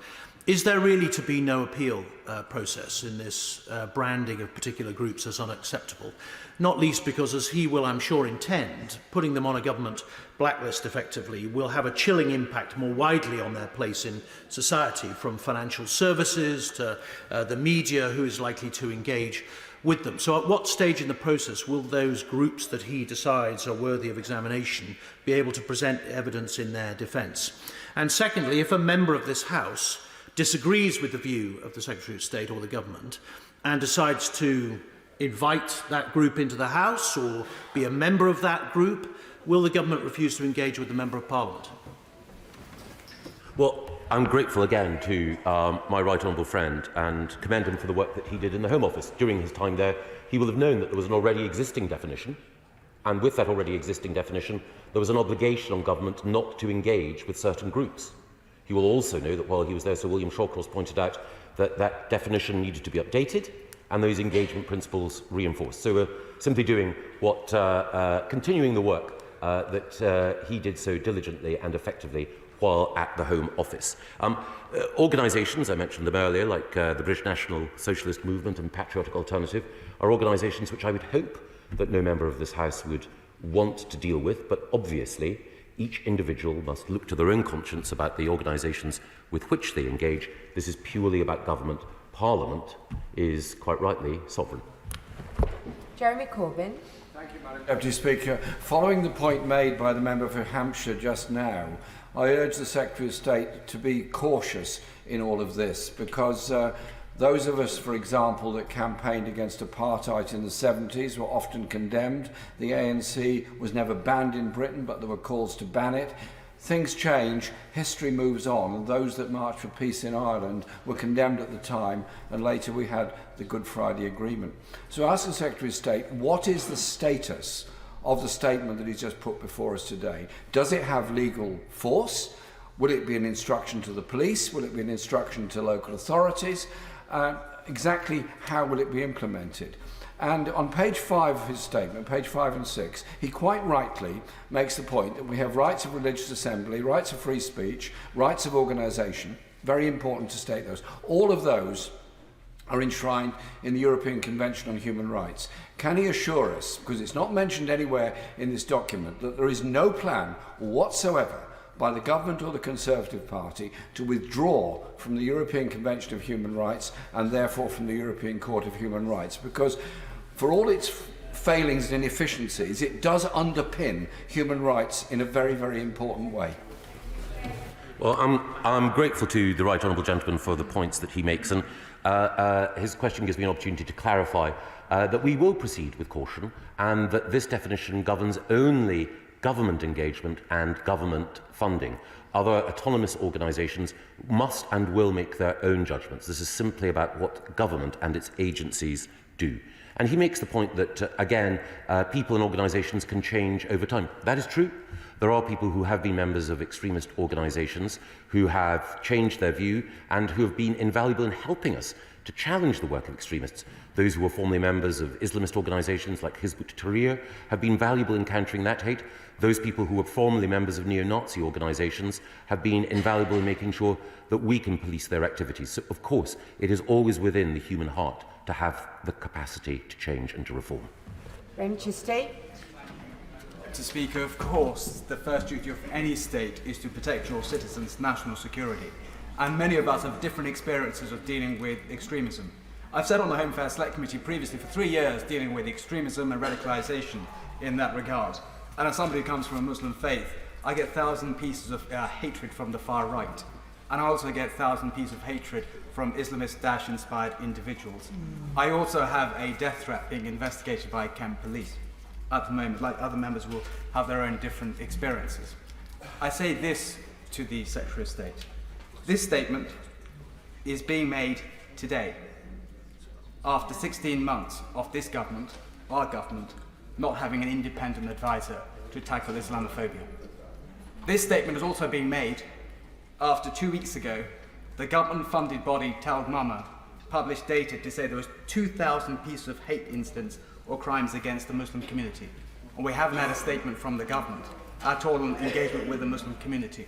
is there really to be no appeal process in this branding of particular groups as unacceptable? Not least because, as he will, I'm sure, intend, putting them on a government blacklist effectively will have a chilling impact more widely on their place in society, from financial services to the media, who is likely to engage with them. So at what stage in the process will those groups that he decides are worthy of examination be able to present evidence in their defence? And secondly, if a member of this House disagrees with the view of the Secretary of State or the government and decides to invite that group into the House or be a member of that group, will the government refuse to engage with the Member of Parliament? Well, I'm grateful again to my right honourable friend and commend him for the work that he did in the Home Office. During his time there, he will have known that there was an already existing definition, and with that already existing definition, there was an obligation on government not to engage with certain groups. He will also know that while he was there, Sir William Shawcross pointed out that that definition needed to be updated and those engagement principles reinforced. So we're simply doing what, continuing the work that he did so diligently and effectively while at the Home Office. Organisations, I mentioned them earlier, like the British National Socialist Movement and Patriotic Alternative, are organisations which I would hope that no member of this House would want to deal with, but obviously each individual must look to their own conscience about the organisations with which they engage. This is purely about government. Parliament is, quite rightly, sovereign. Jeremy Corbyn. Thank you, Madam Deputy Speaker. Following the point made by the member for Hampshire just now, I urge the Secretary of State to be cautious in all of this, because those of us, for example, that campaigned against apartheid in the 70s were often condemned. The ANC was never banned in Britain, but there were calls to ban it. Things change, history moves on, and those that marched for peace in Ireland were condemned at the time, and later we had the Good Friday Agreement. So I ask the Secretary of State, what is the status of the statement that he's just put before us today? Does it have legal force? Will it be an instruction to the police? Will it be an instruction to local authorities? Exactly how will it be implemented? And on page 5 of his statement, page 5 and 6, he quite rightly makes the point that we have rights of religious assembly, rights of free speech, rights of organisation. Very important to state those. All of those are enshrined in the European Convention on Human Rights. Can he assure us, because it's not mentioned anywhere in this document, that there is no plan whatsoever by the government or the Conservative Party to withdraw from the European Convention of Human Rights and therefore from the European Court of Human Rights? Because for all its failings and inefficiencies, it does underpin human rights in a very, very important way. Well, I'm grateful to the right honourable gentleman for the points that he makes, and his question gives me an opportunity to clarify that we will proceed with caution, and that this definition governs only government engagement and government funding. Other autonomous organisations must and will make their own judgments. This is simply about what government and its agencies do. And he makes the point that, again, people and organisations can change over time. That is true. There are people who have been members of extremist organisations who have changed their view and who have been invaluable in helping us to challenge the work of extremists. Those who were formerly members of Islamist organisations like Hizb ut-Tahrir have been valuable in countering that hate. Those people who were formerly members of neo-Nazi organisations have been invaluable in making sure that we can police their activities. So, of course, it is always within the human heart to have the capacity to change and to reform. Rachel State. Mr. Speaker, of course, the first duty of any state is to protect your citizens' national security. And many of us have different experiences of dealing with extremism. I've sat on the Home Affairs Select Committee previously for 3 years dealing with extremism and radicalisation in that regard. And as somebody who comes from a Muslim faith, I get 1,000 pieces of hatred from the far right. And I also get 1,000 pieces of hatred from Islamist Daesh-inspired individuals. I also have a death threat being investigated by Kent Police at the moment, like other members will have their own different experiences. I say this to the Secretary of State. This statement is being made today, after 16 months of this government, our government, not having an independent advisor to tackle Islamophobia. This statement is also being made after 2 weeks ago, the government-funded body Tal Mama published data to say there was 2,000 pieces of hate incidents or crimes against the Muslim community. And we haven't had a statement from the government at all in engagement with the Muslim community.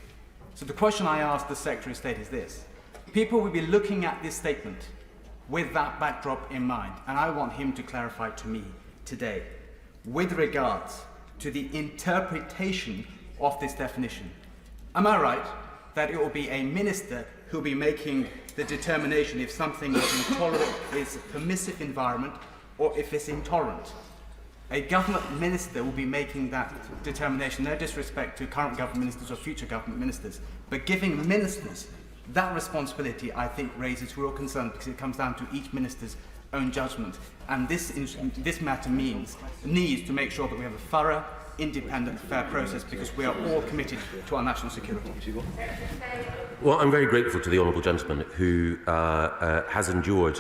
So the question I ask the Secretary of State is this. People will be looking at this statement with that backdrop in mind, and I want him to clarify to me today, with regards to the interpretation of this definition. Am I right that it will be a minister who will be making the determination if something is intolerant, is a permissive environment, or if it's intolerant? A government minister will be making that determination, no disrespect to current government ministers or future government ministers, but giving ministers that responsibility, I think, raises real concern because it comes down to each minister's own judgment. And this matter needs to make sure that we have a thorough, independent, fair process because we are all committed to our national security. Well, I'm very grateful to the honourable gentleman who has endured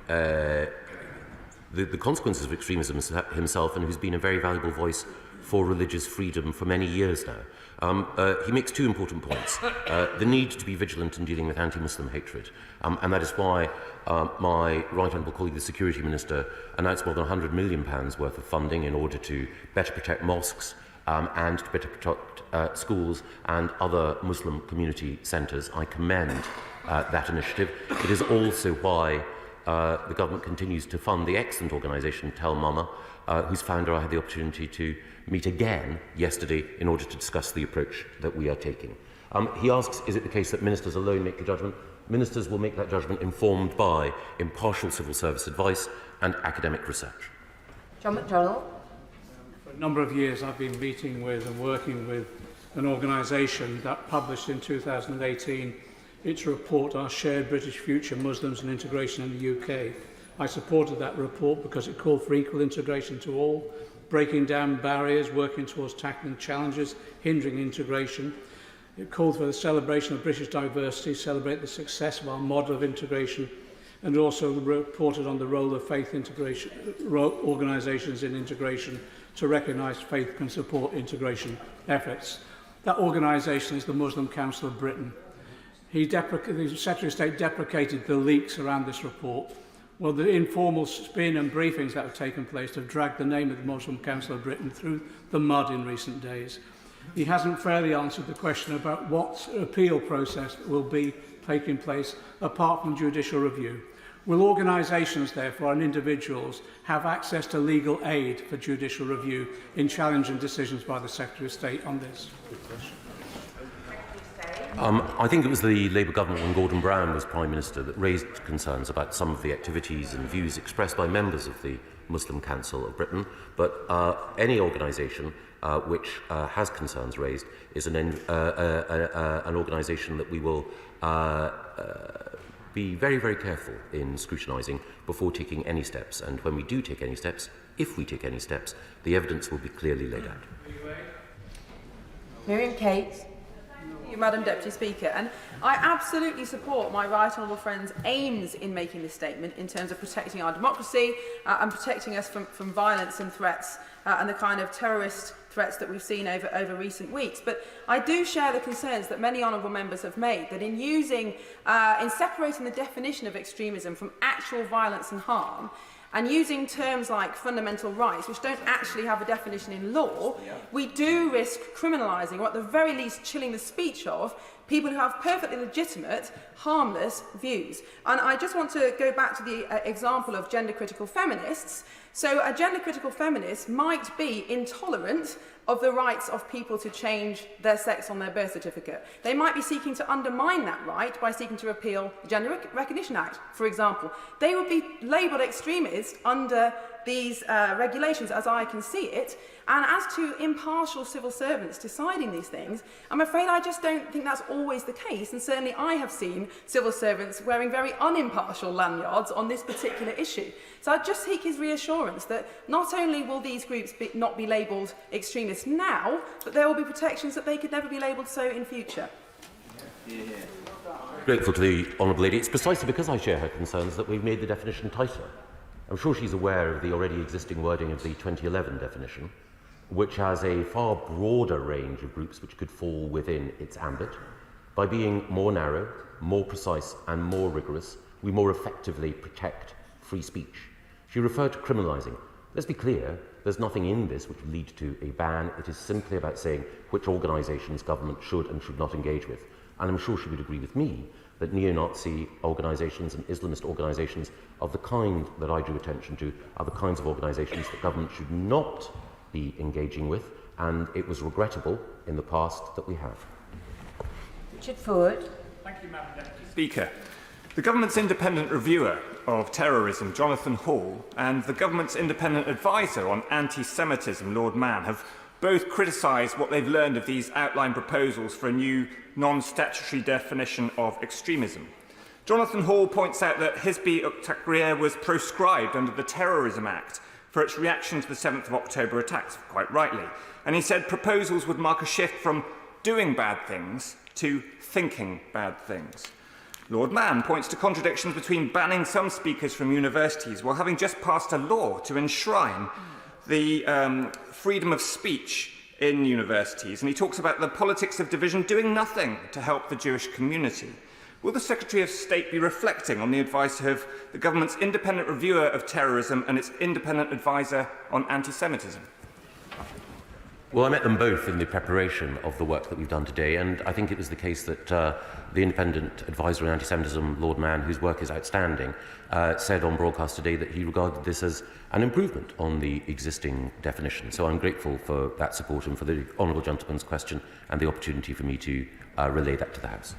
the consequences of extremism himself and who's been a very valuable voice for religious freedom for many years now. He makes two important points. The need to be vigilant in dealing with anti-Muslim hatred, and that is why my right honourable colleague, the Security Minister, announced more than £100 million worth of funding in order to better protect mosques and to better protect schools and other Muslim community centres. I commend that initiative. It is also why the government continues to fund the excellent organisation Tel Mama, whose founder I had the opportunity to meet again yesterday in order to discuss the approach that we are taking. He asks, is it the case that ministers alone make the judgment? Ministers will make that judgment informed by impartial civil service advice and academic research. John McDonnell. For a number of years I've been meeting with and working with an organisation that published in 2018 its report, Our Shared British Future, Muslims and Integration in the UK. I supported that report because it called for equal integration to all, breaking down barriers, working towards tackling challenges, hindering integration. It called for the celebration of British diversity, celebrate the success of our model of integration, and also reported on the role of faith integration organisations in integration to recognise faith can support integration efforts. That organisation is the Muslim Council of Britain. The Secretary of State deprecated the leaks around this report. Well, the informal spin and briefings that have taken place have dragged the name of the Muslim Council of Britain through the mud in recent days. He hasn't fairly answered the question about what appeal process will be taking place apart from judicial review. Will organisations, therefore, and individuals have access to legal aid for judicial review in challenging decisions by the Secretary of State on this? I think it was the Labour government when Gordon Brown was Prime Minister that raised concerns about some of the activities and views expressed by members of the Muslim Council of Britain, but any organisation which has concerns raised is an organisation that we will be very, very careful in scrutinising before taking any steps. And when we do take any steps, if we take any steps, the evidence will be clearly laid out. Miriam Cates. Thank you, Madam Deputy Speaker. And I absolutely support my right honourable friend's aims in making this statement in terms of protecting our democracy and protecting us from violence and threats and the kind of terrorist threats that we've seen over recent weeks. But I do share the concerns that many honourable members have made that in separating the definition of extremism from actual violence and harm, and using terms like fundamental rights, which don't actually have a definition in law, we do risk criminalising, or at the very least chilling the speech of, people who have perfectly legitimate, harmless views. And I just want to go back to the example of gender-critical feminists. So a gender-critical feminist might be intolerant of the rights of people to change their sex on their birth certificate. They might be seeking to undermine that right by seeking to repeal the Gender Recognition Act, for example. They would be labelled extremists under these regulations as I can see it. And as to impartial civil servants deciding these things, I'm afraid I just don't think that's always the case. And certainly I have seen civil servants wearing very unimpartial lanyards on this particular issue. So I just seek his reassurance that not only will these groups not be labelled extremists now, but there will be protections that they could never be labelled so in future. Grateful to the Honourable Lady. It's precisely because I share her concerns that we've made the definition tighter. I'm sure she's aware of the already existing wording of the 2011 definition, which has a far broader range of groups which could fall within its ambit. By being more narrow, more precise and more rigorous, we more effectively protect free speech. She referred to criminalising. Let's be clear, there's nothing in this which would lead to a ban. It is simply about saying which organisations government should and should not engage with. And I'm sure she would agree with me that neo-Nazi organisations and Islamist organisations of the kind that I drew attention to are the kinds of organisations that government should not be engaging with, and it was regrettable in the past that we have. Richard Ford. Thank you, Madam Deputy Speaker. The government's independent reviewer of terrorism, Jonathan Hall, and the government's independent advisor on anti-Semitism, Lord Mann, have both criticised what they've learned of these outline proposals for a new non-statutory definition of extremism. Jonathan Hall points out that Hizb ut-Tahrir was proscribed under the Terrorism Act for its reaction to the 7th of October attacks, quite rightly. And he said proposals would mark a shift from doing bad things to thinking bad things. Lord Mann points to contradictions between banning some speakers from universities while having just passed a law to enshrine the freedom of speech in universities. And he talks about the politics of division doing nothing to help the Jewish community. Will the Secretary of State be reflecting on the advice of the government's independent reviewer of terrorism and its independent advisor on anti-Semitism? Well, I met them both in the preparation of the work that we've done today, and I think it was the case that the independent advisor on anti-Semitism, Lord Mann, whose work is outstanding, said on broadcast today that he regarded this as an improvement on the existing definition. So I'm grateful for that support and for the honourable gentleman's question and the opportunity for me to relay that to the House.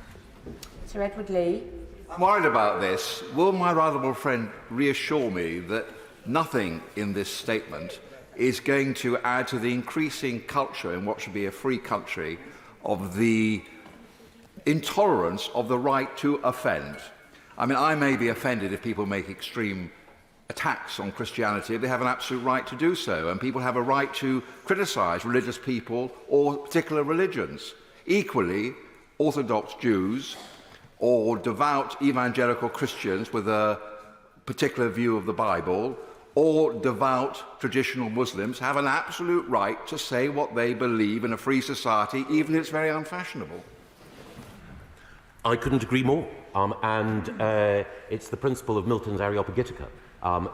Sir Edward Lee. I'm worried about this. Will my honourable friend reassure me that nothing in this statement is going to add to the increasing culture in what should be a free country of the intolerance of the right to offend? I mean, I may be offended if people make extreme attacks on Christianity. They have an absolute right to do so, and people have a right to criticise religious people or particular religions. Equally, Orthodox Jews or devout evangelical Christians with a particular view of the Bible or devout traditional Muslims have an absolute right to say what they believe in a free society, even if it's very unfashionable. I couldn't agree more. It's the principle of Milton's Areopagitica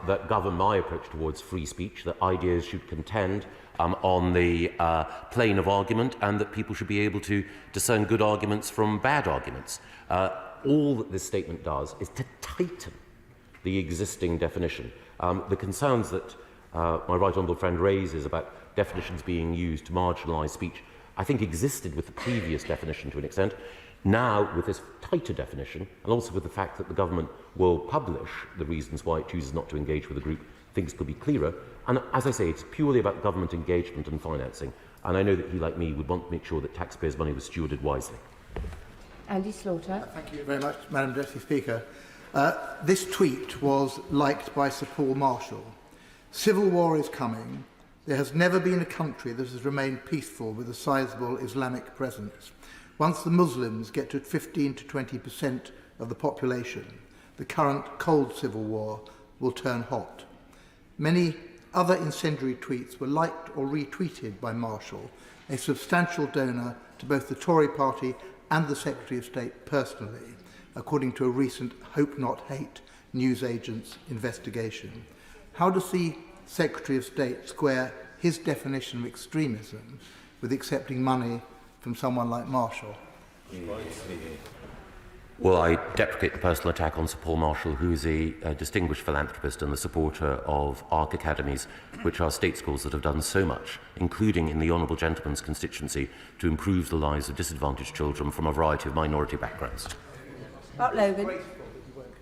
that govern my approach towards free speech, that ideas should contend on the plane of argument and that people should be able to discern good arguments from bad arguments. All that this statement does is to tighten the existing definition. The concerns that my right honourable friend raises about definitions being used to marginalise speech, I think existed with the previous definition to an extent. Now, with this tighter definition, and also with the fact that the government will publish the reasons why it chooses not to engage with a group, things could be clearer. And as I say, it's purely about government engagement and financing. And I know that he, like me, would want to make sure that taxpayers' money was stewarded wisely. Andy Slaughter. Thank you very much, Madam Deputy Speaker. This tweet was liked by Sir Paul Marshall. Civil war is coming. There has never been a country that has remained peaceful with a sizable Islamic presence. Once the Muslims get to 15 to 20% of the population, the current cold civil war will turn hot. Many other incendiary tweets were liked or retweeted by Marshall, a substantial donor to both the Tory party and the Secretary of State personally, according to a recent Hope Not Hate newsagent's investigation. How does the Secretary of State square his definition of extremism with accepting money from someone like Marshall? Well, I deprecate the personal attack on Sir Paul Marshall, who is a distinguished philanthropist and the supporter of ARC academies, which are state schools that have done so much, including in the honourable gentleman's constituency, to improve the lives of disadvantaged children from a variety of minority backgrounds. Mark Logan.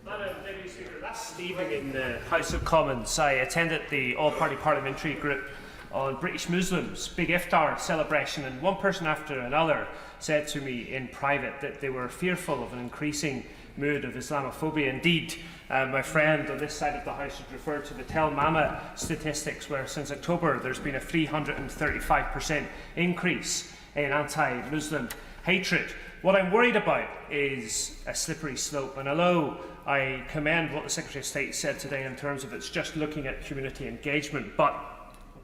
Madam Deputy Speaker, last evening in the House of Commons, I attended the all-party parliamentary group on British Muslims' big iftar celebration, and one person after another said to me in private that they were fearful of an increasing mood of Islamophobia. Indeed, my friend on this side of the House had referred to the Tel Mama statistics, where since October there's been a 335% increase in anti-Muslim hatred. What I'm worried about is a slippery slope, and although I commend what the Secretary of State said today in terms of it's just looking at community engagement, but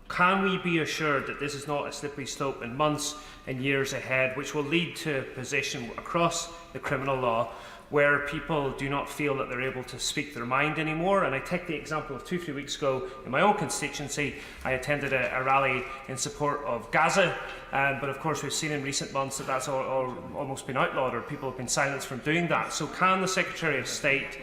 can we be assured that this is not a slippery slope in months and years ahead, which will lead to a position across the criminal law where people do not feel that they're able to speak their mind anymore? And I take the example of 2-3 weeks ago in my own constituency. I attended a rally in support of Gaza, but of course we've seen in recent months that that's almost been outlawed, or people have been silenced from doing that. So can the Secretary of State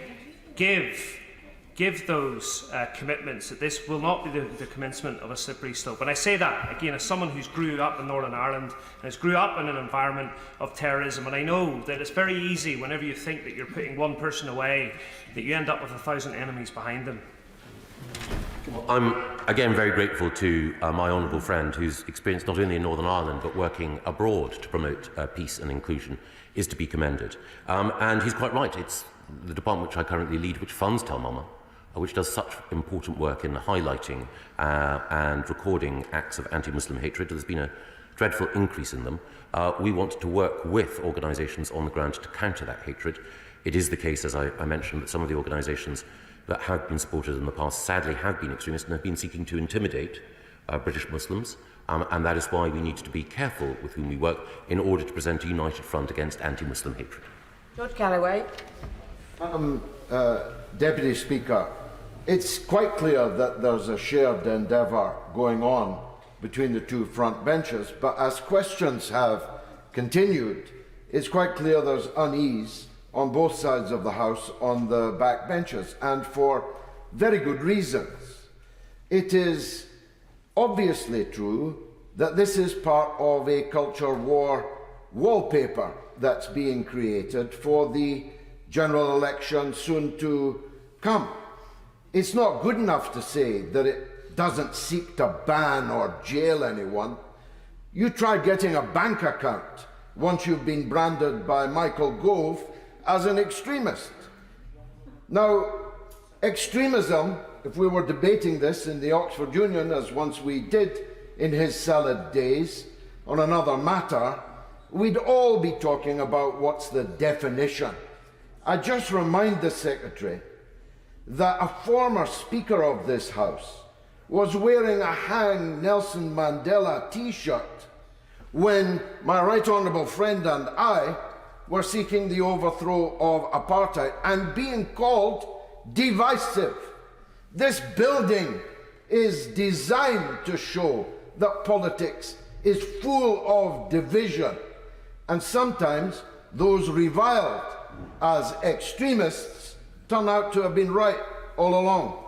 give those commitments that this will not be the commencement of a slippery slope? And I say that, again, as someone who's grew up in Northern Ireland and has grew up in an environment of terrorism, and I know that it's very easy whenever you think that you're putting one person away, that you end up with 1,000 enemies behind them. I'm again very grateful to my honourable friend, whose experience not only in Northern Ireland but working abroad to promote peace and inclusion is to be commended. And he's quite right. It's the department which I currently lead which funds Tel Mama, which does such important work in highlighting and recording acts of anti-Muslim hatred. There's been a dreadful increase in them. We want to work with organisations on the ground to counter that hatred. It is the case, as I mentioned, that some of the organisations that have been supported in the past sadly have been extremist and have been seeking to intimidate British Muslims, and that is why we need to be careful with whom we work in order to present a united front against anti-Muslim hatred. George Galloway. Deputy Speaker, it's quite clear that there's a shared endeavour going on between the two front benches, but as questions have continued, it's quite clear there's unease on both sides of the House on the back benches, and for very good reasons. It is obviously true that this is part of a culture war wallpaper that's being created for the general election soon to come. It's not good enough to say that it doesn't seek to ban or jail anyone. You try getting a bank account once you've been branded by Michael Gove as an extremist. Now, extremism, if we were debating this in the Oxford Union, as once we did in his salad days on another matter, we'd all be talking about what's the definition. I just remind the Secretary that a former Speaker of this House was wearing a Hang Nelson Mandela t-shirt when my right honourable friend and I were seeking the overthrow of apartheid and being called divisive. This building is designed to show that politics is full of division, and sometimes those reviled as extremists turn out to have been right all along.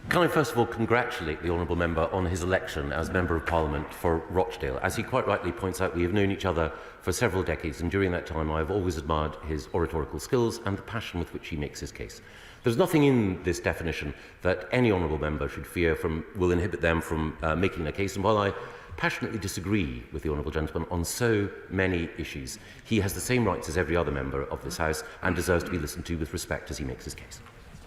Can I first of all congratulate the honourable member on his election as Member of Parliament for Rochdale. As he quite rightly points out, we have known each other for several decades, and during that time I have always admired his oratorical skills and the passion with which he makes his case. There's nothing in this definition that any honourable member should fear will inhibit them from making their case, and while I passionately disagree with the honourable gentleman on so many issues, he has the same rights as every other member of this House and deserves to be listened to with respect as he makes his case.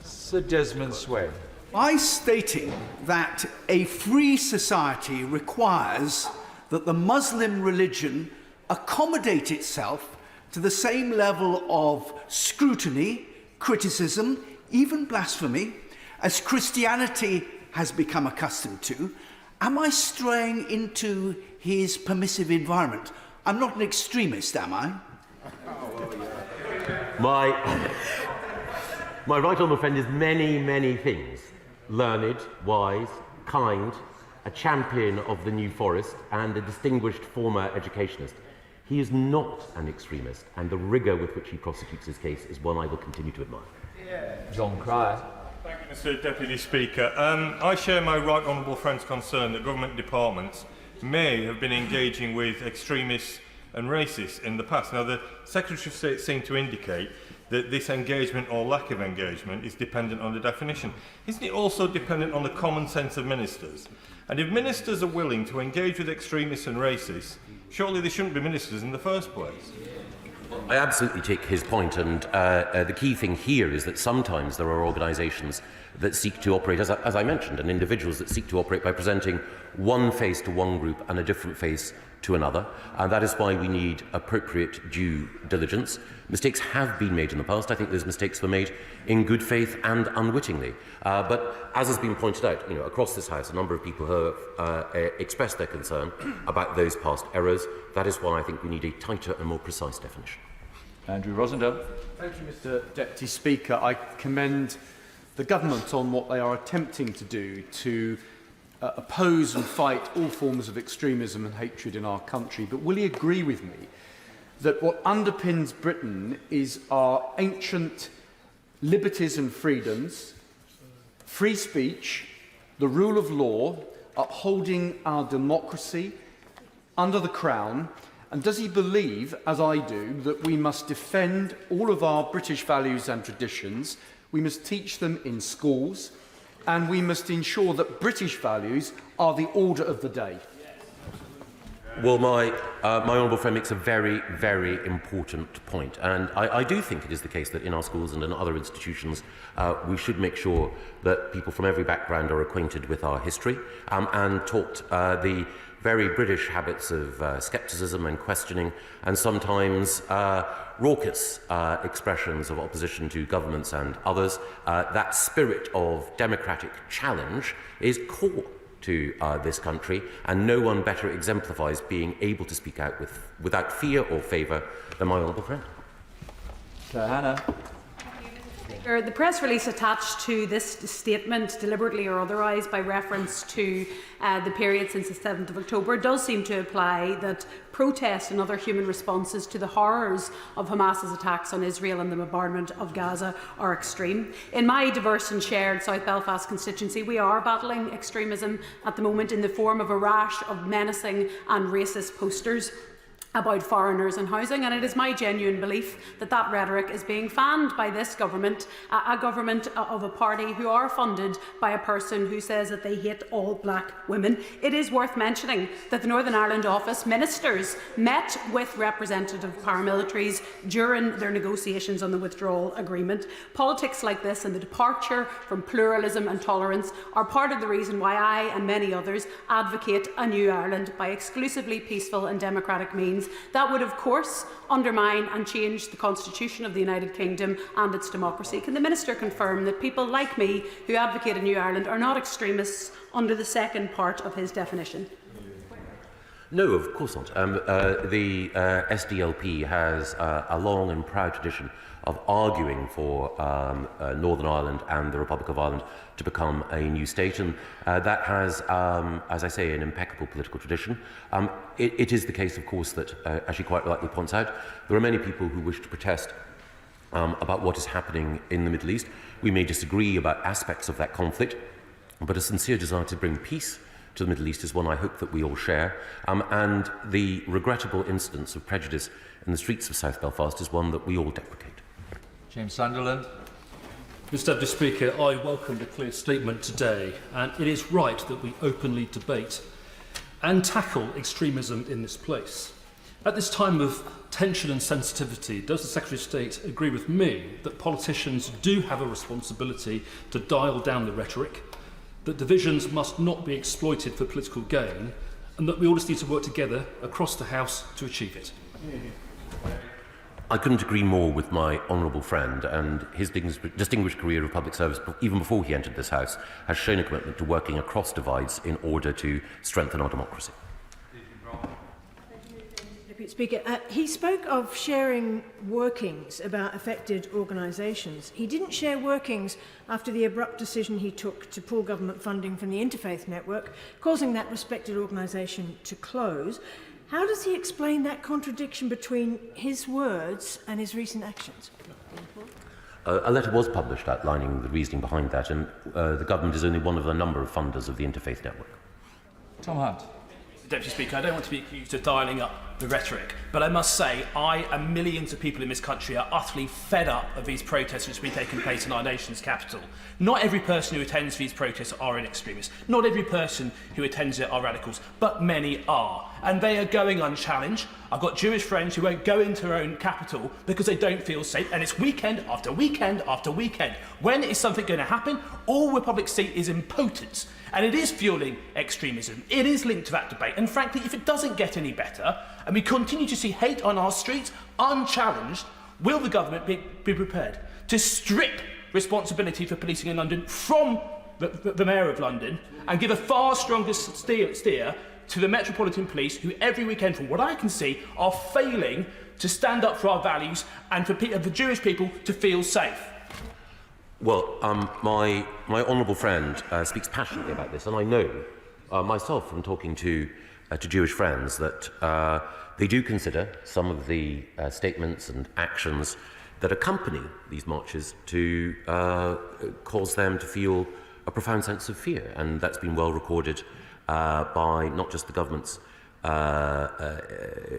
Sir Desmond Sway. By stating that a free society requires that the Muslim religion accommodate itself to the same level of scrutiny, criticism, even blasphemy, as Christianity has become accustomed to, am I straying into his permissive environment? I'm not an extremist, am I? My right honourable friend is many, many things. Learned, wise, kind, a champion of the New Forest, and a distinguished former educationist. He is not an extremist, and the rigour with which he prosecutes his case is one I will continue to admire. John Cryer. Thank you, Mr Deputy Speaker. I share my right honourable friend's concern that government departments may have been engaging with extremists and racists in the past. Now, the Secretary of State seemed to indicate that this engagement or lack of engagement is dependent on the definition. Isn't it also dependent on the common sense of ministers? And if ministers are willing to engage with extremists and racists, surely they shouldn't be ministers in the first place. I absolutely take his point, and the key thing here is that sometimes there are organisations that seek to operate, as I mentioned, and individuals that seek to operate by presenting one face to one group and a different face to another, and that is why we need appropriate due diligence. Mistakes have been made in the past. I think those mistakes were made in good faith and unwittingly. But as has been pointed out, across this House, a number of people have expressed their concern about those past errors. That is why I think we need a tighter and more precise definition. Andrew Rosendale. Thank you, Mr. Deputy Speaker. I commend the government on what they are attempting to do to oppose and fight all forms of extremism and hatred in our country. But will he agree with me that what underpins Britain is our ancient liberties and freedoms, free speech, the rule of law, upholding our democracy under the Crown? And does he believe, as I do, that we must defend all of our British values and traditions, we must teach them in schools, and we must ensure that British values are the order of the day? Well, my honourable friend makes a very, very important point. And I do think it is the case that in our schools and in other institutions, we should make sure that people from every background are acquainted with our history and taught the very British habits of scepticism and questioning, and sometimes raucous expressions of opposition to governments and others. That spirit of democratic challenge is core to this country, and no one better exemplifies being able to speak out without fear or favour than my honourable friend. Hannah. The press release attached to this statement, deliberately or otherwise, by reference to the period since the 7th of October, does seem to imply that protest and other human responses to the horrors of Hamas's attacks on Israel and the bombardment of Gaza are extreme. In my diverse and shared South Belfast constituency, we are battling extremism at the moment in the form of a rash of menacing and racist posters about foreigners and housing, and it is my genuine belief that that rhetoric is being fanned by this government, a government of a party who are funded by a person who says that they hate all black women. It is worth mentioning that the Northern Ireland office ministers met with representative paramilitaries during their negotiations on the withdrawal agreement. Politics like this and the departure from pluralism and tolerance are part of the reason why I and many others advocate a new Ireland by exclusively peaceful and democratic means. That would, of course, undermine and change the Constitution of the United Kingdom and its democracy. Can the Minister confirm that people like me who advocate a new Ireland are not extremists under the second part of his definition? No, of course not. The SDLP has a long and proud tradition of arguing for Northern Ireland and the Republic of Ireland to become a new state, and that has, as I say, an impeccable political tradition. It is the case, of course, that, as she quite rightly points out, there are many people who wish to protest about what is happening in the Middle East. We may disagree about aspects of that conflict, but a sincere desire to bring peace to the Middle East is one I hope that we all share, and the regrettable incidence of prejudice in the streets of South Belfast is one that we all deprecate. James Sunderland. Mr Deputy Speaker, I welcome the clear statement today, and it is right that we openly debate and tackle extremism in this place. At this time of tension and sensitivity, does the Secretary of State agree with me that politicians do have a responsibility to dial down the rhetoric, that divisions must not be exploited for political gain, and that we all just need to work together across the House to achieve it? I couldn't agree more with my honourable friend, and his distinguished career of public service, even before he entered this House, has shown a commitment to working across divides in order to strengthen our democracy. Deputy Speaker, he spoke of sharing workings about affected organisations. He didn't share workings after the abrupt decision he took to pull government funding from the Interfaith Network, causing that respected organisation to close. How does he explain that contradiction between his words and his recent actions? A letter was published outlining the reasoning behind that, and the government is only one of a number of funders of the Interfaith Network. Tom Hunt. Deputy Speaker, I don't want to be accused of dialling up the rhetoric. But I must say, I and millions of people in this country are utterly fed up of these protests which have been taking place in our nation's capital. Not every person who attends these protests are an extremist. Not every person who attends it are radicals, but many are. And they are going unchallenged. I've got Jewish friends who won't go into their own capital because they don't feel safe, and it's weekend after weekend after weekend. When is something going to happen? All the public see is impotence, and it is fueling extremism. It is linked to that debate, and frankly, if it doesn't get any better, and we continue to see hate on our streets unchallenged, will the government be prepared to strip responsibility for policing in London from the Mayor of London and give a far stronger steer to the Metropolitan Police, who every weekend, from what I can see, are failing to stand up for our values and for Jewish people to feel safe? Well, my honourable friend speaks passionately about this, and I know myself from talking to Jewish friends that they do consider some of the statements and actions that accompany these marches to cause them to feel a profound sense of fear, and that's been well recorded by not just the government's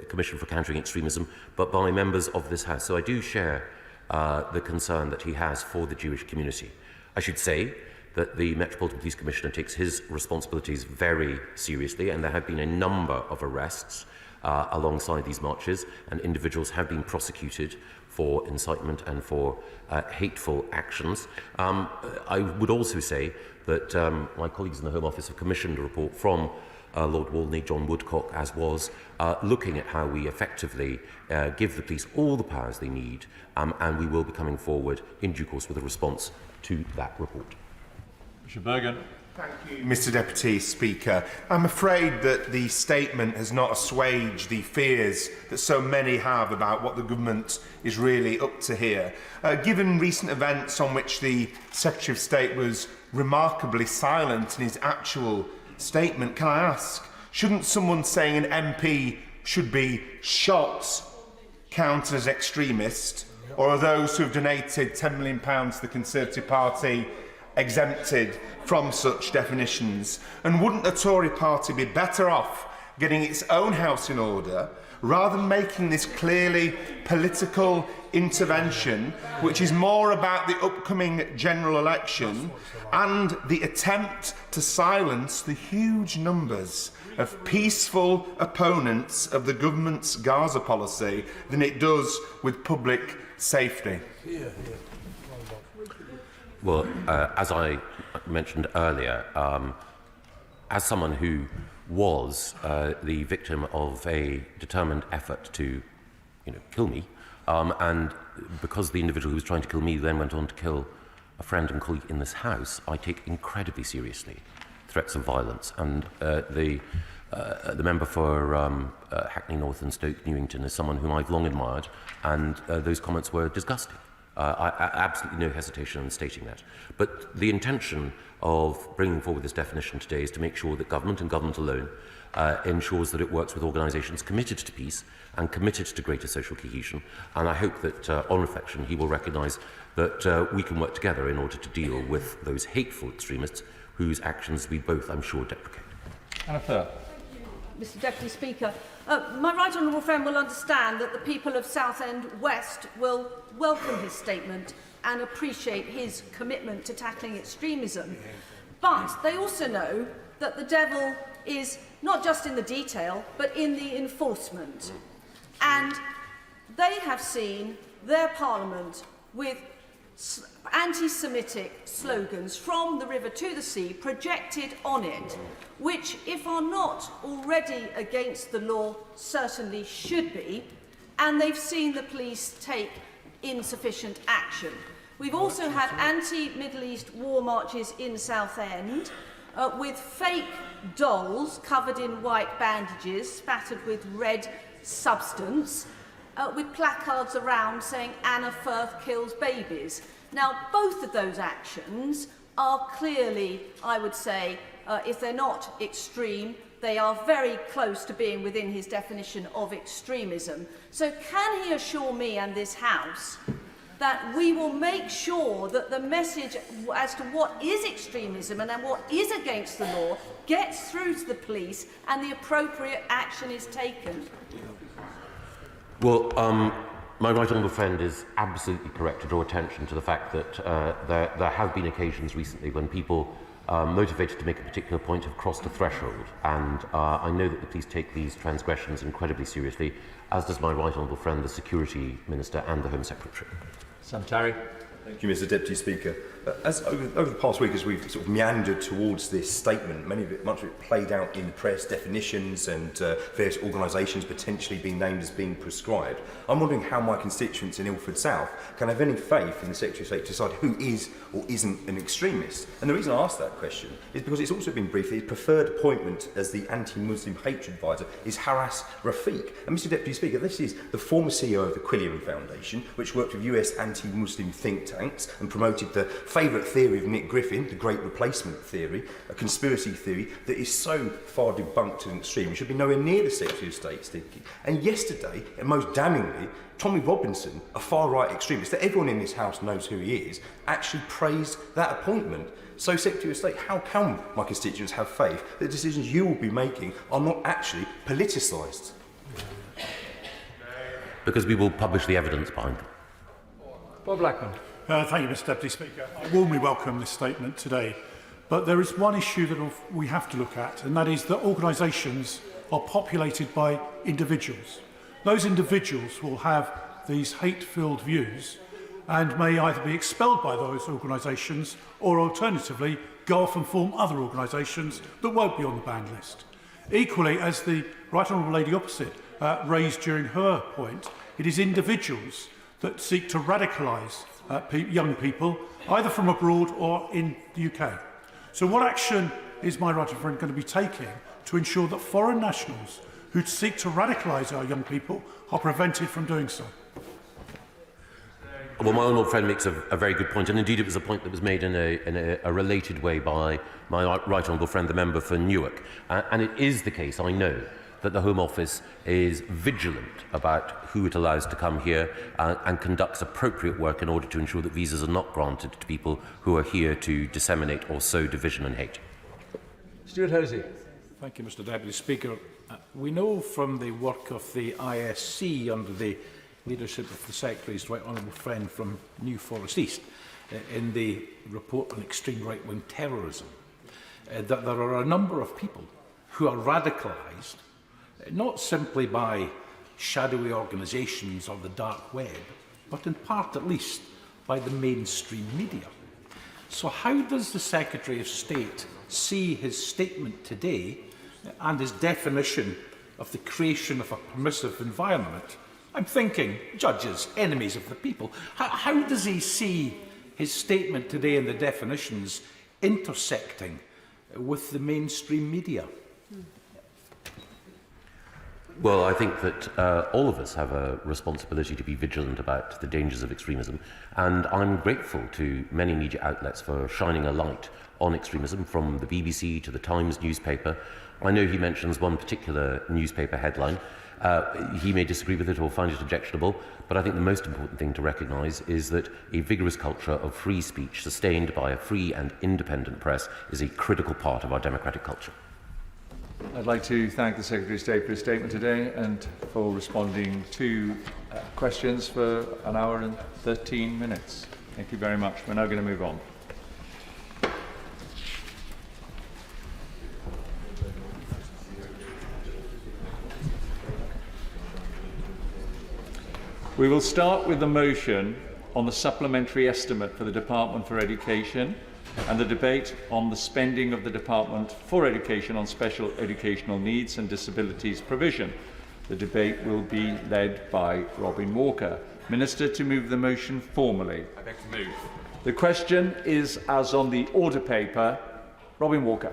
Commission for Countering Extremism, but by members of this House. So I do share the concern that he has for the Jewish community. I should say that the Metropolitan Police Commissioner takes his responsibilities very seriously, and there have been a number of arrests alongside these marches, and individuals have been prosecuted for incitement and for hateful actions. I would also say that my colleagues in the Home Office have commissioned a report from Lord Walney, John Woodcock, as was, looking at how we effectively give the police all the powers they need, and we will be coming forward in due course with a response to that report. Mr. Bergen. Thank you, Mr. Deputy Speaker. I'm afraid that the statement has not assuaged the fears that so many have about what the government is really up to here. Given recent events on which the Secretary of State was remarkably silent in his actual statement, can I ask, shouldn't someone saying an MP should be shot count as extremist, or are those who have donated £10 million to the Conservative Party exempted from such definitions? And wouldn't the Tory party be better off getting its own house in order rather than making this clearly political intervention, which is more about the upcoming general election and the attempt to silence the huge numbers of peaceful opponents of the government's Gaza policy than it does with public safety? Well, as I mentioned earlier, as someone who was the victim of a determined effort to, kill me, and because the individual who was trying to kill me then went on to kill a friend and colleague in this House, I take incredibly seriously threats of violence. And the member for Hackney North and Stoke Newington is someone whom I've long admired, and those comments were disgusting. I absolutely no hesitation in stating that. But the intention of bringing forward this definition today is to make sure that government and government alone ensures that it works with organisations committed to peace and committed to greater social cohesion. And I hope that, on reflection, he will recognise that we can work together in order to deal with those hateful extremists whose actions we both, I'm sure, deprecate. Anna Furr. Mr Deputy Speaker, my right honourable friend will understand that the people of Southend West will welcome his statement and appreciate his commitment to tackling extremism. But they also know that the devil is not just in the detail, but in the enforcement. And they have seen their parliament with anti-Semitic slogans from the river to the sea projected on it, which, if are not already against the law, certainly should be, and they've seen the police take insufficient action. We've also had anti-Middle East war marches in Southend with fake dolls covered in white bandages, spattered with red substance, with placards around saying Anna Firth kills babies. Now, both of those actions are clearly, I would say, if they're not extreme, they are very close to being within his definition of extremism. So can he assure me and this House that we will make sure that the message as to what is extremism and what is against the law gets through to the police and the appropriate action is taken? Well, my right honourable friend is absolutely correct to draw attention to the fact that there have been occasions recently when people motivated to make a particular point have crossed a threshold, and I know that the police take these transgressions incredibly seriously, as does my right honourable friend, the Security Minister and the Home Secretary. Sam Tarry. Thank you, Mr Deputy Speaker. As over the past week, as we've sort of meandered towards this statement, much of it played out in the press, definitions and various organisations potentially being named as being prescribed. I'm wondering how my constituents in Ilford South can have any faith in the Secretary of State to decide who is or isn't an extremist. And the reason I ask that question is because it's also been briefed that his preferred appointment as the anti-Muslim hatred advisor is Haras Rafiq. And Mr Deputy Speaker, this is the former CEO of the Quilliam Foundation, which worked with US anti-Muslim think tanks and promoted the favourite theory of Nick Griffin, the Great Replacement theory, a conspiracy theory that is so far debunked to an extreme, it should be nowhere near the Secretary of State's thinking. And yesterday, and most damningly, Tommy Robinson, a far-right extremist that everyone in this House knows who he is, actually praised that appointment. So, Secretary of State, how can my constituents have faith that the decisions you will be making are not actually politicised? Because we will publish the evidence behind them. Bob Blackman. Thank you, Mr Deputy Speaker. I warmly welcome this statement today. But there is one issue that we have to look at, and that is that organisations are populated by individuals. Those individuals will have these hate-filled views and may either be expelled by those organisations or alternatively go off and form other organisations that won't be on the banned list. Equally, as the Right Honourable Lady opposite raised during her point, it is individuals that seek to radicalise young people, either from abroad or in the UK. So what action is my right friend going to be taking to ensure that foreign nationals who seek to radicalise our young people are prevented from doing so? Well, my honourable friend makes a very good point, and indeed it was a point that was made in a related way by my right honourable friend, the member for Newark. And it is the case, I know, that the Home Office is vigilant about who it allows to come here and conducts appropriate work in order to ensure that visas are not granted to people who are here to disseminate or sow division and hate. Stuart Hosey. Thank you, Mr Deputy Speaker. We know from the work of the ISC under the leadership of the Secretary's right honourable friend from New Forest East in the report on extreme right-wing terrorism that there are a number of people who are radicalised not simply by shadowy organisations or the dark web, but in part at least by the mainstream media. So how does the Secretary of State see his statement today and his definition of the creation of a permissive environment? I'm thinking judges, enemies of the people. How does he see his statement today and the definitions intersecting with the mainstream media? Well, I think that all of us have a responsibility to be vigilant about the dangers of extremism, and I'm grateful to many media outlets for shining a light on extremism, from the BBC to the Times newspaper. I know he mentions one particular newspaper headline. He may disagree with it or find it objectionable, but I think the most important thing to recognise is that a vigorous culture of free speech sustained by a free and independent press is a critical part of our democratic culture. I'd like to thank the Secretary of State for his statement today and for responding to questions for an hour and 13 minutes. Thank you very much. We're now going to move on. We will start with the motion on the supplementary estimate for the Department for Education and the debate on the spending of the Department for Education on special educational needs and disabilities provision. The debate will be led by Robin Walker. Minister, to move the motion formally. I beg to move. The question is as on the order paper. Robin Walker.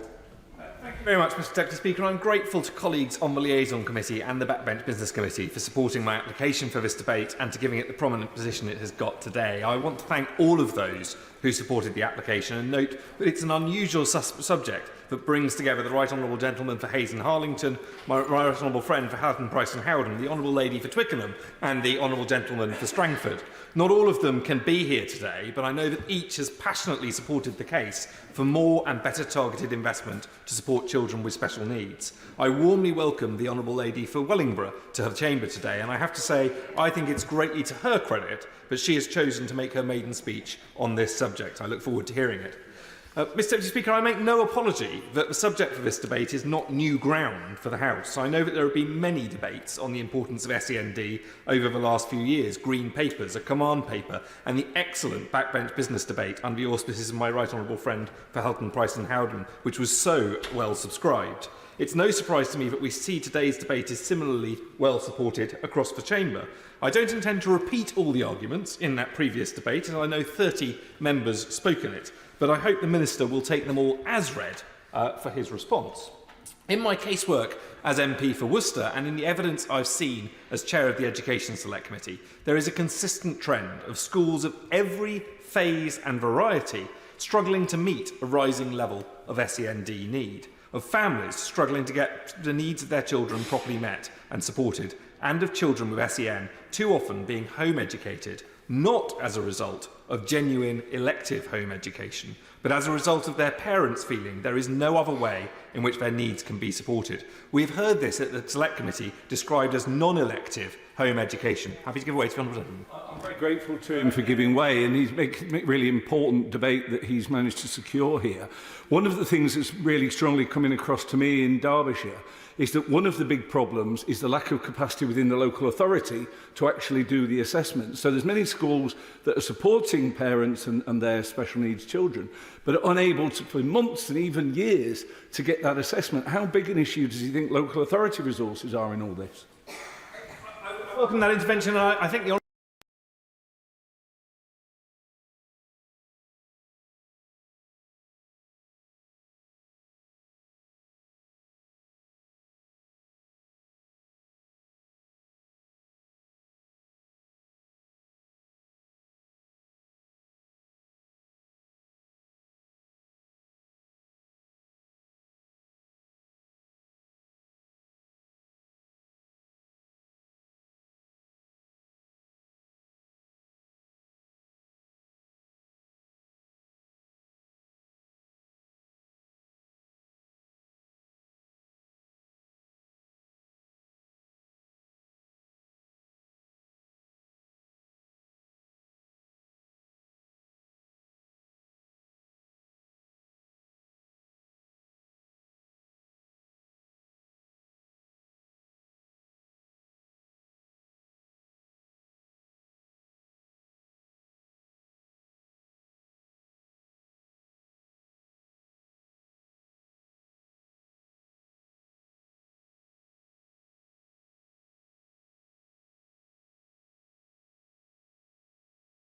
Thank you very much, Mr Deputy Speaker. I'm grateful to colleagues on the Liaison Committee and the Backbench Business Committee for supporting my application for this debate and to giving it the prominent position it has got today. I want to thank all of those who supported the application and note that it's an unusual subject that brings together the Right Honourable Gentleman for Hayes and Harlington, my Right Honourable Friend for Houghton, Price and Howden, the Honourable Lady for Twickenham and the Honourable Gentleman for Strangford. Not all of them can be here today, but I know that each has passionately supported the case for more and better targeted investment to support children children with special needs. I warmly welcome the Honourable Lady for Wellingborough to her chamber today, and I have to say I think it's greatly to her credit that she has chosen to make her maiden speech on this subject. I look forward to hearing it. Mr Deputy Speaker, I make no apology that the subject for this debate is not new ground for the House. I know that there have been many debates on the importance of SEND over the last few years, green papers, a command paper, and the excellent backbench business debate under the auspices of my right honourable friend for Halton, Price and Howden, which was so well subscribed. It's no surprise to me that we see today's debate is similarly well supported across the chamber. I don't intend to repeat all the arguments in that previous debate, as I know 30 members spoke in it, but I hope the Minister will take them all as read for his response. In my casework as MP for Worcester and in the evidence I've seen as Chair of the Education Select Committee, there is a consistent trend of schools of every phase and variety struggling to meet a rising level of SEND need, of families struggling to get the needs of their children properly met and supported, and of children with SEN too often being home educated, not as a result of genuine elective home education, but as a result of their parents feeling there is no other way in which their needs can be supported. We've heard this at the Select Committee described as non-elective home education. Happy to give way to the Honourable Gentleman. I'm very grateful to him for giving way, and he's making a really important debate that he's managed to secure here. One of the things that's really strongly coming across to me in Derbyshire is that one of the big problems is the lack of capacity within the local authority to actually do the assessment. So there's many schools that are supporting parents and their special needs children, but are unable to, for months and even years, to get that assessment. How big an issue does he think local authority resources are in all this? I welcome that intervention. I think the